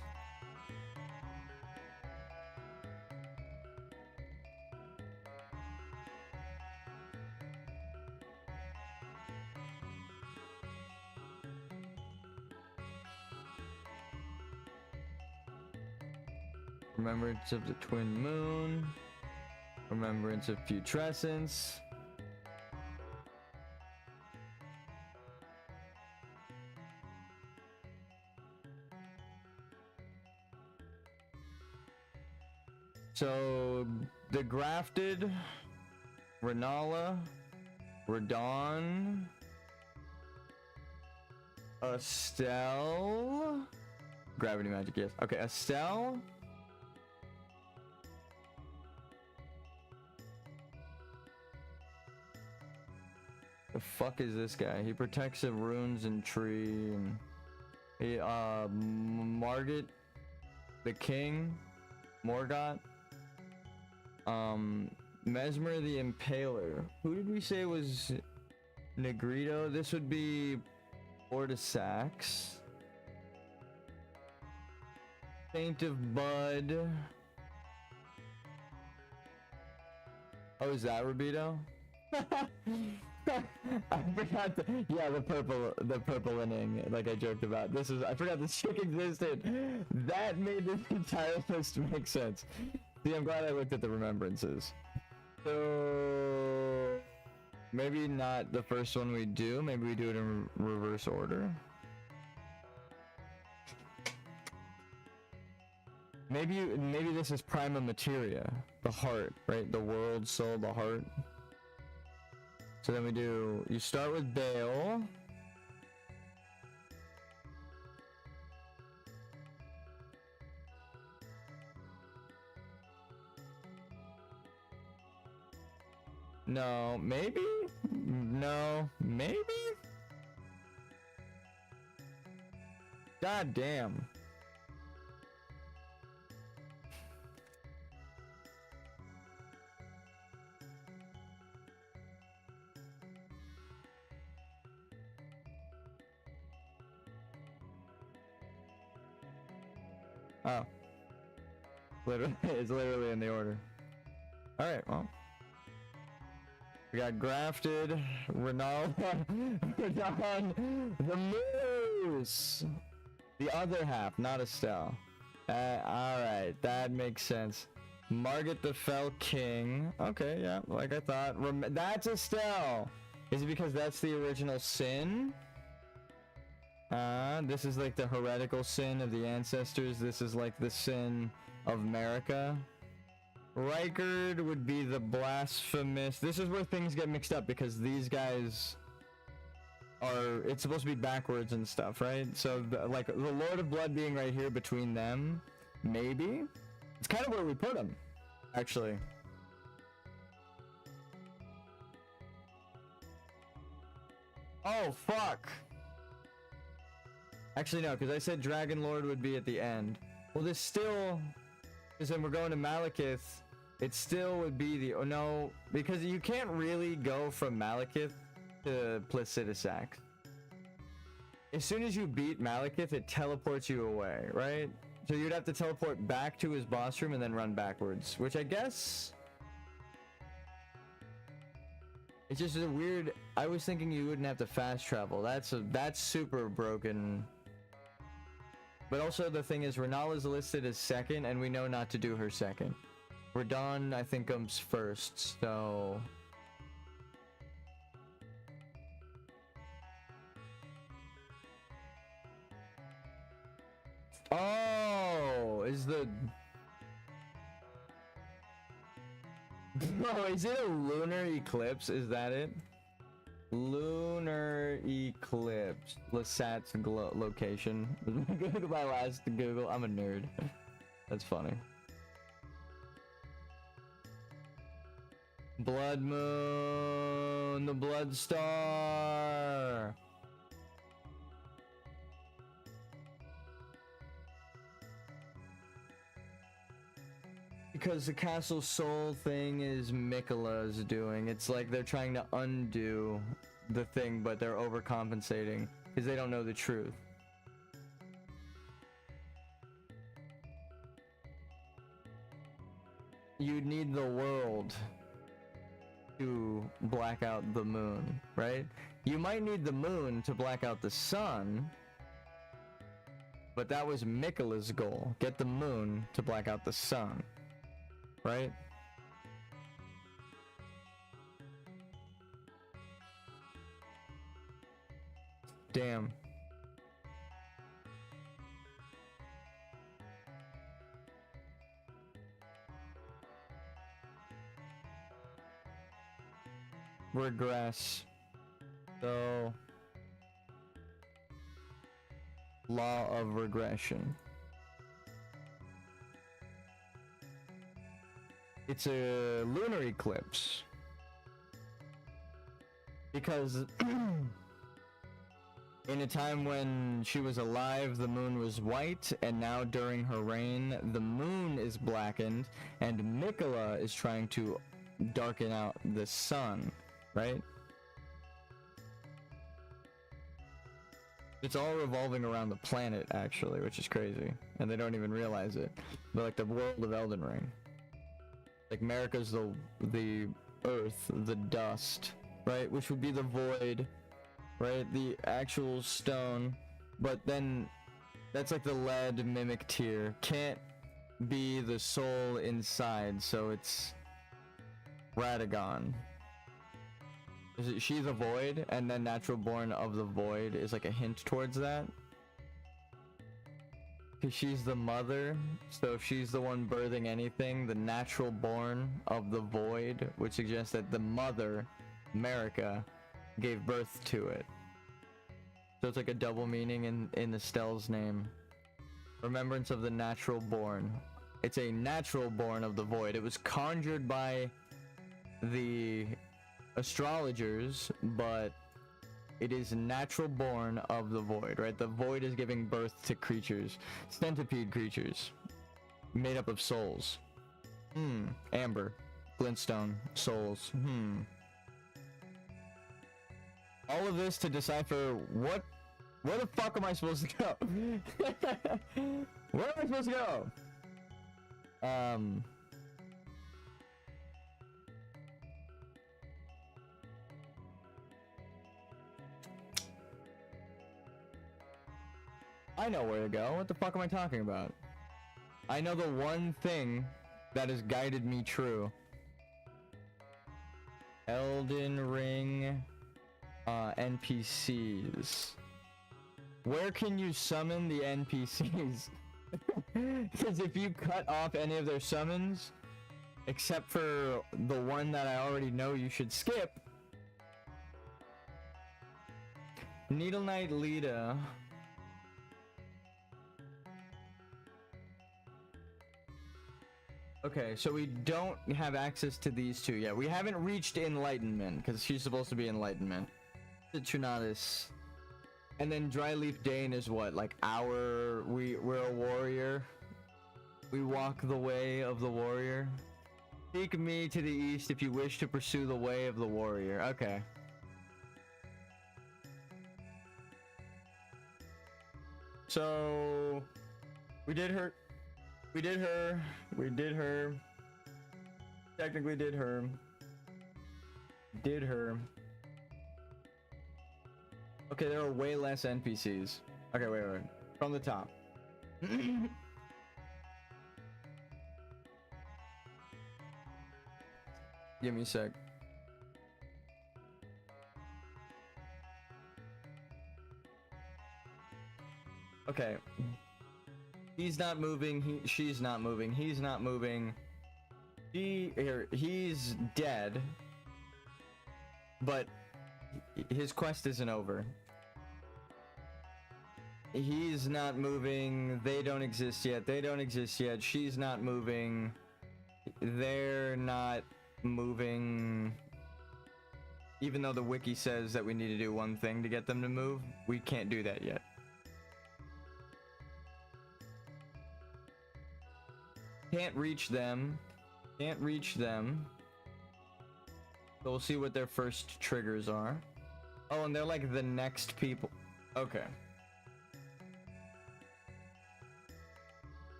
Remembrance of the Twin Moon. Remembrance of Putrescence. So, the Grafted, Renala, Radon, Estelle, Gravity Magic, yes. Okay, Estelle. The fuck is this guy? He protects the runes and tree, and he, Margit, the king, Morgott, Mesmer the Impaler. Who did we say was Negrito? This would be Ortisax. Saint of Bud. Oh, is that Rabido? I forgot the purple inning, like I joked about. I forgot this chick existed. That made this entire list make sense. See, I'm glad I looked at the remembrances. So maybe not the first one we do, maybe we do it in reverse order. Maybe this is Prima Materia, the heart, right? The world, soul, the heart. So then you start with Bale. No, maybe? No, maybe? God damn. Oh. Literally, it's literally in the order. Alright, well. We got Grafted, Ronaldo, Radon, the Moose! The other half, not Estelle. Alright, that makes sense. Margaret the Fell King. Okay, yeah, like I thought. That's Estelle! Is it because that's the original sin? This is like the heretical sin of the ancestors. This is like the sin of America. Rykard would be the blasphemous. This is where things get mixed up because these guys are, it's supposed to be backwards and stuff, right? So like the Lord of Blood being right here between them, maybe? It's kind of where we put him, actually. Oh, fuck. Actually, no, because I said Dragon Lord would be at the end. Well, this still, because then we're going to Malekith, it still would be the, oh no, because you can't really go from Malekith to Placidusac. As soon as you beat Malekith, it teleports you away, right? So you'd have to teleport back to his boss room and then run backwards, which I guess... It's just a weird, I was thinking you wouldn't have to fast travel. That's super broken. But also the thing is, Renal is listed as second, and we know not to do her second. Radon, I think, comes first, so... Oh, is the... Bro, is it a lunar eclipse? Is that it? Lunar eclipse. Lasat's location. My last Google. I'm a nerd. That's funny. Blood Moon. The Blood Star. Because the Castle Soul thing is Miquella's doing. It's like they're trying to undo the thing, but they're overcompensating because they don't know the truth. You need the world to black out the moon, right? You might need the moon to black out the sun, but that was Miquella's goal. Get the moon to black out the sun. Right? Damn. Regress. So... Law of regression. It's a lunar eclipse. Because in a time when she was alive, the moon was white, and now during her reign, the moon is blackened, and Miquella is trying to darken out the sun, right? It's all revolving around the planet, actually, which is crazy, and they don't even realize it. But like the world of Elden Ring. Like America's the earth, the dust, right? Which would be the void, right? The actual stone, but then that's like the lead mimic tier. Can't be the soul inside, so it's Radagon. Is she the void, and then natural born of the void is like a hint towards that? Because she's the mother, so if she's the one birthing anything, the natural born of the void would suggest that the mother, America, gave birth to it. So it's like a double meaning in Estelle's name. Remembrance of the natural born. It's a natural born of the void. It was conjured by the astrologers, but it is natural born of the void, right? The void is giving birth to creatures. Centipede creatures. Made up of souls. Amber. Glintstone. Souls. All of this to decipher where the fuck am I supposed to go? Where am I supposed to go? I know where to go. What the fuck am I talking about? I know the one thing that has guided me true. Elden Ring NPCs. Where can you summon the NPCs? Because if you cut off any of their summons, except for the one that I already know you should skip, Needle Knight Lita. Okay, so we don't have access to these two yet. We haven't reached Enlightenment, because she's supposed to be Enlightenment. Citrinatus. And then Dryleaf Dane is what? Like we're a warrior. We walk the way of the warrior. Seek me to the east if you wish to pursue the way of the warrior. Okay. So we did her. Technically did her. Okay, there are way less NPCs. Okay, wait. From the top. Give me a sec. Okay. He's not moving. She's not moving. He's not moving. He's dead. But his quest isn't over. He's not moving. They don't exist yet. She's not moving. They're not moving. Even though the wiki says that we need to do one thing to get them to move, we can't do that yet. Can't reach them. So we'll see what their first triggers are. Oh, and they're like the next people. Okay.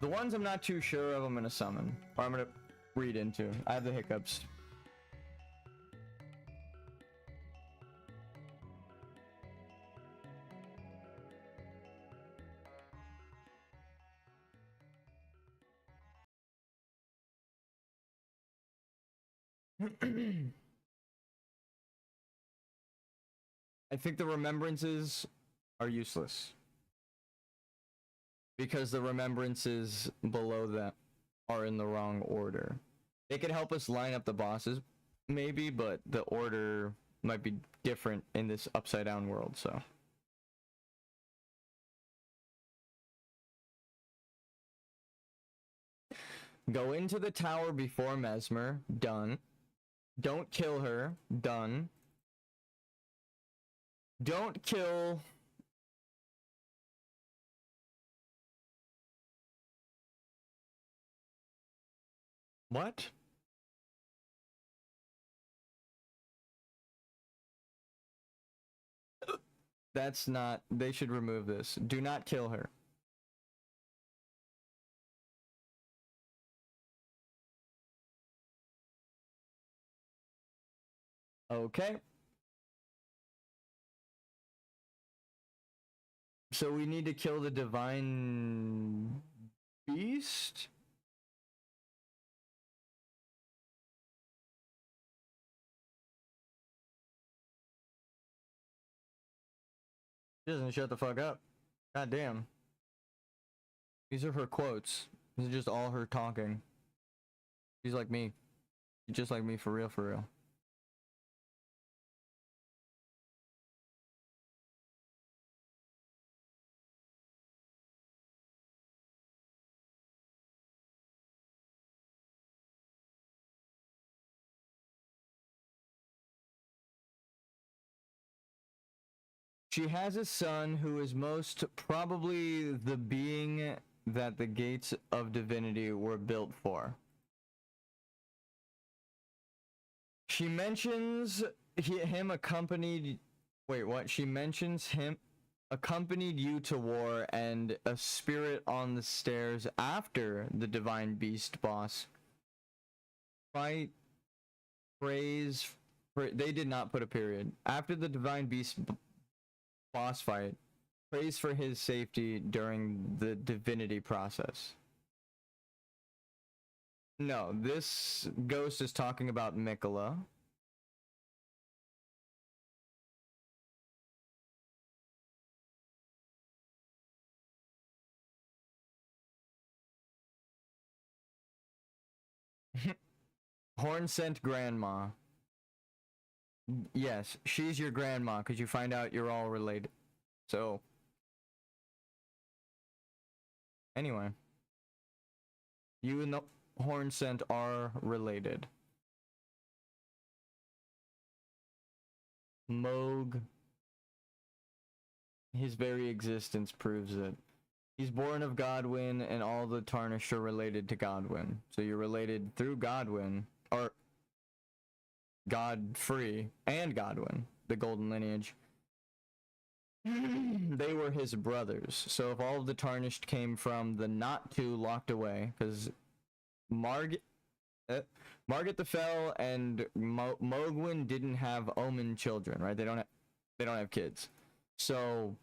The ones I'm not too sure of, I'm gonna summon. Or I'm gonna read into. I have the hiccups. I think the remembrances are useless. Because the remembrances below them are in the wrong order. They could help us line up the bosses, maybe, but the order might be different in this upside down world, so. Go into the tower before Mesmer. Done. Don't kill her. Done. Don't kill... What? That's not... They should remove this. Do not kill her. Okay. So we need to kill the divine beast? She doesn't shut the fuck up. God damn. These are her quotes. This is just all her talking. She's like me. She's just like me for real, for real. She has a son who is most probably the being that the gates of divinity were built for. She mentions him accompanied... Wait, what? She mentions him... accompanied you to war, and a spirit on the stairs after the divine beast boss fight praise they did not put a period after the divine beast boss fight, praise for his safety during the divinity process. No, this ghost is talking about Mikola. Horn sent grandma. Yes, she's your grandma because you find out you're all related. So, anyway, you and the Horn sent are related. Moog, his very existence proves it. He's born of Godwyn, and all the Tarnished are related to Godwyn. So you're related through Godwyn, or Godfrey and Godwyn, the golden lineage. They were his brothers. So if all of the Tarnished came from the not two locked away, because Margit the Fell and Mohgwyn didn't have Omen children, right? They don't have kids. So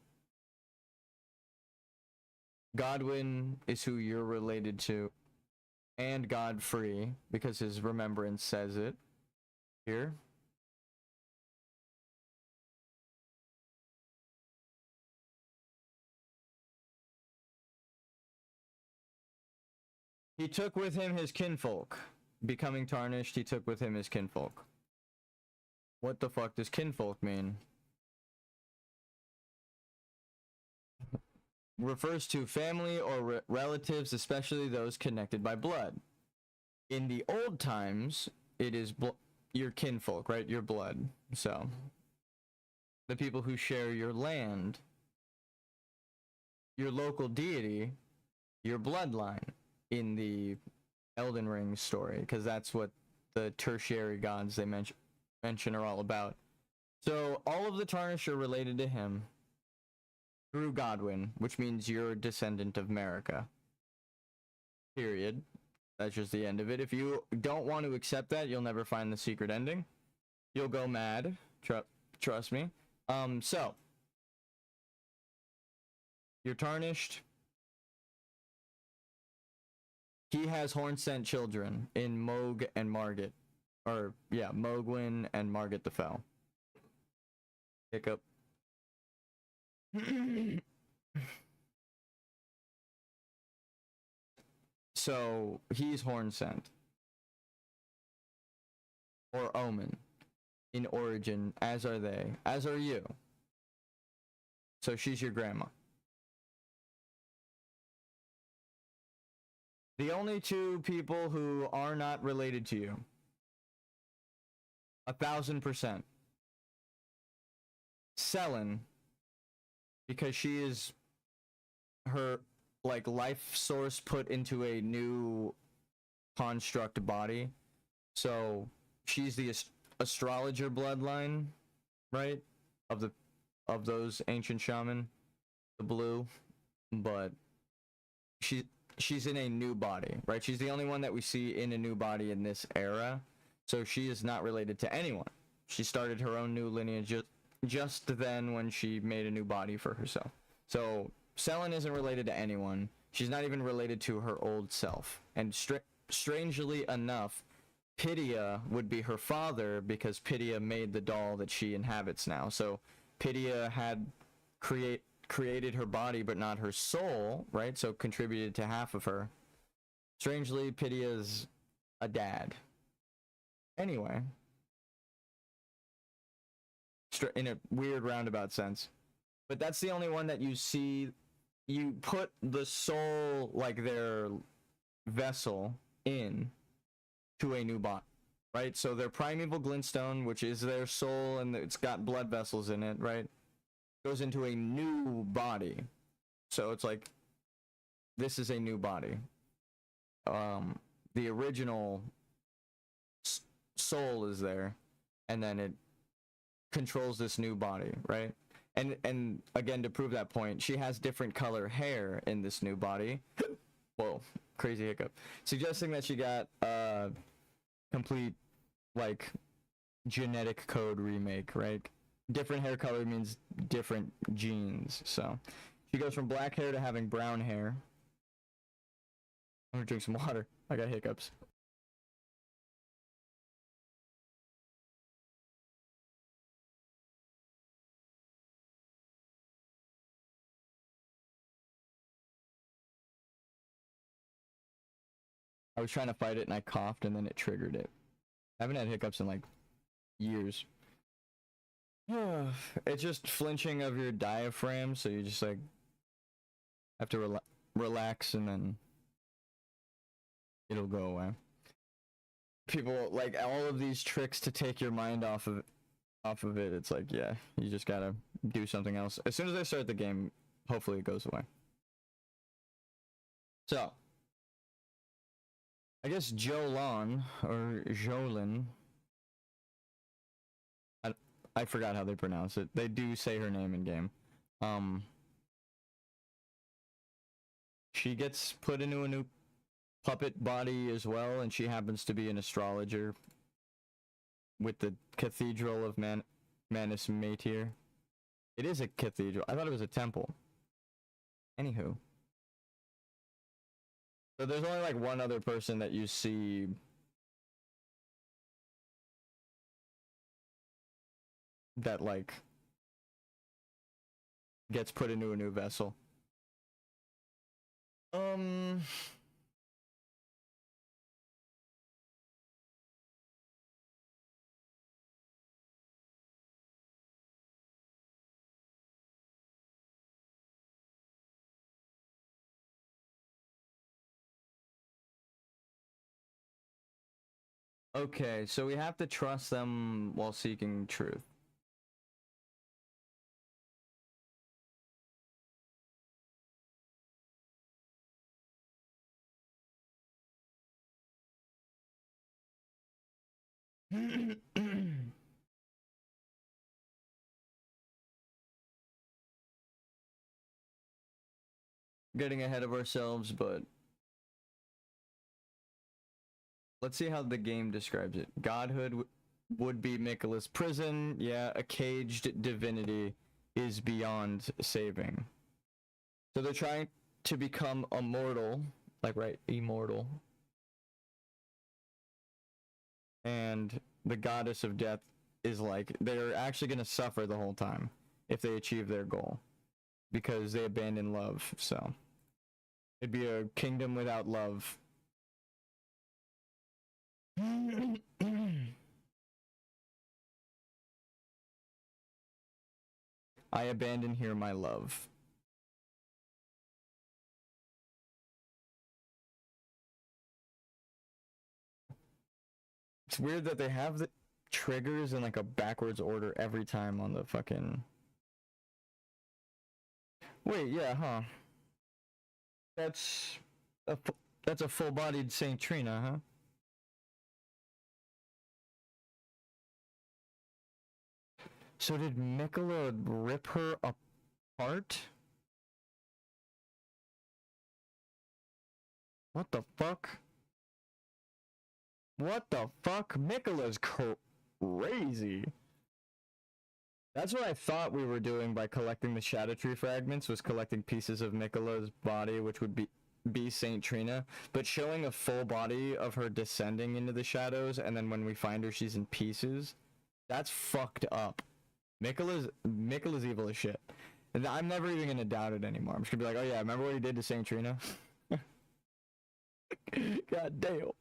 Godwyn is who you're related to, and Godfrey, because his remembrance says it here. He took with him his kinfolk. Becoming Tarnished, he took with him his kinfolk. What the fuck does kinfolk mean? Refers to family or relatives, especially those connected by blood. In the old times, it is your kinfolk, right? Your blood. So, the people who share your land, your local deity, your bloodline in the Elden Ring story, because that's what the tertiary gods they mention are all about. So, all of the Tarnished are related to him through Godwyn, which means you're a descendant of Marika. Period. That's just the end of it. If you don't want to accept that, you'll never find the secret ending. You'll go mad. Trust me. So you're Tarnished. He has Horn-sent children in Mohg and Margit. Or, yeah, Mohgwyn and Margit the Fell. Hiccup. So he's Horn-sent, or Omen in origin, as are they, as are you. So she's your grandma. The only two people who are not related to you, 1,000%. Sellen, because she is her like life source put into a new construct body. So she's the astrologer bloodline, right? Of those ancient shaman, the blue, but she's in a new body, right? She's the only one that we see in a new body in this era. So she is not related to anyone. She started her own new lineage just then when she made a new body for herself. So Sellen isn't related to anyone. She's not even related to her old self. And strangely enough, Pydia would be her father because Pydia made the doll that she inhabits now. So Pydia had created her body but not her soul, right? So contributed to half of her. Strangely, Pydia's a dad. Anyway. In a weird roundabout sense. But that's the only one that you see. You put the soul, like their vessel, in to a new body, right? So their primeval glintstone, which is their soul and it's got blood vessels in it, right? Goes into a new body. So it's like, this is a new body. The original soul is there, and then it controls this new body, right? And again, to prove that point, she has different color hair in this new body. Whoa, crazy hiccup. Suggesting that she got complete like genetic code remake, right? Different hair color means different genes. So she goes from black hair to having brown hair. I'm gonna drink some water. I got hiccups. I was trying to fight it and I coughed and then it triggered it. I haven't had hiccups in like years. It's just flinching of your diaphragm, so you just like have to relax and then it'll go away. People like all of these tricks to take your mind off of it. It's like, yeah, you just gotta do something else. As soon as I start the game, hopefully it goes away. So I guess Jolan or Jolin. I forgot how they pronounce it. They do say her name in game. She gets put into a new puppet body as well, and she happens to be an astrologer with the Cathedral of Manus Matir. It is a cathedral. I thought it was a temple. Anywho. So there's only like one other person that you see that like gets put into a new vessel. Okay, so we have to trust them while seeking truth. Getting ahead of ourselves, but let's see how the game describes it. Godhood would be Miquella's prison. Yeah, a caged divinity is beyond saving. So they're trying to become immortal, like right, immortal. And the goddess of death is like, they're actually going to suffer the whole time if they achieve their goal, because they abandon love. So it'd be a kingdom without love. I abandon here my love. It's weird that they have the triggers in like a backwards order every time on the fucking... Wait, yeah, huh? That's a full-bodied Saint Trina, huh? So did Miquella rip her apart? What the fuck? What the fuck? Miquella's crazy. That's what I thought we were doing by collecting the Shadow Tree fragments, was collecting pieces of Miquella's body, which would be Saint Trina, but showing a full body of her descending into the shadows, and then when we find her, she's in pieces. That's fucked up. Miquella's evil as shit. And I'm never even gonna doubt it anymore. I'm just gonna be like, oh yeah, remember what he did to Saint Trina? God damn.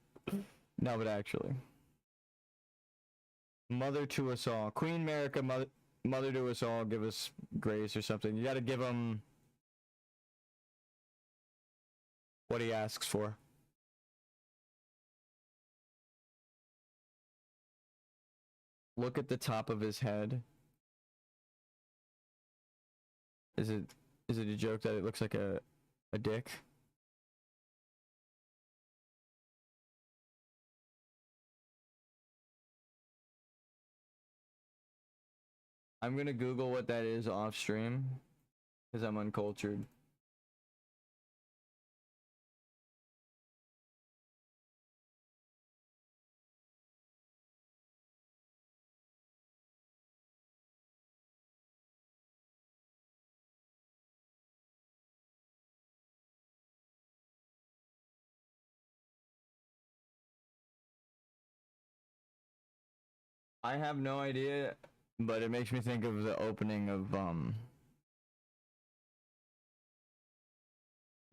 No, but actually. Mother to us all. Queen Marika, mother to us all, give us grace or something. You gotta give him what he asks for. Look at the top of his head. Is it a joke that it looks like a dick? I'm gonna Google what that is off stream, because I'm uncultured. I have no idea, but it makes me think of the opening of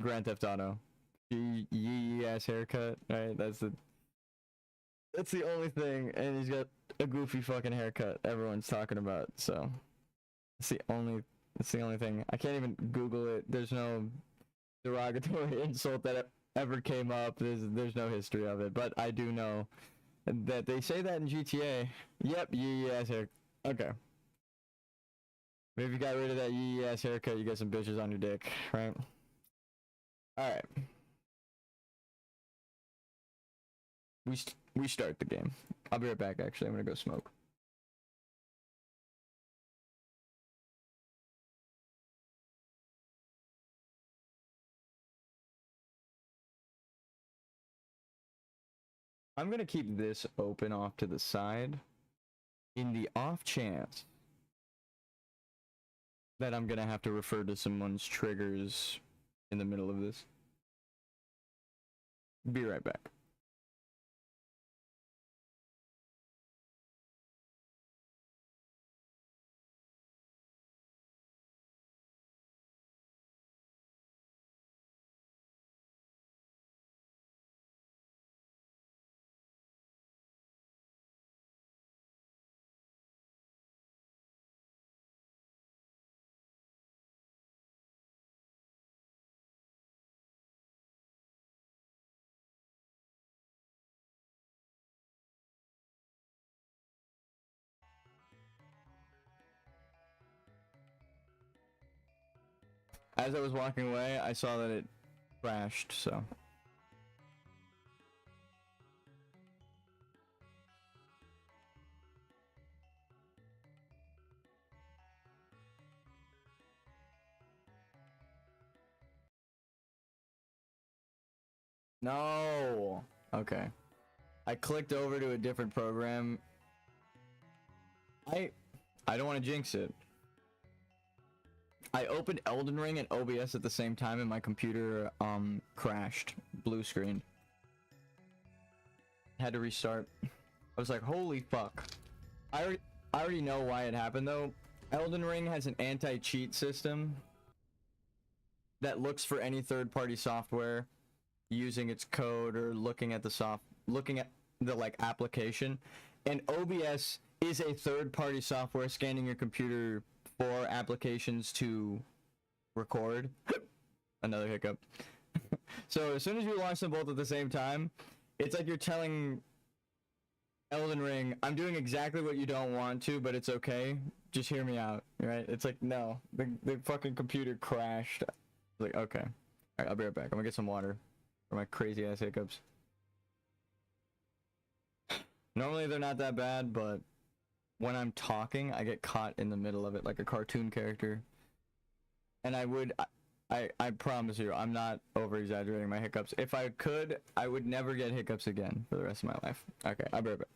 Grand Theft Auto. Yee ass haircut, right? That's the only thing, and he's got a goofy fucking haircut everyone's talking about. So it's the only thing. I can't even Google it. There's no derogatory insult that ever came up. There's no history of it, but I do know that they say that in GTA. Yep, yee ass hair. Okay. Maybe if you got rid of that yee ass haircut, you get some bitches on your dick, right? All right. We start the game. I'll be right back. Actually, I'm gonna go smoke. I'm gonna keep this open off to the side in the off chance that I'm gonna have to refer to someone's triggers in the middle of this. Be right back. As I was walking away, I saw that it crashed, so. No. Okay. I clicked over to a different program. I don't want to jinx it. I opened Elden Ring and OBS at the same time and my computer crashed. Blue screen. Had to restart. I was like, holy fuck. I already know why it happened though. Elden Ring has an anti-cheat system that looks for any third-party software using its code or looking at the like application, and OBS is a third-party software scanning your computer for applications to record. Another hiccup. So as soon as you launch them both at the same time, it's like you're telling Elden Ring, I'm doing exactly what you don't want to, but it's okay. Just hear me out, right? It's like, no, the fucking computer crashed. Like, okay. All right, I'll be right back. I'm gonna get some water for my crazy ass hiccups. Normally they're not that bad, but when I'm talking, I get caught in the middle of it like a cartoon character. And I promise you, I'm not over exaggerating my hiccups. If I could, I would never get hiccups again for the rest of my life. Okay, I'll be right back.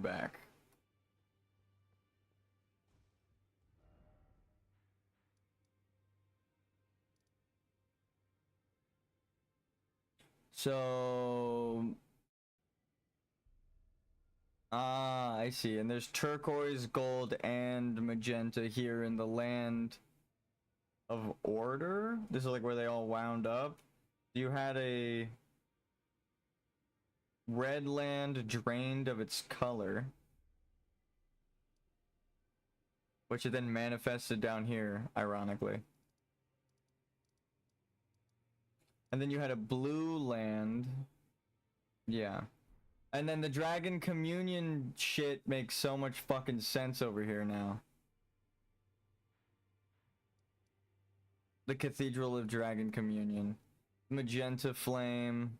back. So, I see. And there's turquoise, gold, and magenta here in the land of order. This is like where they all wound up. You had a red land drained of its color, which it then manifested down here, ironically. And then you had a blue land. Yeah. And then the Dragon Communion shit makes so much fucking sense over here now. The Cathedral of Dragon Communion. Magenta flame.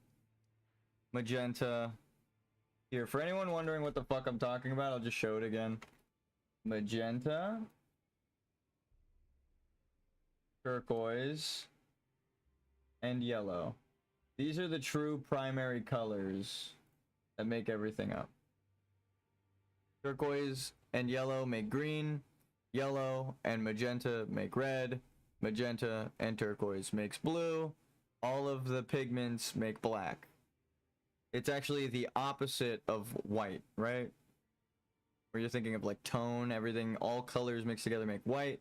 Magenta. Here, for anyone wondering what the fuck I'm talking about, I'll just show it again. Magenta. Turquoise. And yellow. These are the true primary colors that make everything up. Turquoise and yellow make green. Yellow and magenta make red. Magenta and turquoise makes blue. All of the pigments make black. It's actually the opposite of white, right? Where you're thinking of like tone, everything, all colors mixed together make white,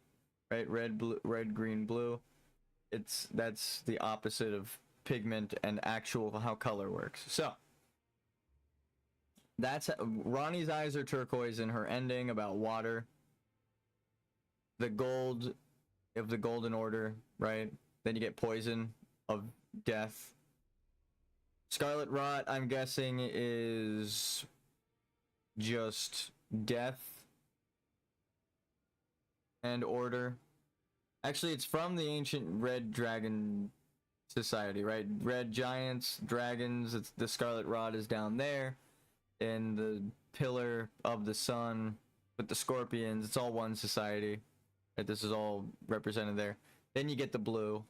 right? Red, blue, red, green, blue. That's the opposite of pigment and actual how color works. So that's Ronnie's eyes are turquoise in her ending about water. The gold of the golden order, right? Then you get poison of death. Scarlet rot, I'm guessing, is just death and order. Actually, it's from the ancient red dragon society, right? Red giants, dragons, it's the scarlet rot is down there. And the pillar of the sun with the scorpions, it's all one society. Right? This is all represented there. Then you get the blue,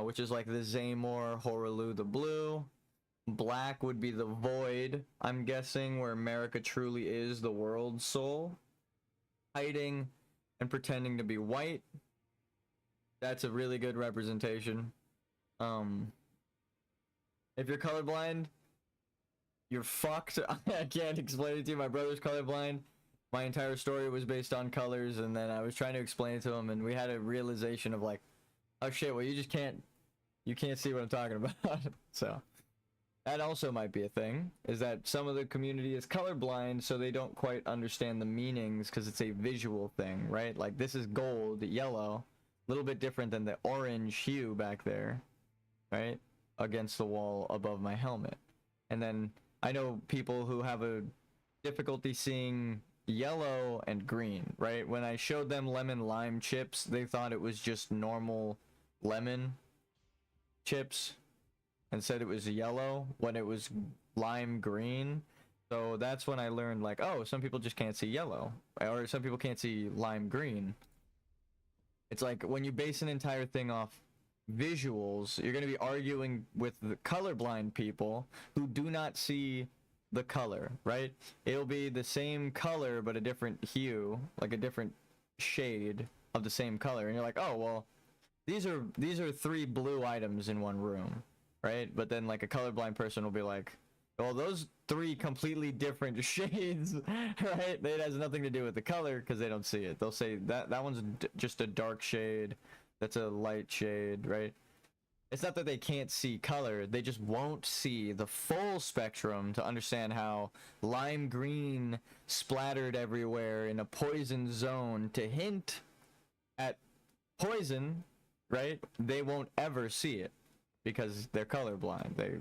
which is like the Zamor, Horalu the blue. Black would be the void, I'm guessing, where America truly is the world soul. Hiding and pretending to be white. That's a really good representation. If you're colorblind, you're fucked. I can't explain it to you. My brother's colorblind. My entire story was based on colors, and then I was trying to explain it to him, and we had a realization of like, oh shit, well you can't see what I'm talking about. So that also might be a thing, is that some of the community is colorblind, so they don't quite understand the meanings because it's a visual thing, right? Like this is gold, yellow, a little bit different than the orange hue back there, right? Against the wall above my helmet. And then I know people who have a difficulty seeing yellow and green, right? When I showed them lemon lime chips, they thought it was just normal lemon chips and said it was yellow when it was lime green. So that's when I learned like, oh, some people just can't see yellow, or some people can't see lime green. It's like when you base an entire thing off visuals, you're going to be arguing with the colorblind people who do not see the color, right? It'll be the same color but a different hue, like a different shade of the same color, and you're like, oh well, these are 3 blue items in one room, right? But then like a colorblind person will be like, well, those 3 completely different shades, right? It has nothing to do with the color because they don't see it. They'll say that one's just a dark shade, that's a light shade, right? It's not that they can't see color, they just won't see the full spectrum to understand how lime green splattered everywhere in a poison zone to hint at poison, right? They won't ever see it because they're colorblind. They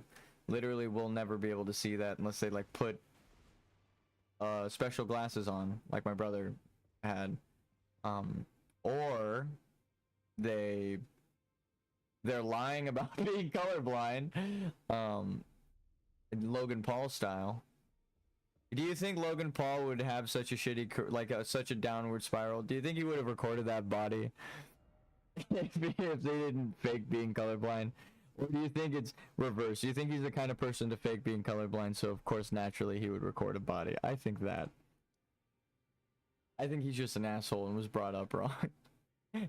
literally will never be able to see that unless they like put special glasses on, like my brother had, or they're lying about being colorblind, in Logan Paul style. Do you think Logan Paul would have such a shitty, such a downward spiral? Do you think he would have recorded that body if they didn't fake being colorblind? Or do you think it's reverse? Do you think he's the kind of person to fake being colorblind, so of course naturally he would record a body? I think that. I think he's just an asshole and was brought up wrong.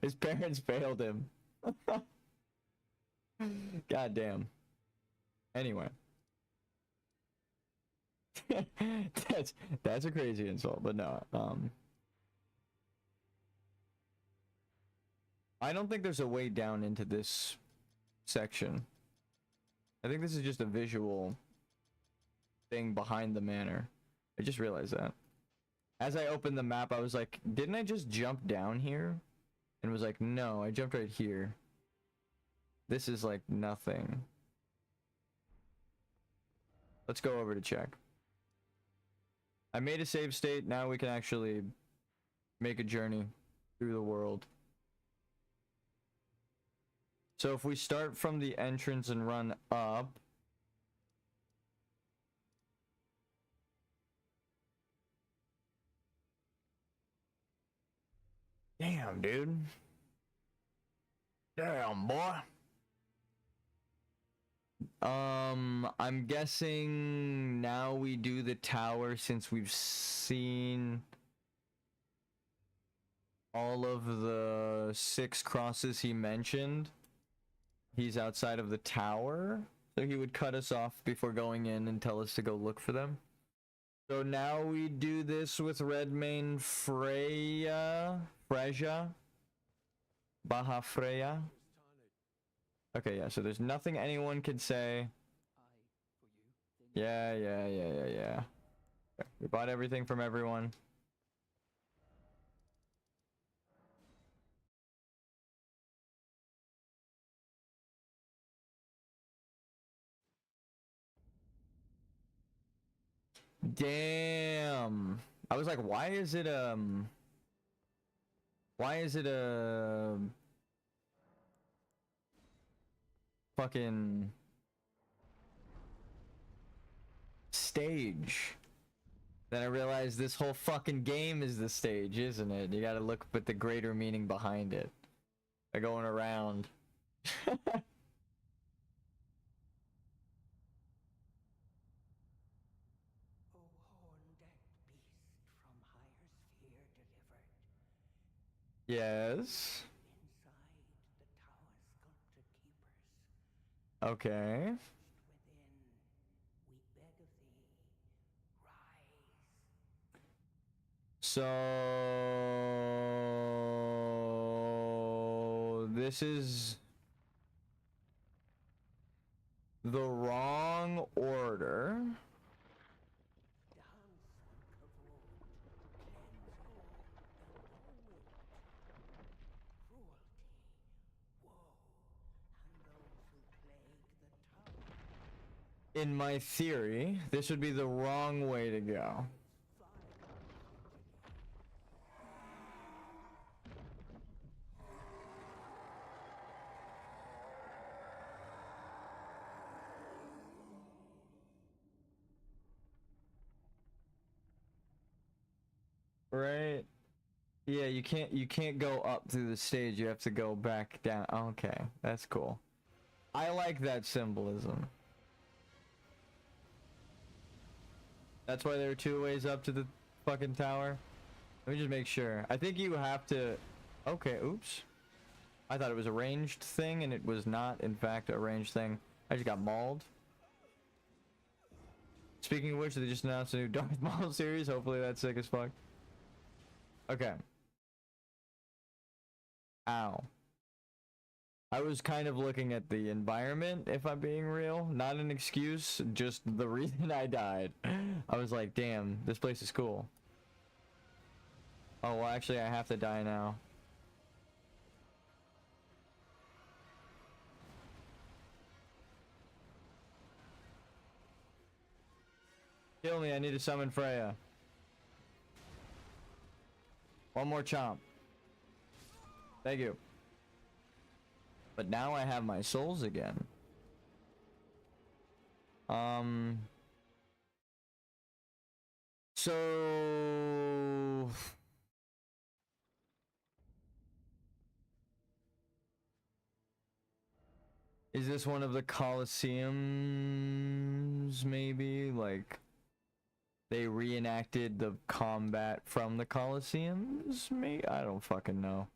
His parents failed him. God damn. Anyway. that's a crazy insult, but no. I don't think there's a way down into this section. I think this is just a visual thing behind the manor. I just realized that. As I opened the map, I was like, didn't I just jump down here? And was like, no, I jumped right here. This is like nothing. Let's go over to check. I made a save state. Now we can actually make a journey through the world. So if we start from the entrance and run up. Damn, dude. Damn, boy. I'm guessing now we do the tower since we've seen all of the 6 crosses he mentioned. He's outside of the tower, so he would cut us off before going in and tell us to go look for them. So now we do this with Redmane Freya, Baja Freya. Okay, yeah, so there's nothing anyone could say. Yeah. Okay, we bought everything from everyone. Damn. I was like, why is it a fucking stage? Then I realized this whole fucking game is the stage, isn't it? You gotta look at the greater meaning behind it. By going around. O horn-decked beast from higher sphere delivered, Yes. inside the tower sculpted keepers, Okay. within, we beg of thee, rise. So this is the wrong order. Dance on kavod, cleanse all, and it. Cruelty, woe, and those who plague the tower. In my theory, this would be the wrong way to go. Right? Yeah, you can't go up through the stage. You have to go back down. Okay, that's cool. I like that symbolism. That's why there are 2 ways up to the fucking tower. Let me just make sure. I think you have to... Okay, oops. I thought it was a ranged thing, and it was not, in fact, a ranged thing. I just got mauled. Speaking of which, they just announced a new Darth Maul series. Hopefully that's sick as fuck. Okay. Ow. I was kind of looking at the environment, if I'm being real. Not an excuse, just the reason I died. I was like, damn, this place is cool. Oh, well, actually, I have to die now. Kill me, I need to summon Freya. One more chomp. Thank you. But now I have my souls again. So... Is this one of the Colosseums, maybe? Like, they reenacted the combat from the Colosseums? I don't fucking know.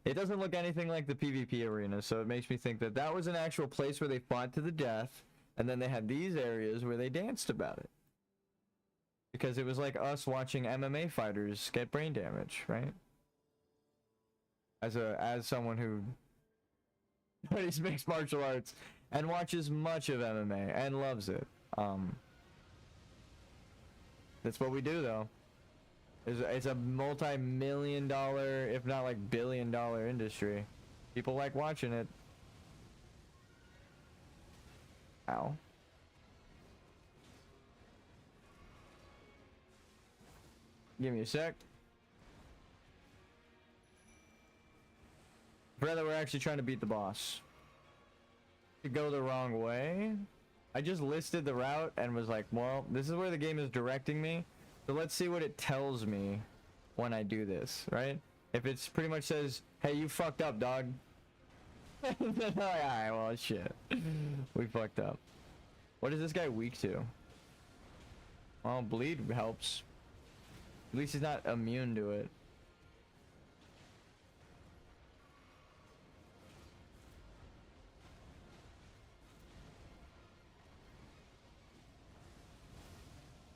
It doesn't look anything like the PvP arena, so it makes me think that that was an actual place where they fought to the death, and then they had these areas where they danced about it. Because it was like us watching MMA fighters get brain damage, right? As someone who studies mixed martial arts and watches much of MMA and loves it. That's what we do, though. It's a multi-million-dollar, if not like billion-dollar industry. People like watching it. Ow. Give me a sec. Brother, we're actually trying to beat the boss. To go the wrong way. I just listed the route and was like, well, this is where the game is directing me. So let's see what it tells me when I do this, right? If it's pretty much says, hey, you fucked up, dog. Alright, well, shit. We fucked up. What is this guy weak to? Well, bleed helps. At least he's not immune to it.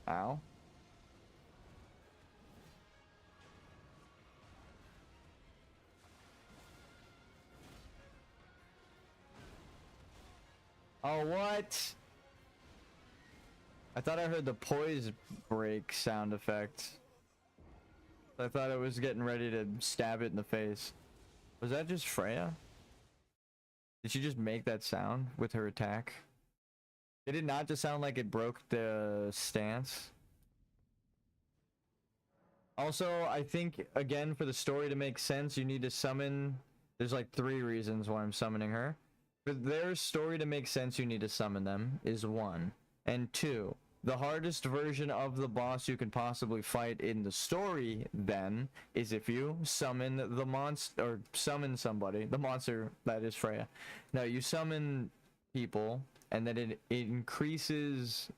Ow. Oh, what? I thought I heard the poise break sound effect. I thought it was getting ready to stab it in the face. Was that just Freya? Did she just make that sound with her attack? Did it not just sound like it broke the stance? Also, I think, again, for the story to make sense, you need to summon... There's like 3 reasons why I'm summoning her. For their story to make sense, you need to summon them, is 1. And 2, the hardest version of the boss you can possibly fight in the story, then, is if you summon the monster, or summon somebody, the monster that is Freya. Now, you summon people, and then it increases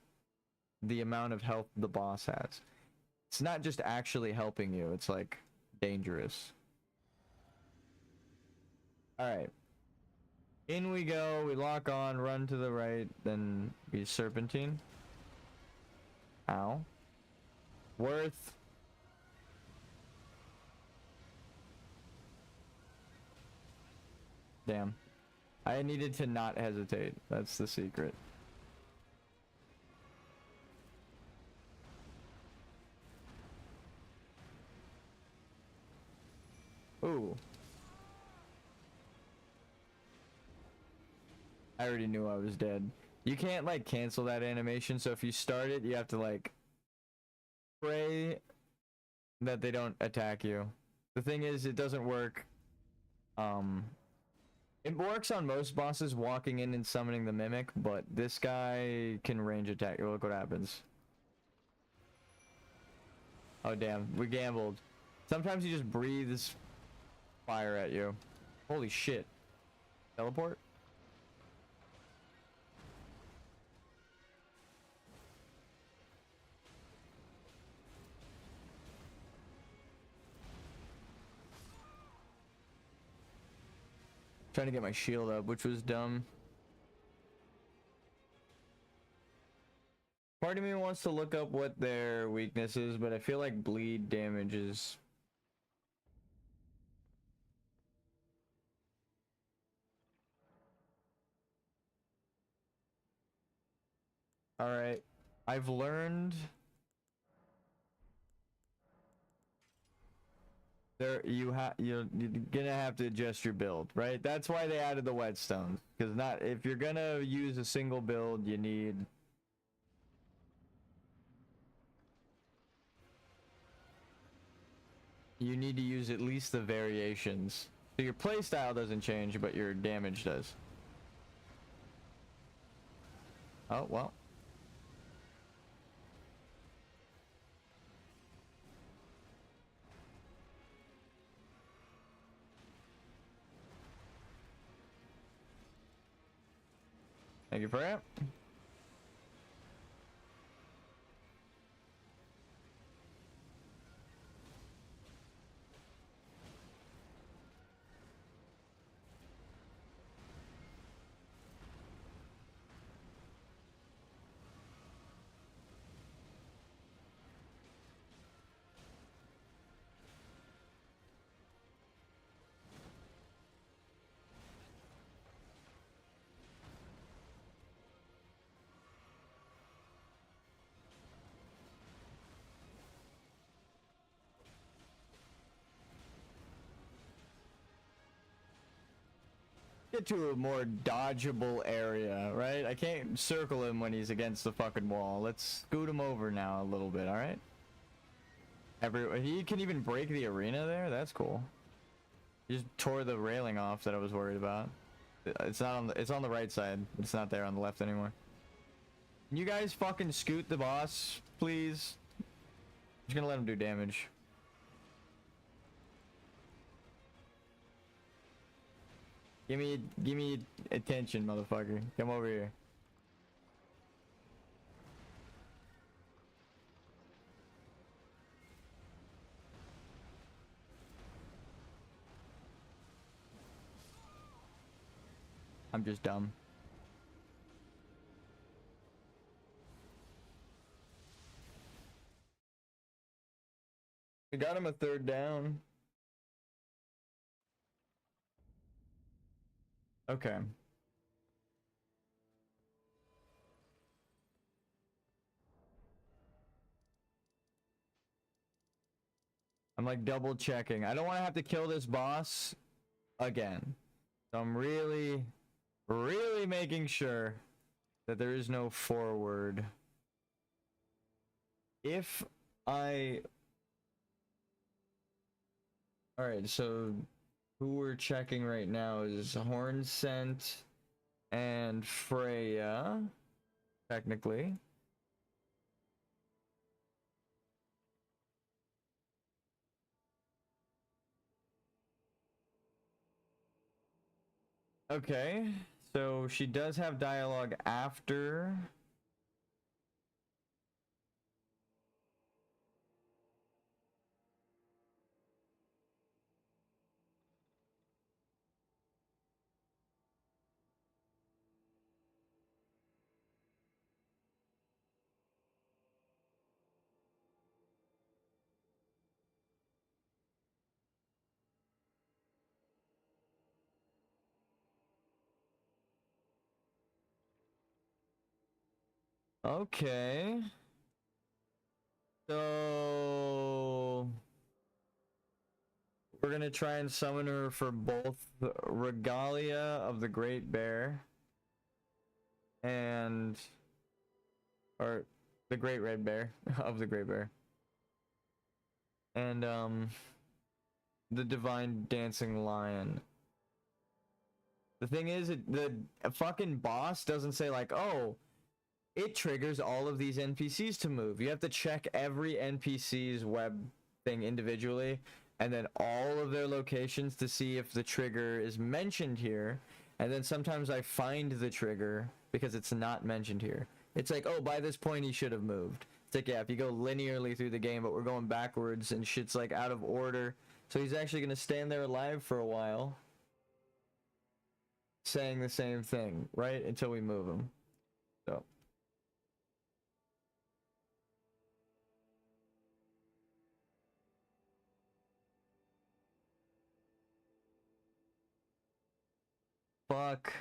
the amount of health the boss has. It's not just actually helping you, it's like dangerous. Alright. In we go, we lock on, run to the right, then we serpentine. Ow. Worth. Damn. I needed to not hesitate. That's the secret. Ooh. I already knew I was dead. You can't like cancel that animation, so if you start it, you have to like pray that they don't attack you. The thing is, it doesn't work. It works on most bosses walking in and summoning the mimic, but this guy can range attack. Look what happens. Oh damn, we gambled. Sometimes he just breathes fire at you. Holy shit. Teleport? Trying to get my shield up, which was dumb. Part of me wants to look up what their weakness is, but I feel like bleed damage is... Alright. I've learned... you're gonna have to adjust your build, right? That's why they added the whetstones. Because if you're gonna use a single build, you need... You need to use at least the variations. So your playstyle doesn't change, but your damage does. Oh, well. Thank you for it. Get to a more dodgeable area, right? I can't circle him when he's against the fucking wall. Let's scoot him over now a little bit, all right? He can even break the arena there. That's cool. He just tore the railing off that I was worried about. It's not on the, it's on the right side. It's not there on the left anymore. Can you guys fucking scoot the boss, please? I'm just gonna let him do damage. Give me attention, motherfucker. Come over here. I'm just dumb. We got him a third down. Okay. I'm like double checking. I don't want to have to kill this boss again. So I'm really making sure that there is no forward. If I... Alright, so who we're checking right now is Hornsent and Freya, technically. Okay, so she does have dialogue after. Okay. So we're gonna try and summon her for both the Regalia of the Great Bear and or the Great Red Bear of the Great Bear. And the Divine Dancing Lion. The thing is, the fucking boss doesn't say like, oh, it triggers all of these NPCs to move. You have to check every NPC's web thing individually, and then all of their locations to see if the trigger is mentioned here. And then sometimes I find the trigger because it's not mentioned here. It's like, oh, by this point he should have moved. It's like, yeah, if you go linearly through the game, but we're going backwards and shit's like out of order. So he's actually gonna stand there alive for a while, saying the same thing, right? Until we move him. So. Fuck.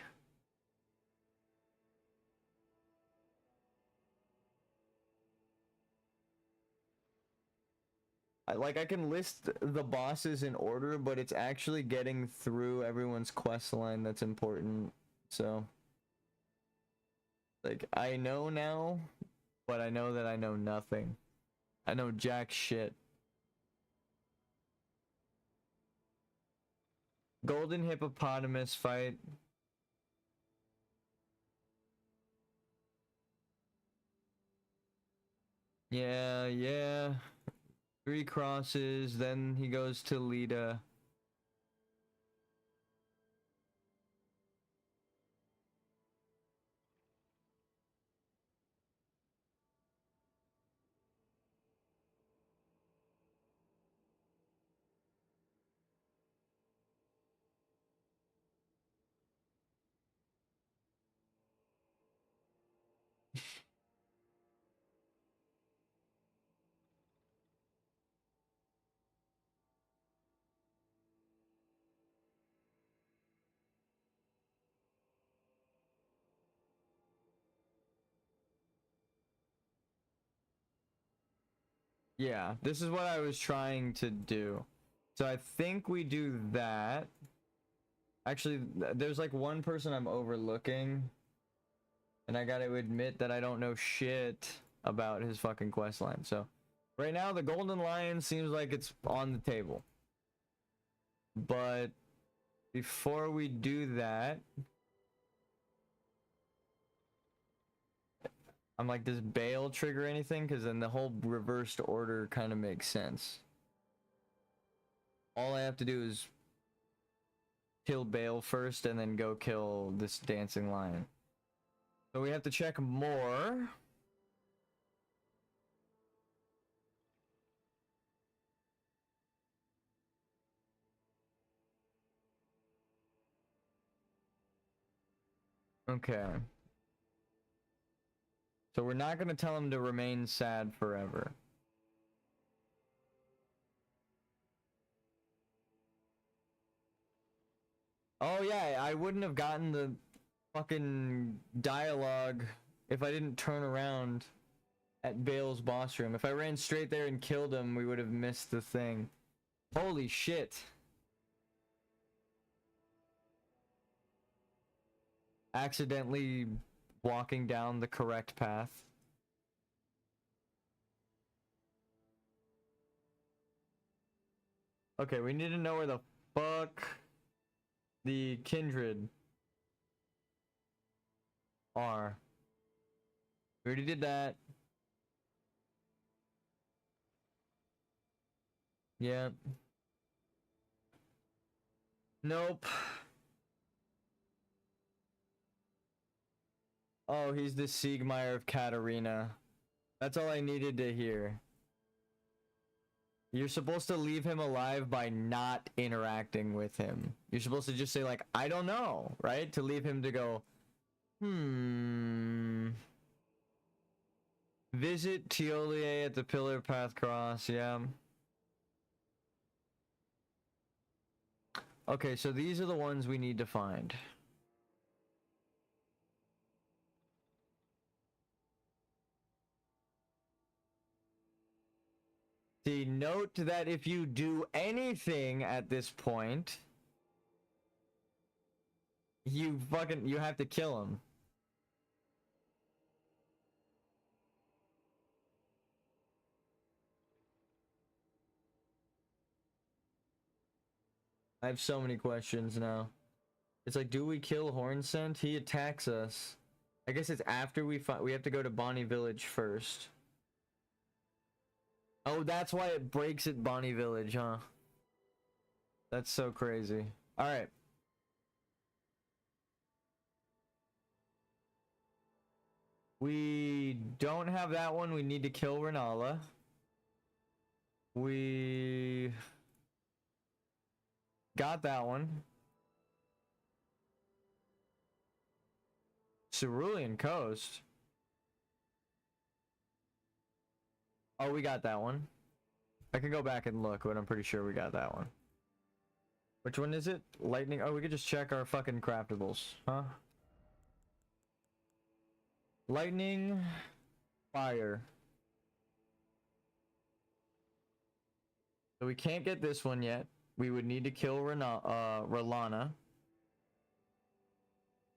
I can list the bosses in order, but it's actually getting through everyone's quest line that's important. So, like, I know now, but I know that I know nothing. I know jack shit. Golden hippopotamus fight. Yeah. 3 crosses, then he goes to Lita. Yeah, this is what I was trying to do. So I think we do that. Actually, there's like one person I'm overlooking. And I gotta admit that I don't know shit about his fucking quest line. So right now the Golden Lion seems like it's on the table. But before we do that, I'm like, does Bale trigger anything? Because then the whole reversed order kind of makes sense. All I have to do is kill Bale first and then go kill this dancing lion. So we have to check more. Okay. So we're not going to tell him to remain sad forever. Oh yeah, I wouldn't have gotten the fucking dialogue if I didn't turn around at Bale's boss room. If I ran straight there and killed him, we would have missed the thing. Holy shit. Accidentally walking down the correct path. Okay, we need to know where the fuck the kindred are. We already did that. Yeah. Nope. Oh, he's the Siegmeyer of Katarina. That's all I needed to hear. You're supposed to leave him alive by not interacting with him. You're supposed to just say like, I don't know, right? To leave him to go, Visit Tiolier at the Pillar Path Cross, yeah. Okay, so these are the ones we need to find. See, note that if you do anything at this point, you have to kill him. I have so many questions now. It's like, do we kill Hornsent? He attacks us. I guess it's after we have to go to Bonnie Village first. Oh, that's why it breaks at Bonnie Village, huh? That's so crazy. Alright. We don't have that one. We need to kill Renala. We got that one. Cerulean Coast. Oh, we got that one. I can go back and look, but I'm pretty sure we got that one. Which one is it? Lightning? Oh, we could just check our fucking craftables, huh? Lightning, fire. So we can't get this one yet. We would need to kill R'Lana.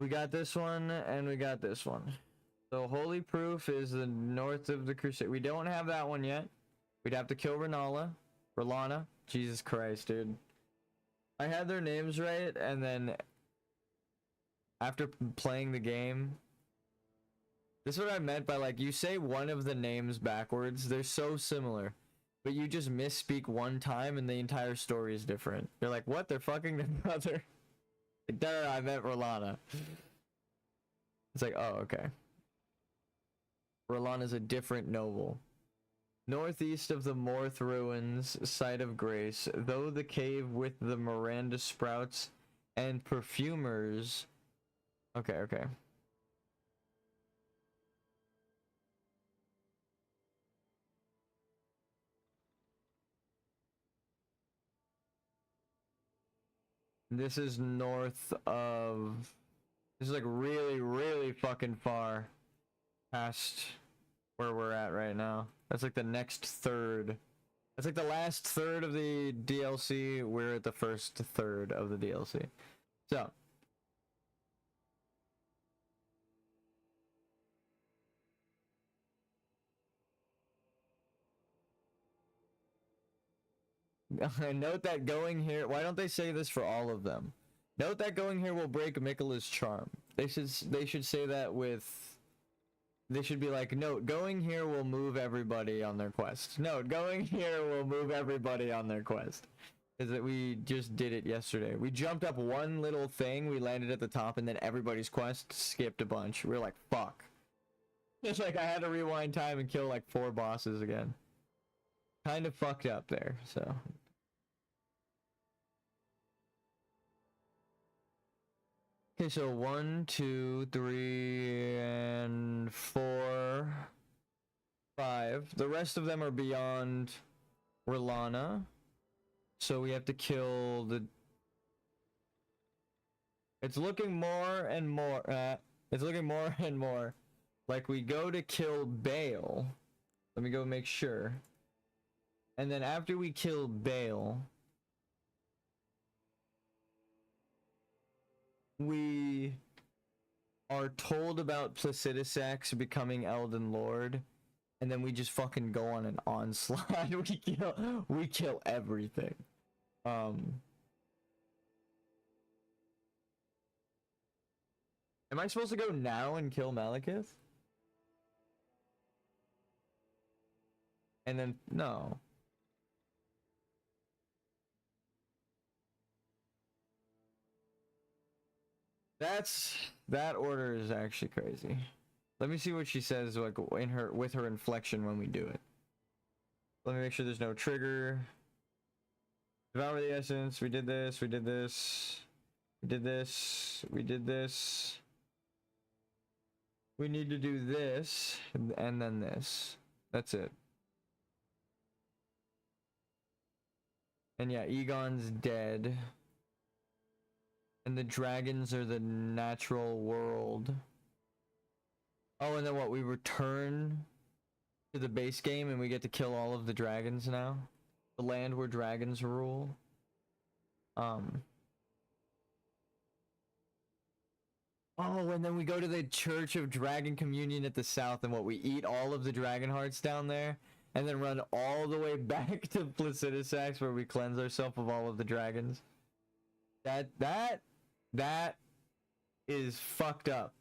We got this one, and we got this one. So Holy Proof is the north of the Crusade. We don't have that one yet. We'd have to kill R'Lana. Jesus Christ, dude. I had their names right, and then after playing the game, this is what I meant by, like, you say one of the names backwards. They're so similar, but you just misspeak one time and the entire story is different. You're like, what? They're fucking their brother? Like, no, I meant R'Lana. It's like, oh, okay. R'Lana is a different noble. Northeast of the Morth ruins, site of grace, though the cave with the Miranda sprouts and perfumers. Okay, okay. This is north of... This is like really, really fucking far past where we're at right now. That's like the next third. That's like the last third of the DLC. We're at the first third of the DLC. So. Note that going here. Why don't they say this for all of them? Note that going here will break Miquella's charm. They should say that with. They should be like, note, going here will move everybody on their quest. Note, going here will move everybody on their quest. Is that we just did it yesterday. We jumped up one little thing, we landed at the top, and then everybody's quest skipped a bunch. We were like, fuck. It's like I had to rewind time and kill like 4 bosses again. Kind of fucked up there, so. Okay, so 1, 2, 3, and 4, 5. The rest of them are beyond R'Lana. So we have to kill the... It's looking more and more... it's looking more and more like we go to kill Baal. Let me go make sure. And then after we kill Baal... we are told about Placidusax becoming Elden Lord, and then we just fucking go on an onslaught. we kill everything. Am I supposed to go now and kill Malekith? And then no. That order is actually crazy. Let me see what she says like in her with her inflection when we do it. Let me make sure there's no trigger. Devour the essence. We did this. We did this. We did this. We did this. We need to do this and then this. That's it. And yeah, Egon's dead. And the dragons are the natural world. Oh, and then what? We return to the base game and we get to kill all of the dragons now? The land where dragons rule? Oh, and then we go to the Church of Dragon Communion at the south and what? We eat all of the dragon hearts down there? And then run all the way back to Placidusax where we cleanse ourselves of all of the dragons? That is fucked up,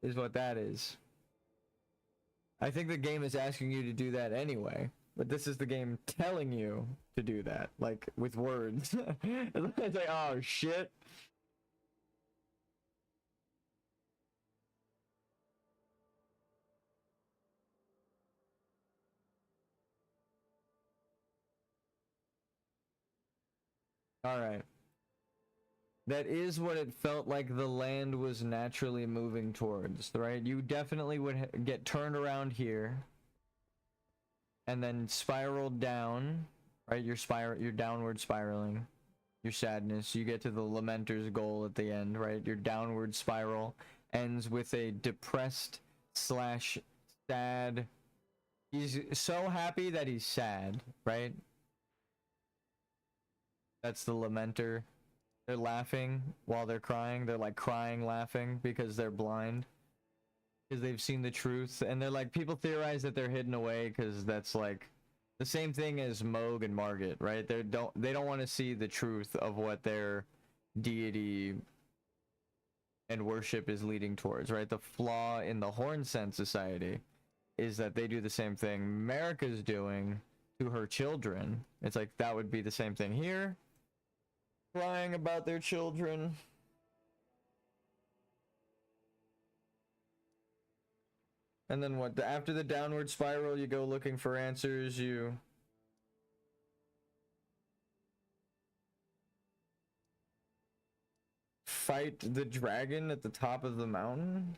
is what that is. I think the game is asking you to do that anyway, but this is the game telling you to do that, like, with words. It's like, oh, shit. Alright. That is what it felt like the land was naturally moving towards, right? You definitely would get turned around here and then spiraled down, right? You're downward spiraling. Your sadness. You get to the Lamenter's goal at the end, right? Your downward spiral ends with a depressed slash sad. He's so happy that he's sad, right? That's the Lamenter. They're laughing while they're crying. They're like crying, laughing because they're blind. Because they've seen the truth. And they're like, people theorize that they're hidden away because that's like the same thing as Moog and Margit, right? They don't want to see the truth of what their deity and worship is leading towards, right? The flaw in the Hornsent Society is that they do the same thing Marika's doing to her children. It's like that would be the same thing here. Crying about their children. And then what? After the downward spiral, you go looking for answers. You fight the dragon at the top of the mountain.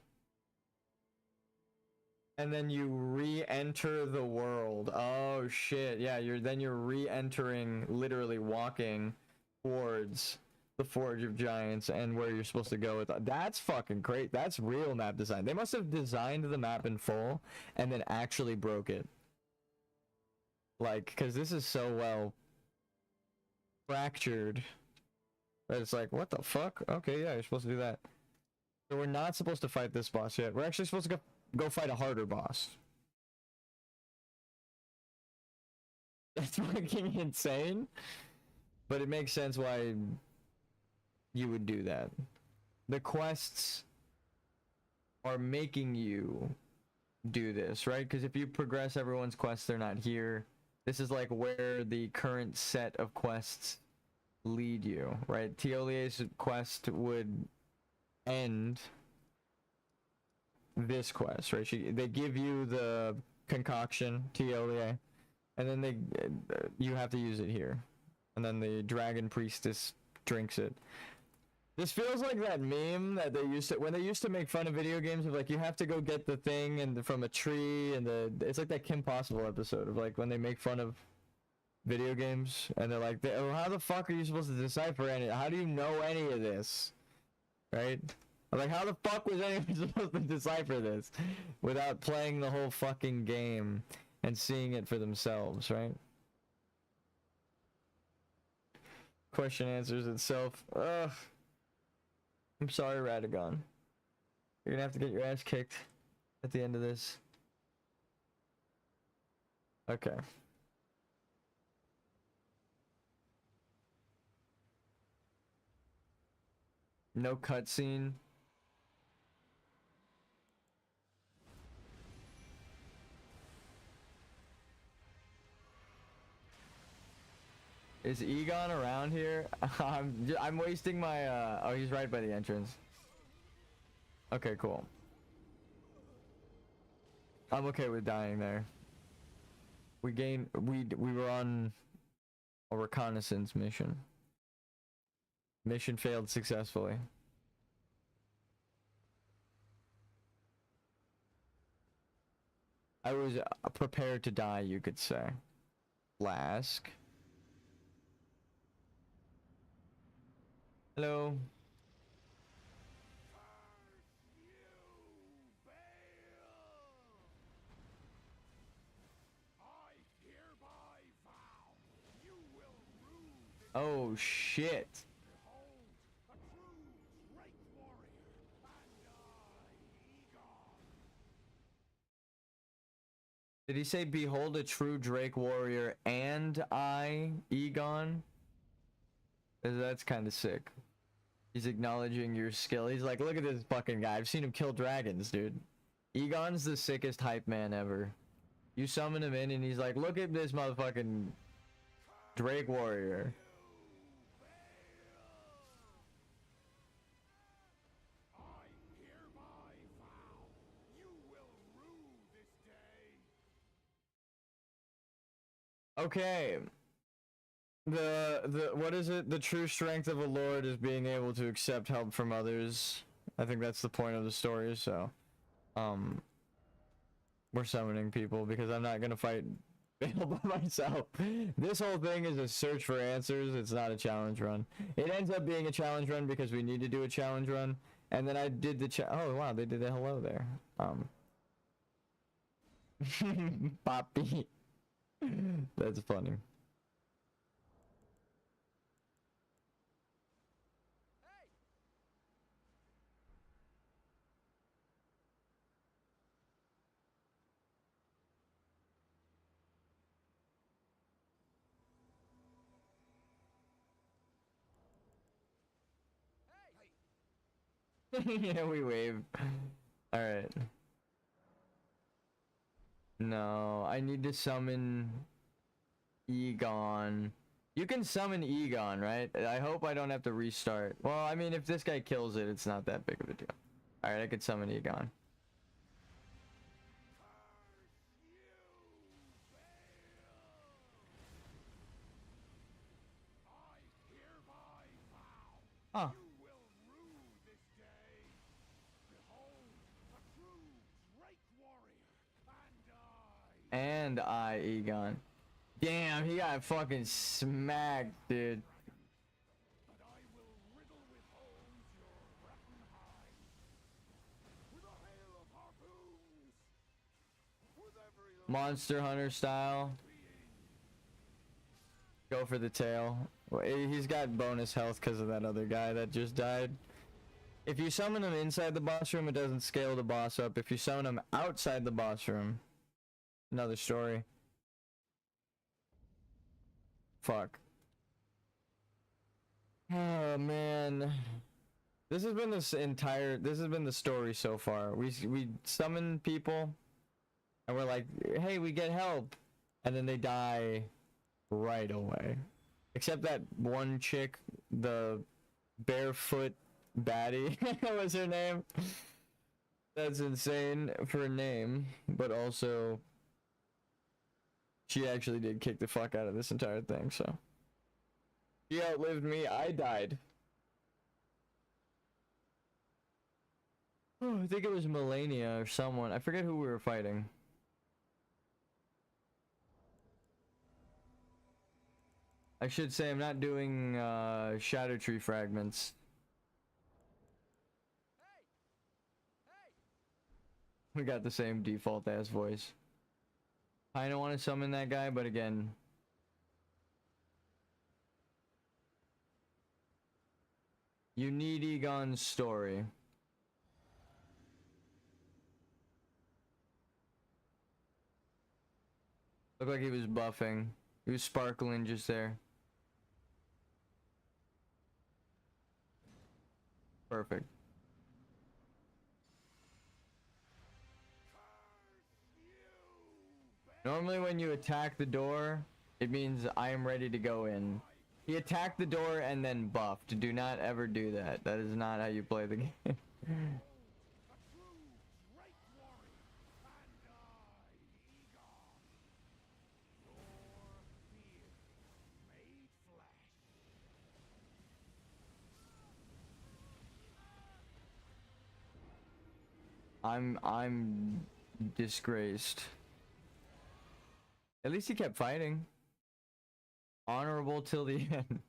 And then you re-enter the world. Oh shit. Yeah, you're re-entering, literally walking towards the Forge of Giants and where you're supposed to go with that. That's fucking great. That's real map design. They must have designed the map in full and then actually broke it. Like, because this is so well fractured that it's like, what the fuck? Okay, yeah, you're supposed to do that. So we're not supposed to fight this boss yet. We're actually supposed to go fight a harder boss. That's fucking insane. But it makes sense why you would do that. The quests are making you do this, right? Because if you progress everyone's quests, they're not here. This is like where the current set of quests lead you, right? Tiolie's quest would end this quest, right? They give you the concoction, Tiolie, and then you have to use it here. And then the dragon priestess drinks it. This feels like that meme that they used to, when they used to make fun of video games, of like, you have to go get the thing and from a tree, and it's like that Kim Possible episode of like when they make fun of video games and they're like, oh, how the fuck are you supposed to decipher any, how do you know any of this, right? Like, how the fuck was anyone supposed to decipher this without playing the whole fucking game and seeing it for themselves, right? Question answers itself. Ugh. I'm sorry, Radagon. You're gonna have to get your ass kicked at the end of this. Okay. No cutscene. Is Egon around here? I'm wasting my oh, he's right by the entrance. Okay, cool. I'm okay with dying there. We were on a reconnaissance mission. Mission failed successfully. I was prepared to die, you could say. Flask. Hello. Oh shit. Did he say behold a true Drake warrior and I, Egon? That's kind of sick. He's acknowledging your skill. He's like, look at this fucking guy. I've seen him kill dragons, dude. Egon's the sickest hype man ever. You summon him in and he's like, look at this motherfucking Drake warrior. Okay. The what is it? The true strength of a lord is being able to accept help from others. I think that's the point of the story, so we're summoning people because I'm not gonna fight Bale by myself. This whole thing is a search for answers. It's not a challenge run. It ends up being a challenge run because we need to do a challenge run, and then I did the oh wow, they did a hello there. Poppy. That's funny. Yeah, we wave. Alright. No, I need to summon Egon. You can summon Egon, right? I hope I don't have to restart. Well, I mean, if this guy kills it, it's not that big of a deal. Alright, I could summon Egon. Huh. And I, Egon. Damn, he got fucking smacked, dude. Monster Hunter style. Go for the tail. Well, he's got bonus health because of that other guy that just died. If you summon him inside the boss room, it doesn't scale the boss up. If you summon him outside the boss room, another story. Fuck. Oh man. This has been the story so far. We summon people and we're like, hey, we get help, and then they die right away. Except that one chick, the barefoot baddie, what was her name? That's insane for a name, but also she actually did kick the fuck out of this entire thing, so. She outlived me, I died. Oh, I think it was Melania or someone. I forget who we were fighting. I should say I'm not doing Shadow Tree fragments. We got the same default ass voice. I don't want to summon that guy, but again. You need Egon's story. Looked like he was buffing. He was sparkling just there. Perfect. Normally when you attack the door, it means I am ready to go in. He attacked the door and then buffed. Do not ever do that. That is not how you play the game. I'm disgraced. At least he kept fighting. Honorable till the end.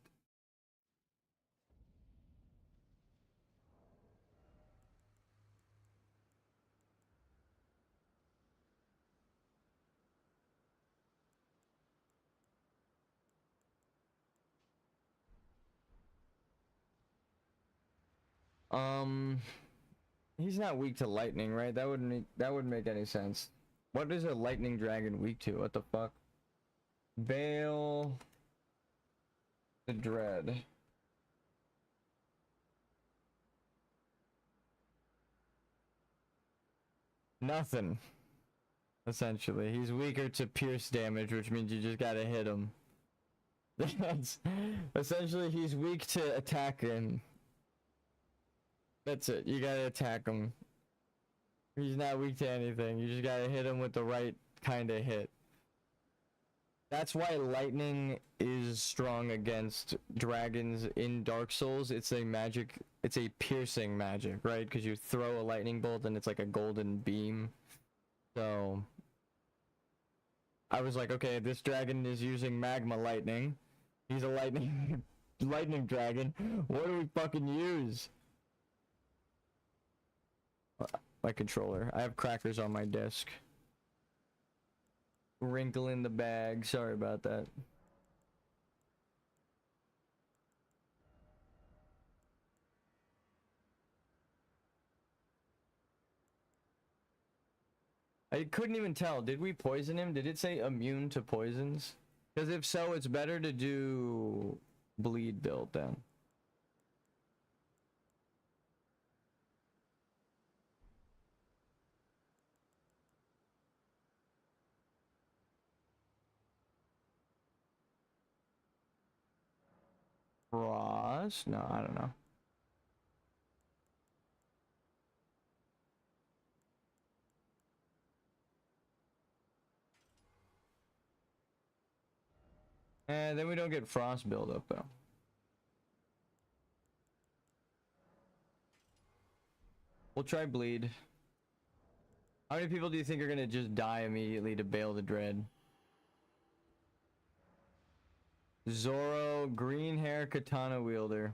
He's not weak to lightning, right? That wouldn't make any sense. What is a lightning dragon weak to? What the fuck? Veil the Dread. Nothing. Essentially, he's weaker to pierce damage, which means you just gotta hit him. That's essentially, he's weak to attacking. That's it. You gotta attack him. He's not weak to anything. You just gotta hit him with the right kind of hit. That's why lightning is strong against dragons in Dark Souls. It's a magic. It's a piercing magic, right? Because you throw a lightning bolt and it's like a golden beam. So I was like, okay, this dragon is using magma lightning. He's a lightning lightning dragon. What do we fucking use? My controller. I have crackers on my desk. Wrinkle in the bag. Sorry about that. I couldn't even tell. Did we poison him? Did it say immune to poisons? Because if so, it's better to do bleed build then. Frost? No, I don't know. And then we don't get frost buildup though. We'll try bleed. How many people do you think are gonna just die immediately to Bail the Dread? Zoro, green hair katana wielder.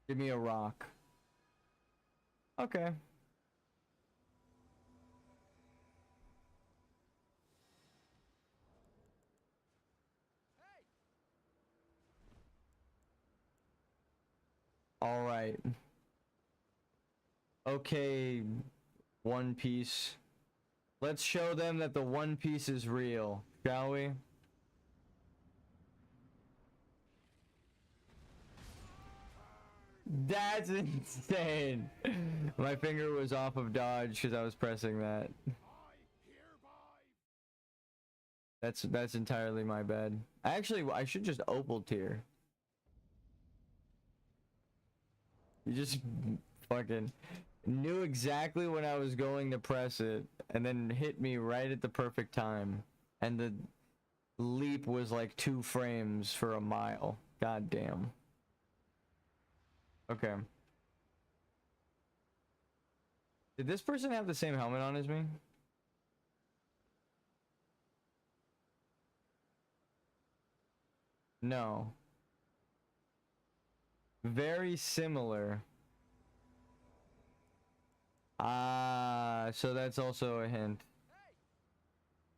Give me a rock. Okay. All right. Okay, One Piece. Let's show them that the One Piece is real, shall we? That's insane. My finger was off of dodge because I was pressing that. That's entirely my bad. I should just opal tier. You just fucking knew exactly when I was going to press it and then hit me right at the perfect time. And the leap was like 2 frames for a mile. God damn. Okay. Did this person have the same helmet on as me? No. Very similar. Ah, so that's also a hint.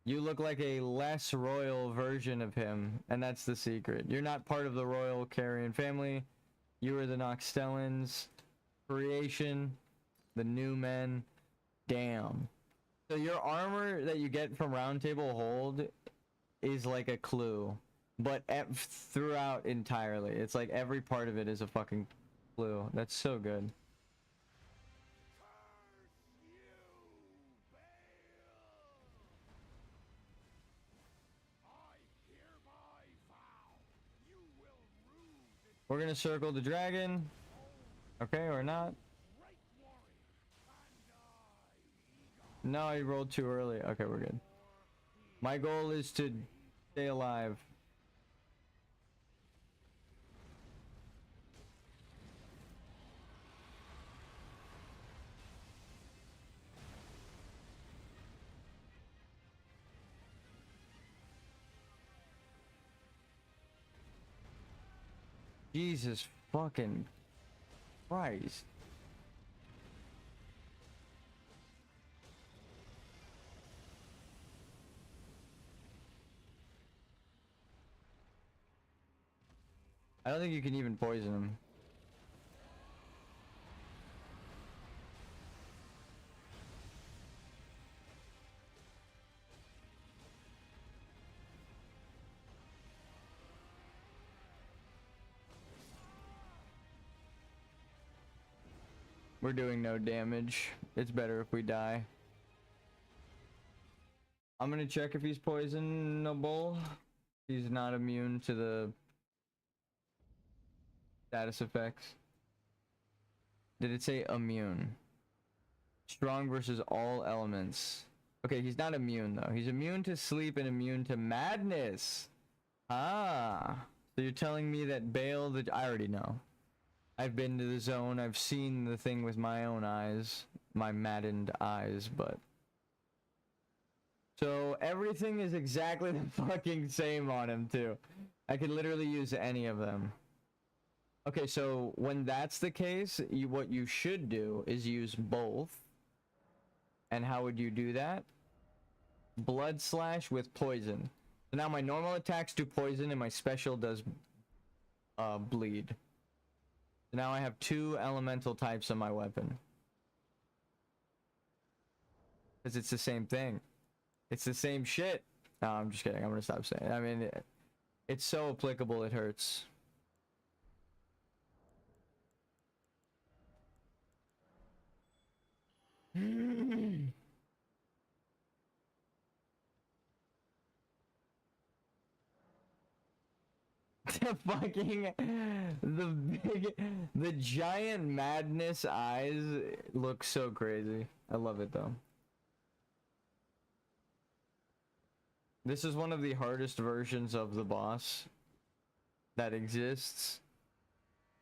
You look like a less royal version of him, and that's the secret. You're not part of the royal Carrion family. You are the Noxtellans. Creation. The new men. Damn. So your armor that you get from Round Table Hold is like a clue. But throughout entirely. It's like every part of it is a fucking clue. That's so good. We're gonna circle the dragon. Okay, or not. No, he rolled too early. Okay, we're good. My goal is to stay alive. Jesus fucking Christ. I don't think you can even poison him. We're doing no damage. It's better if we die. I'm gonna check if he's poisonable. He's not immune to the status effects. Did it say immune? Strong versus all elements. Okay, he's not immune though. He's immune to sleep and immune to madness. Ah. So you're telling me that Bale the... I already know. I've been to the zone. I've seen the thing with my own eyes. My maddened eyes, but... So everything is exactly the fucking same on him too. I could literally use any of them. Okay, so when that's the case, what you should do is use both. And how would you do that? Blood slash with poison. So now my normal attacks do poison and my special does bleed. So now I have 2 elemental types on my weapon. Because it's the same thing. It's the same shit. No, I'm just kidding. I'm gonna stop saying it. I mean, it's so applicable it hurts. The giant madness eyes look so crazy. I love it though. This is one of the hardest versions of the boss that exists.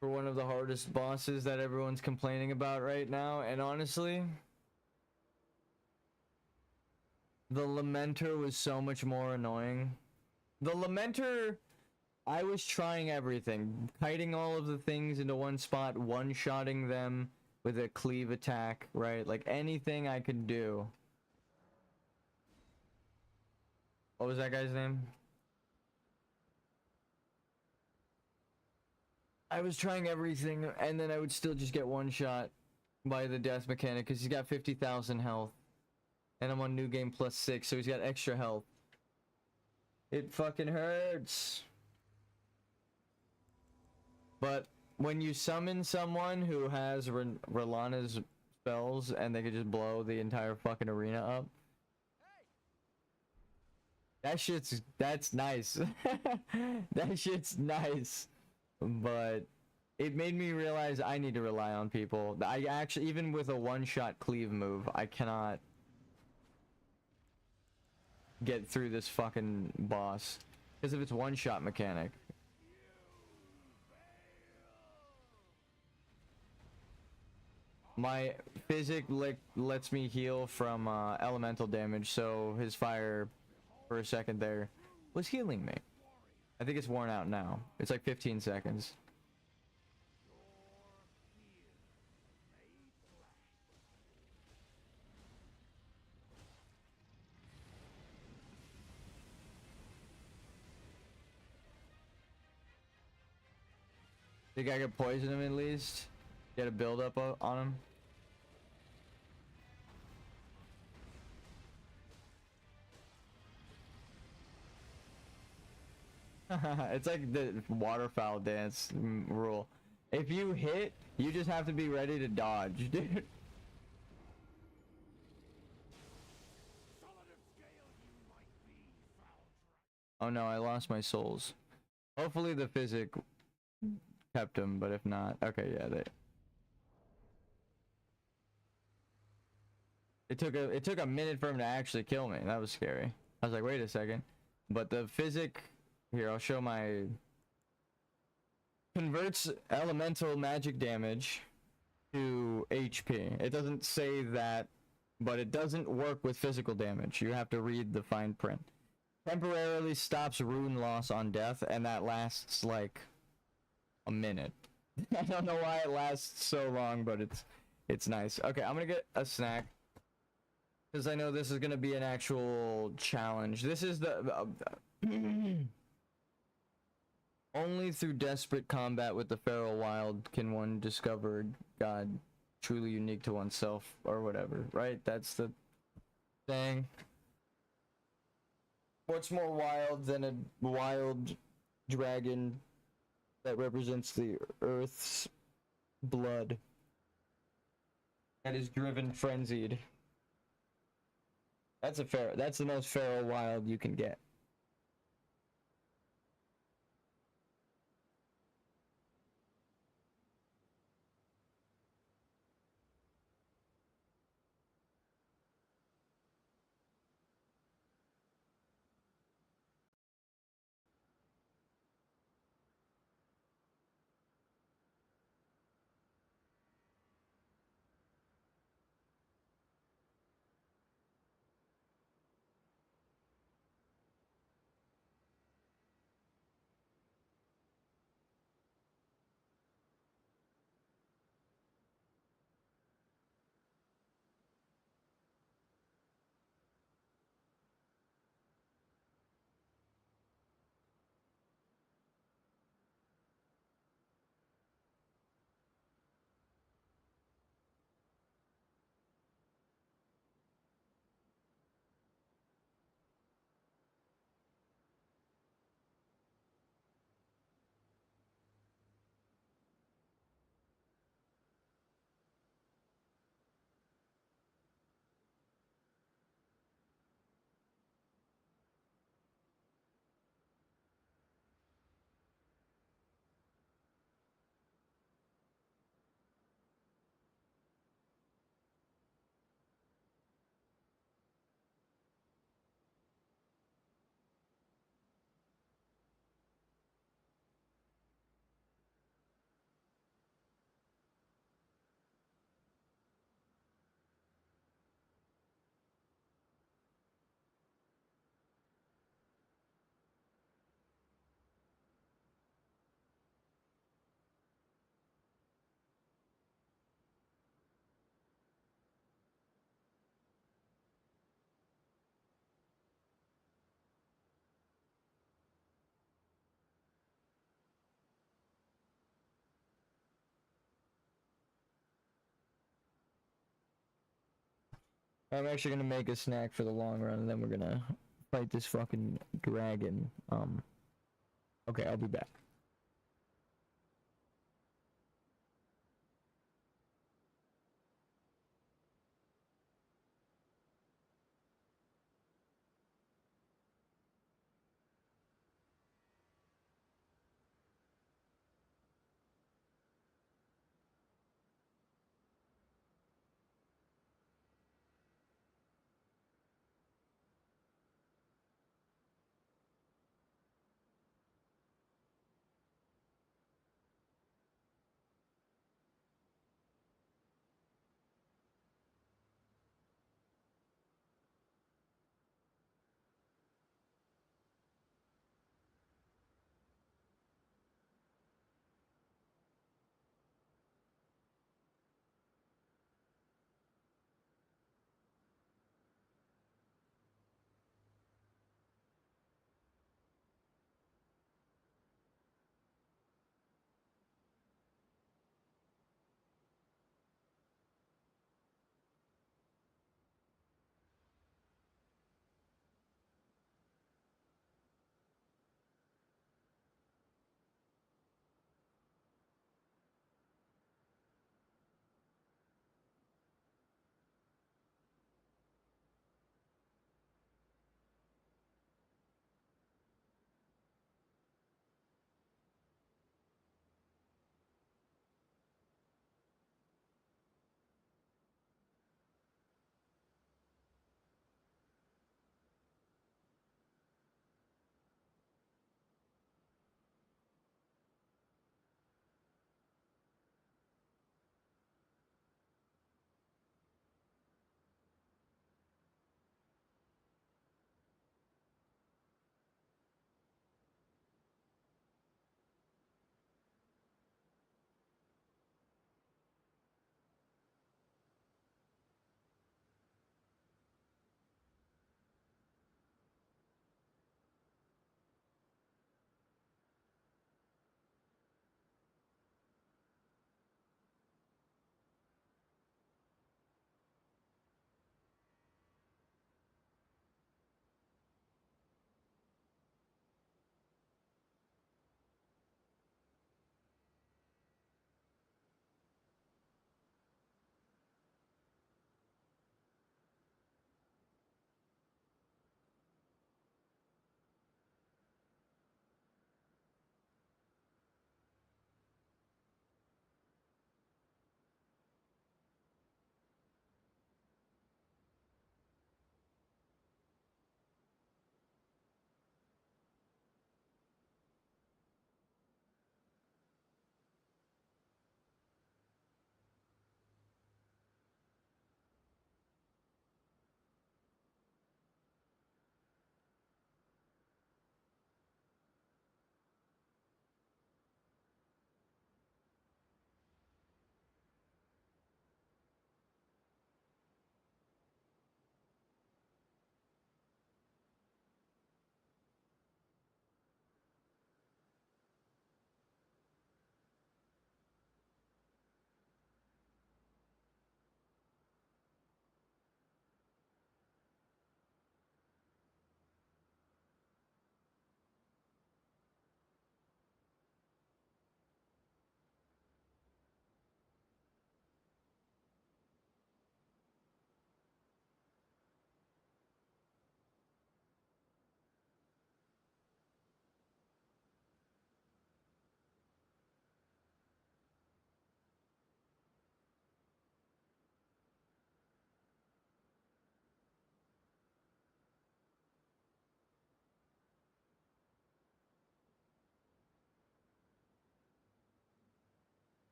For one of the hardest bosses that everyone's complaining about right now, and honestly, the Lamenter was so much more annoying. The Lamenter I was trying everything, kiting all of the things into one spot, one-shotting them with a cleave attack, right? Like anything I could do. What was that guy's name? I was trying everything, and then I would still just get one shot by the death mechanic because he's got 50,000 health, and I'm on new game +6, so he's got extra health. It fucking hurts. But when you summon someone who has Rolana's spells and they could just blow the entire fucking arena up, that's nice. That shit's nice. But it made me realize I need to rely on people. I actually, even with a one-shot cleave move, I cannot get through this fucking boss because of its one-shot mechanic. My physic lets me heal from elemental damage, so his fire for a second there was healing me. I think it's worn out now. It's like 15 seconds. Think I could poison him at least? Get a build up on him? It's like the waterfowl dance rule. If you hit, you just have to be ready to dodge, dude. Oh no, I lost my souls. Hopefully the physic kept them, but if not, okay, yeah, it took a minute for him to actually kill me. That was scary. I was like, wait a second. But the physic here, I'll show my converts elemental magic damage to HP. It doesn't say that, but it doesn't work with physical damage. You have to read the fine print. Temporarily stops rune loss on death, and that lasts like a minute. I don't know why it lasts so long, but it's nice. Okay, I'm gonna get a snack because I know this is gonna be an actual challenge. This is the only through desperate combat with the feral wild can one discover God truly unique to oneself or whatever, right? That's the thing. What's more wild than a wild dragon that represents the earth's blood that is driven frenzied? That's the most feral wild you can get. I'm actually gonna make a snack for the long run, and then we're gonna fight this fucking dragon. Okay, I'll be back.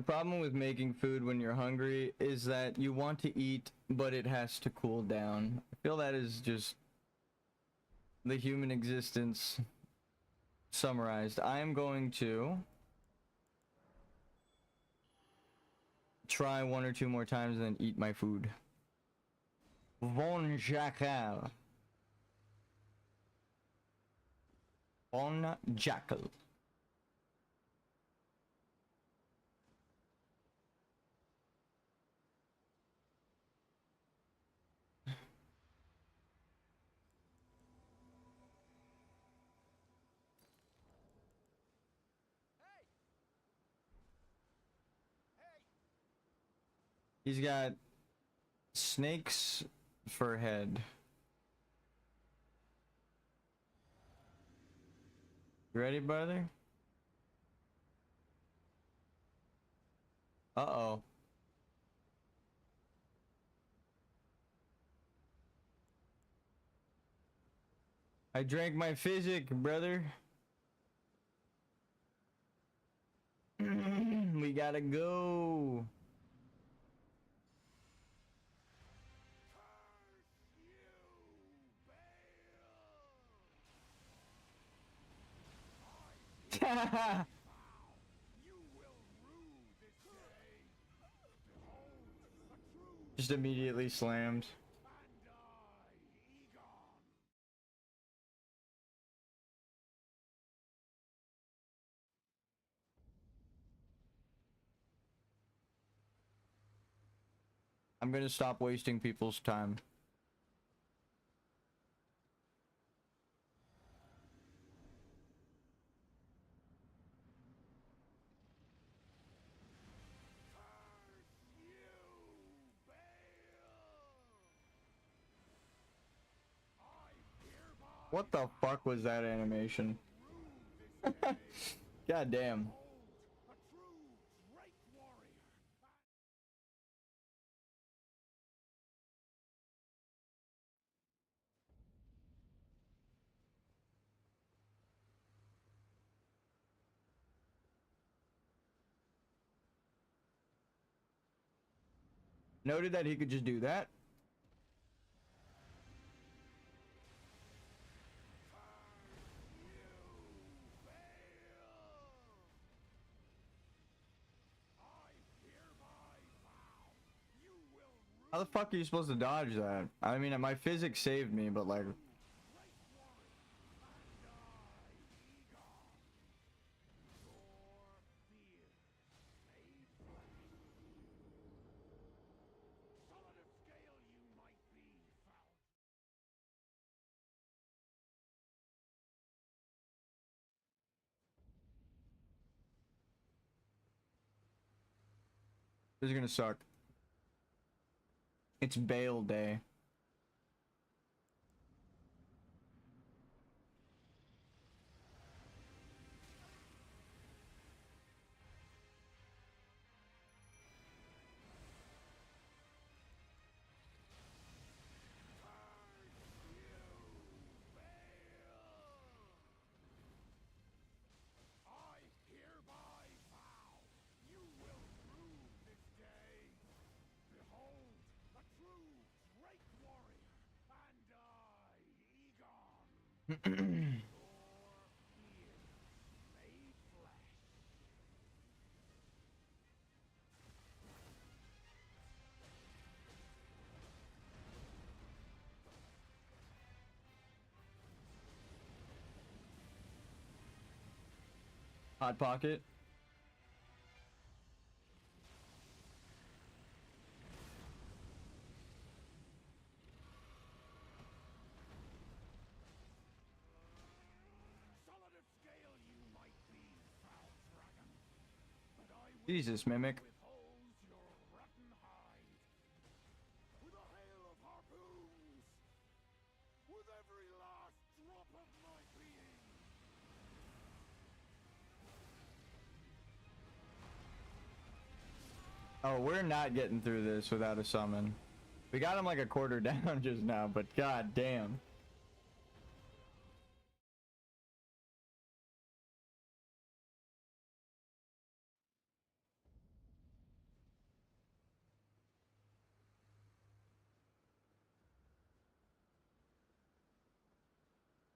problem with making food when you're hungry is that you want to eat, but it has to cool down. I feel that is just the human existence summarized. I am going to try 1 or 2 more times and then eat my food. Von Jackal. Von Jackal. He's got snakes for head. You ready, brother? Uh-oh. I drank my physic, brother. We gotta go. Just immediately slammed. I'm gonna stop wasting people's time. What the fuck was that animation? God damn. Noted that he could just do that. How the fuck are you supposed to dodge that? I mean, my physics saved me, but like... This is gonna suck. It's bail day. Hot pocket. Jesus, Mimic. Oh, we're not getting through this without a summon. We got him like a quarter down just now, but god damn.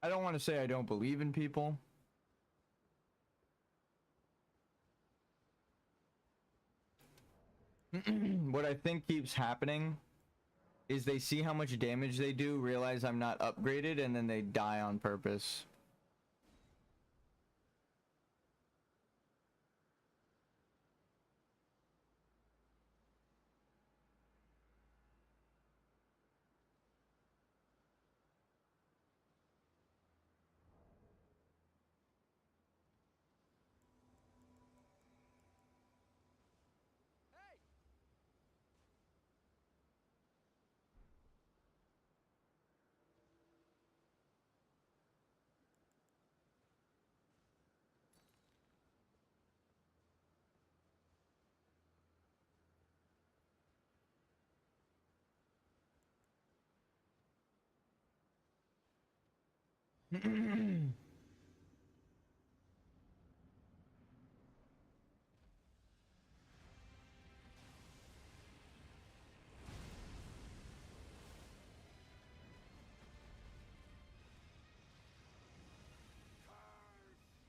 I don't want to say I don't believe in people. What I think keeps happening is they see how much damage they do, realize I'm not upgraded, and then they die on purpose. Curse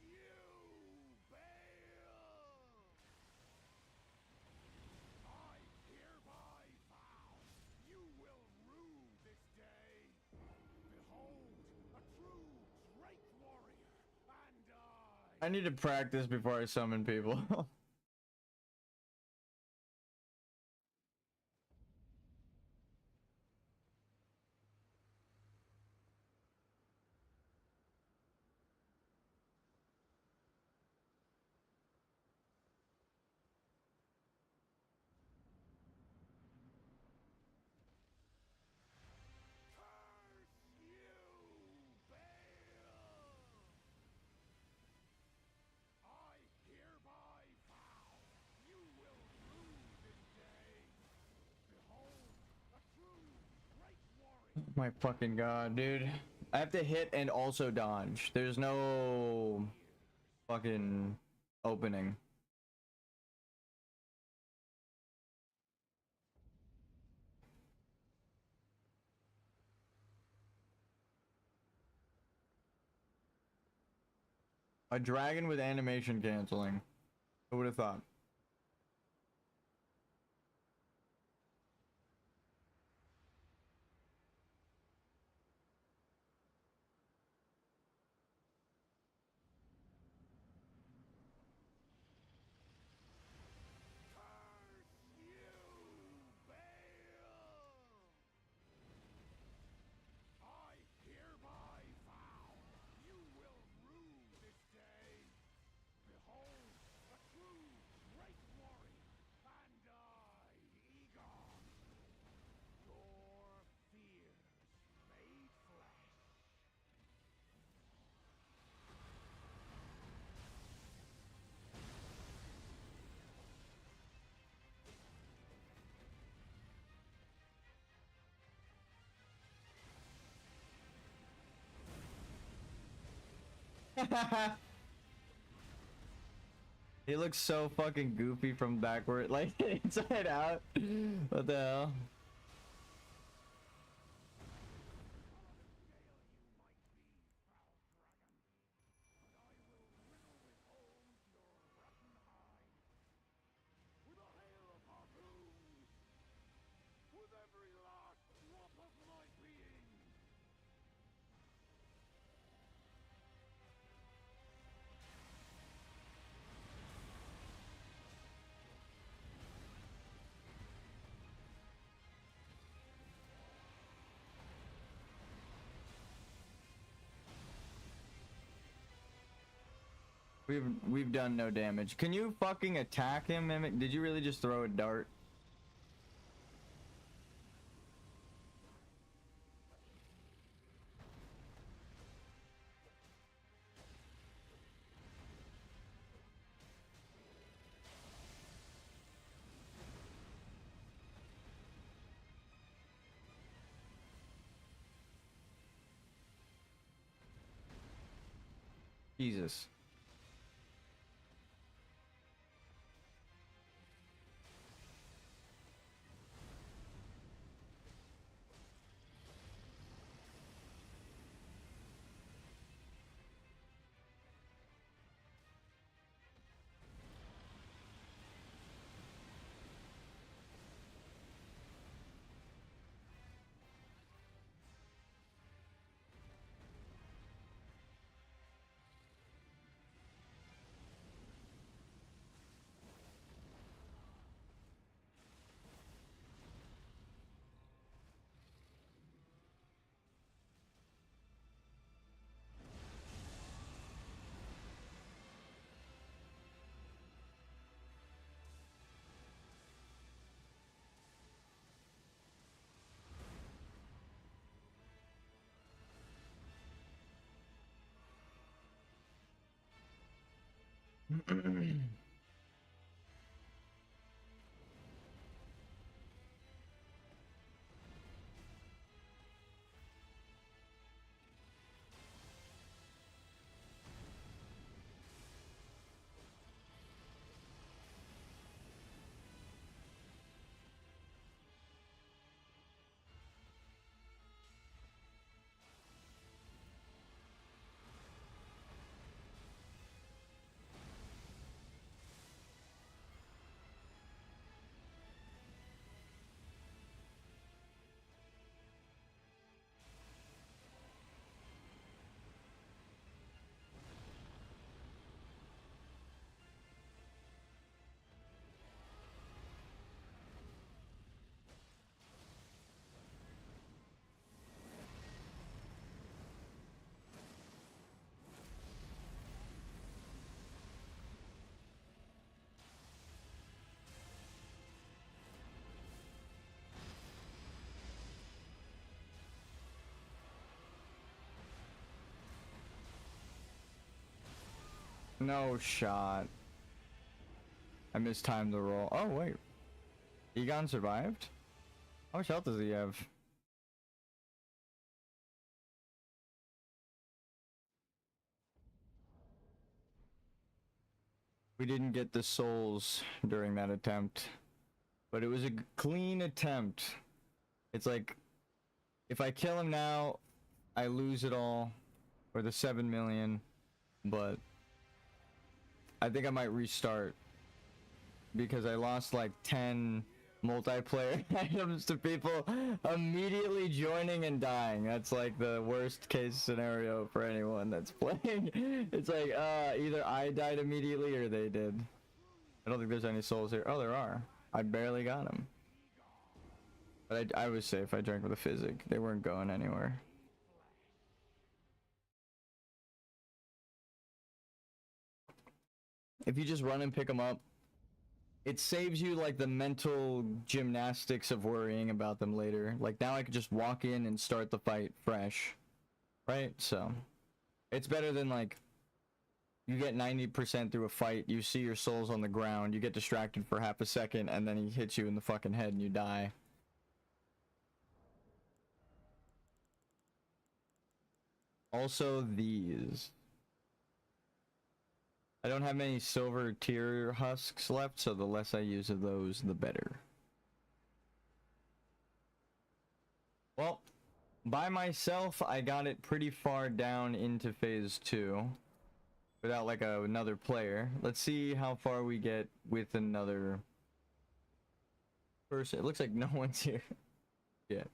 you, Bale! I hereby vow you will rue this day. Behold, a true Drake warrior, and I need to practice before I summon people. curse you, Bale! I hereby vow you will rue this day. Behold, a true Drake warrior. My fucking god, dude. I have to hit and also dodge. There's no fucking opening. A dragon with animation canceling. Who would have thought? Curse you, Bale! I hereby vow you will rue this day. Behold, a true Drake warrior, and I, Egon, your fears made flesh. He looks so fucking goofy from backward, like inside out. What the hell? Scale you might be, foul dragon, but I will riddle withhold your rotten hide with a hail of harpoons, with every last drop of my being. We've done no damage. Can you fucking attack him, Mimic? Did you really just throw a dart? Jesus. No shot. I mistimed the roll. Oh wait. Egon survived? How much health does he have? We didn't get the souls during that attempt. But it was a clean attempt. It's like, if I kill him now, I lose it all. Or the 7 million. But I think I might restart. Because I lost like 10 multiplayer items to people immediately joining and dying. That's like the worst case scenario for anyone that's playing. It's like either I died immediately or they did. I don't think there's any souls here. Oh, there are. I barely got them. But I was safe. I drank with a physic. They weren't going anywhere. If you just run and pick them up, it saves you like the mental gymnastics of worrying about them later. Like now I could just walk in and start the fight fresh. Right? So it's better than like you get 90% through a fight, you see your souls on the ground, you get distracted for half a second, and then he hits you in the fucking head and you die. Also these. I don't have many silver tier husks left, so the less I use of those, the better. Well, by myself, I got it pretty far down into phase 2. Without like another player. Let's see how far we get with another person. It looks like no one's here yet.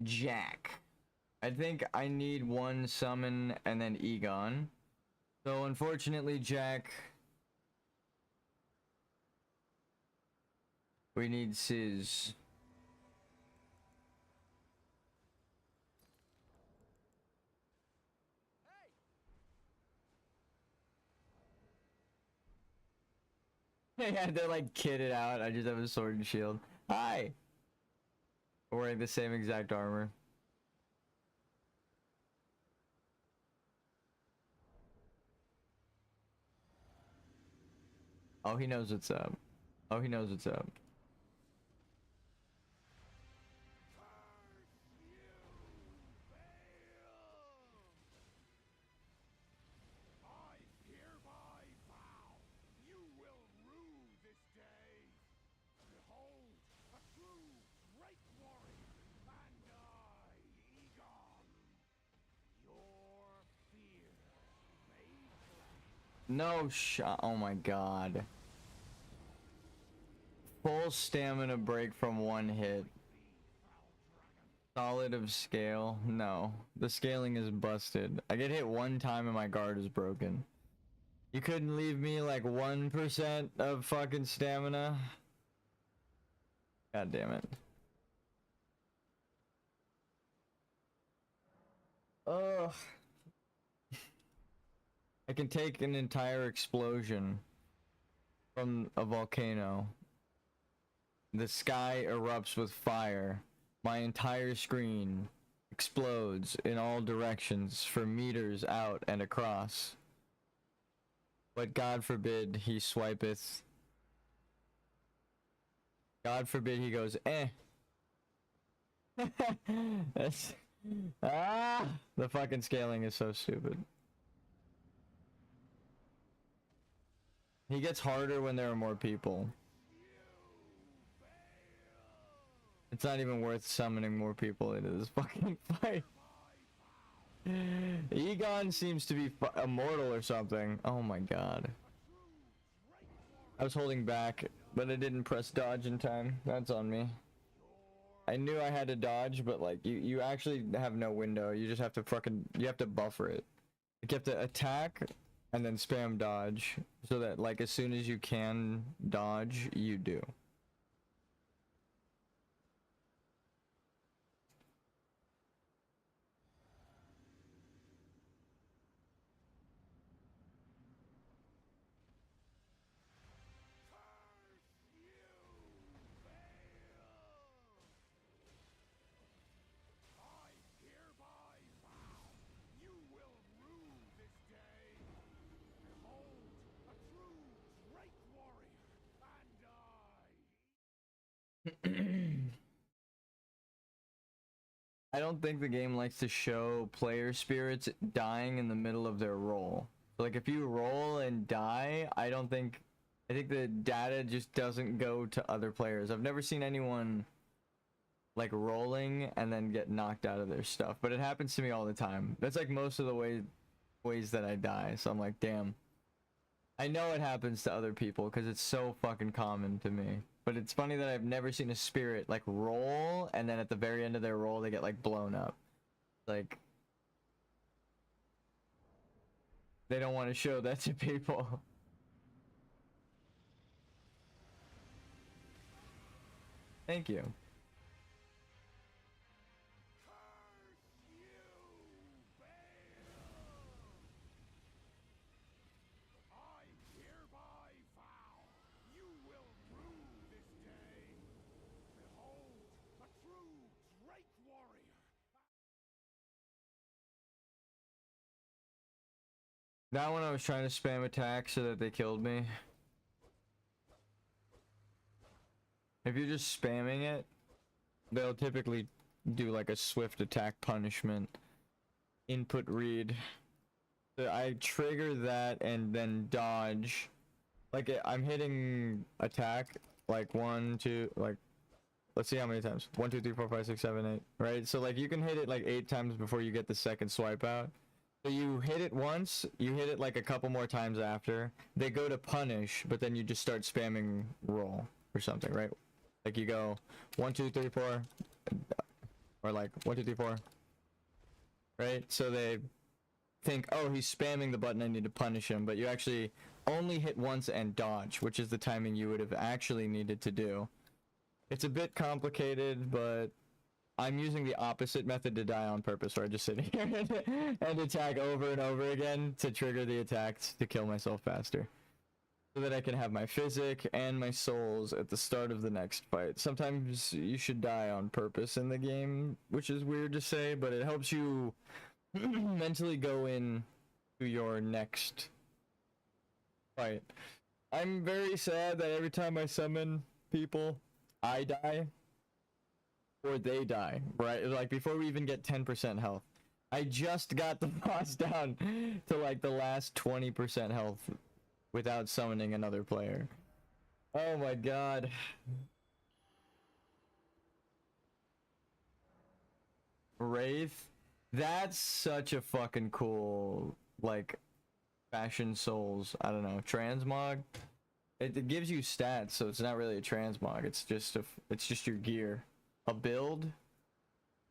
Jack. I think I need one summon and then Egon. So unfortunately, Jack, we need Sizz. Yeah, they're like kitted out. I just have a sword and shield. Hi! We're wearing the same exact armor. Oh, he knows what's up. Oh, he knows what's up. I hereby vow you will rue this day. Behold, a true great warrior, and I, Egon, your fear made No shot. Oh my god. Full stamina break from one hit. Solid of scale. No. The scaling is busted. I get hit one time and my guard is broken. You couldn't leave me like 1% of fucking stamina? God damn it. Ugh. I can take an entire explosion from a volcano. The sky erupts with fire. My entire screen explodes in all directions for meters out and across. But God forbid he swipeth. God forbid he goes, eh. That's, the fucking scaling is so stupid. He gets harder when there are more people. It's not even worth summoning more people into this fucking fight. Egon seems to be immortal or something. Oh my god. I was holding back, but I didn't press dodge in time. That's on me. I knew I had to dodge, but like you actually have no window. You just have to you have to buffer it. You have to attack and then spam dodge so that like as soon as you can dodge, you do. I don't think the game likes to show player spirits dying in the middle of their roll. Like if you roll and die, I think the data just doesn't go to other players. I've never seen anyone like rolling and then get knocked out of their stuff, but it happens to me all the time. That's like most of the ways that I die. So I'm like, damn. I know it happens to other people because it's so fucking common to me. But it's funny that I've never seen a spirit like roll and then at the very end of their roll they get like blown up. Like they don't want to show that to people. Thank you. That one I was trying to spam attack so that they killed me. If you're just spamming it, they'll typically do like a swift attack punishment. Input read. So I trigger that and then dodge. Like I'm hitting attack like 1, 2, like let's see how many times. 1, 2, 3, 4, 5, 6, 7, 8. Right? So like you can hit it like 8 times before you get the second swipe out. So you hit it once, you hit it like a couple more times after. They go to punish, but then you just start spamming roll or something, right? Like you go 1, 2, 3, 4, or like 1, 2, 3, 4, right? So they think, oh, he's spamming the button, I need to punish him, but you actually only hit once and dodge, which is the timing you would have actually needed to do. It's a bit complicated, but I'm using the opposite method to die on purpose, where I just sit here and attack over and over again to trigger the attacks to kill myself faster. So that I can have my physic and my souls at the start of the next fight. Sometimes you should die on purpose in the game, which is weird to say, but it helps you mentally go in to your next fight. I'm very sad that every time I summon people, I die. Or they die, right? Like before we even get 10% health. I just got the boss down to like the last 20% health without summoning another player. Oh my god. Wraith? That's such a fucking cool, like, fashion souls. I don't know, transmog? It gives you stats, so it's not really a transmog. It's just your gear. A build,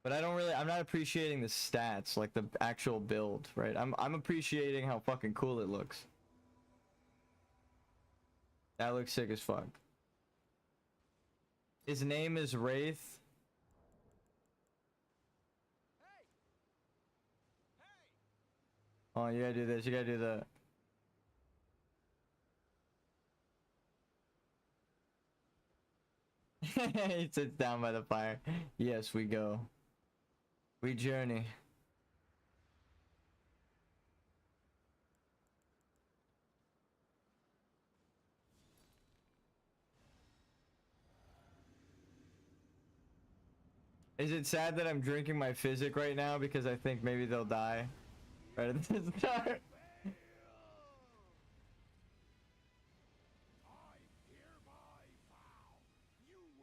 but I'm not appreciating the stats, like the actual build, right? I'm appreciating how fucking cool it looks. That looks sick as fuck. His name is Wraith. Oh, you gotta do this. You gotta do that. He sits down by the fire. Yes, we go. We journey. Is it sad that I'm drinking my physic right now because I think maybe they'll die right at the start?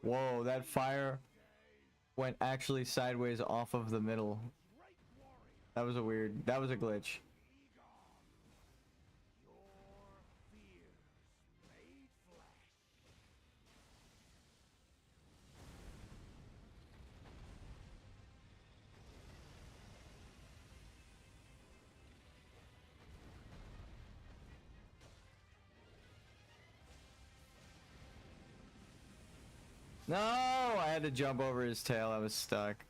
Whoa, that fire went actually sideways off of the middle. That was a glitch. No, I had to jump over his tail. I was stuck.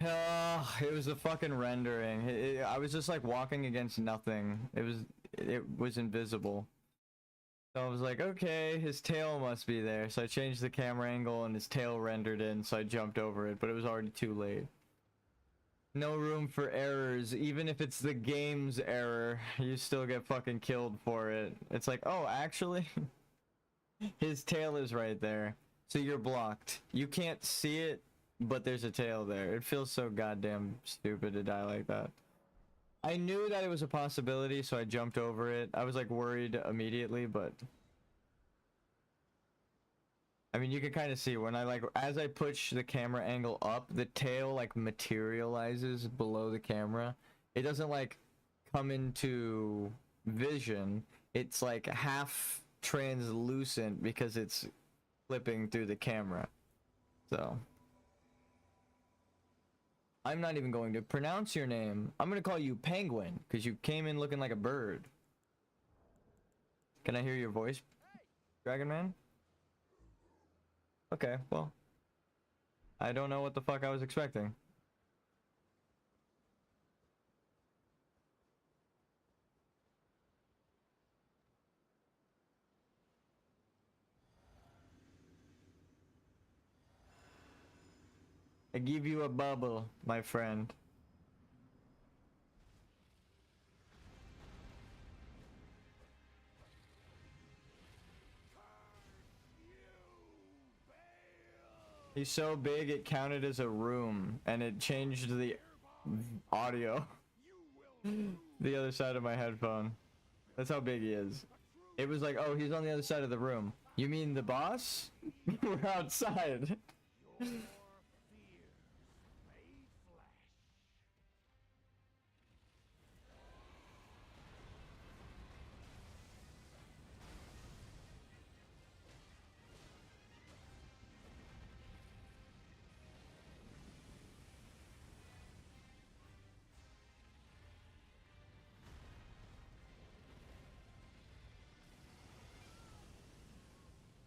It was a fucking rendering. I was just like walking against nothing. It was invisible. So I was like, okay, his tail must be there. So I changed the camera angle and his tail rendered in, so I jumped over it, but it was already too late. No room for errors. Even if it's the game's error, you still get fucking killed for it. It's like, oh, actually... His tail is right there, so you're blocked. You can't see it, but there's a tail there. It feels so goddamn stupid to die like that. I knew that it was a possibility, so I jumped over it. I was like worried immediately, but I mean, you can kind of see when as I push the camera angle up, the tail like materializes below the camera. It doesn't like come into vision. It's like half translucent because it's flipping through the camera. So I'm not even going to pronounce your name. I'm gonna call you Penguin because you came in looking like a bird. Can I hear your voice, Dragon Man? Okay, well, I don't know what the fuck I was expecting. I give you a bubble, my friend. He's so big it counted as a room, and it changed the audio. The other side of my headphone. That's how big he is. It was like, oh, he's on the other side of the room. You mean the boss? We're outside.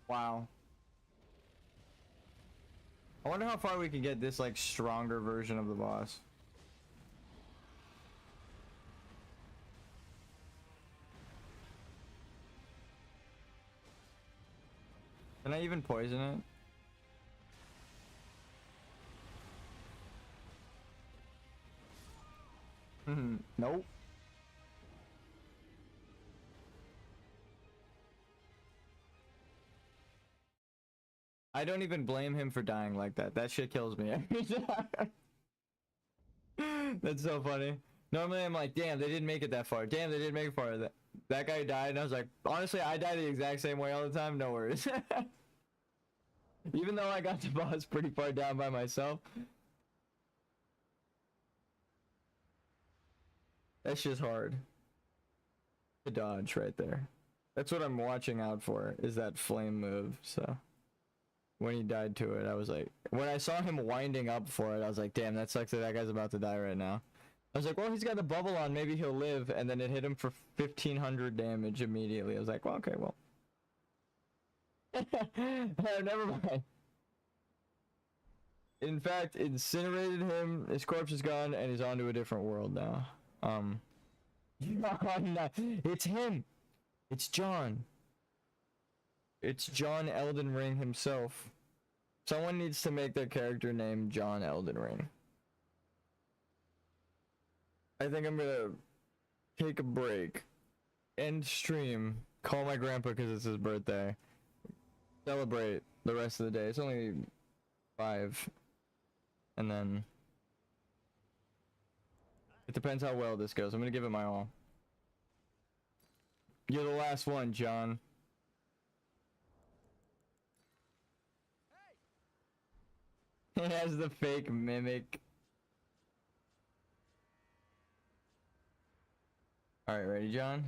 Wow. I wonder how far we can get this like stronger version of the boss. Can I even poison it? Nope. I don't even blame him for dying like that. That shit kills me every time. That's so funny. Normally I'm like, damn, they didn't make it that far. Damn, they didn't make it far. That guy died, and I was like, honestly, I die the exact same way all the time. No worries. Even though I got the boss pretty far down by myself. That's just hard to dodge right there. That's what I'm watching out for, is that flame move, so. When he died to it, I was like, when I saw him winding up for it, I was like, damn, that sucks that that guy's about to die right now. I was like, well, he's got the bubble on, maybe he'll live, and then it hit him for 1500 damage immediately. I was like, well, okay, well. Never mind. In fact, incinerated him, his corpse is gone, and he's on to a different world now. It's him! It's John. It's John Elden Ring himself. Someone needs to make their character named John Elden Ring. I think I'm gonna take a break, end stream, call my grandpa because it's his birthday, celebrate the rest of the day. It's only 5, and then it depends how well this goes. I'm gonna give it my all. You're the last one, John. He has the fake mimic. Alright, ready, John?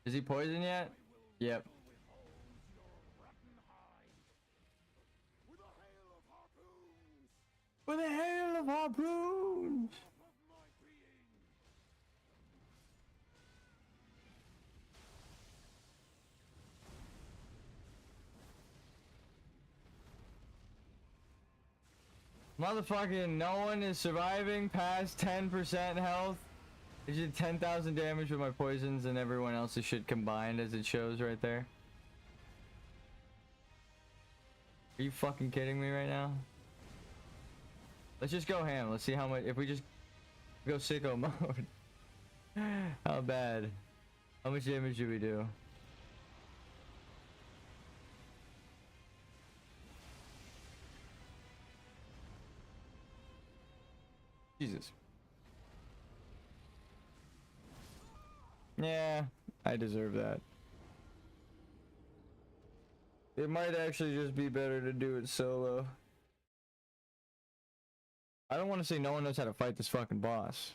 Is he poisoned yet? Yep. With a hail of harpoons! Motherfucking no one is surviving past 10% health. I did 10,000 damage with my poisons and everyone else's shit combined, as it shows right there. Are you fucking kidding me right now? Let's just go ham. Let's see how much. If we just go sicko mode. How bad? How much damage do we do? Jesus. Yeah, I deserve that. It might actually just be better to do it solo. I don't want to say no one knows how to fight this fucking boss.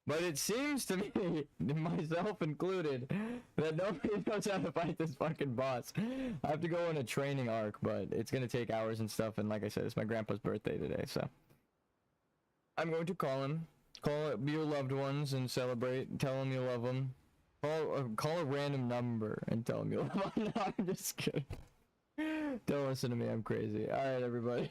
But it seems to me, myself included, that nobody knows how to fight this fucking boss. I have to go on a training arc, but it's gonna take hours and stuff, and like I said, it's my grandpa's birthday today, so. I'm going to call him. Call your loved ones and celebrate. Tell them you love them. Call a random number and tell them you love them. No, I'm just kidding. Don't listen to me, I'm crazy. Alright, everybody.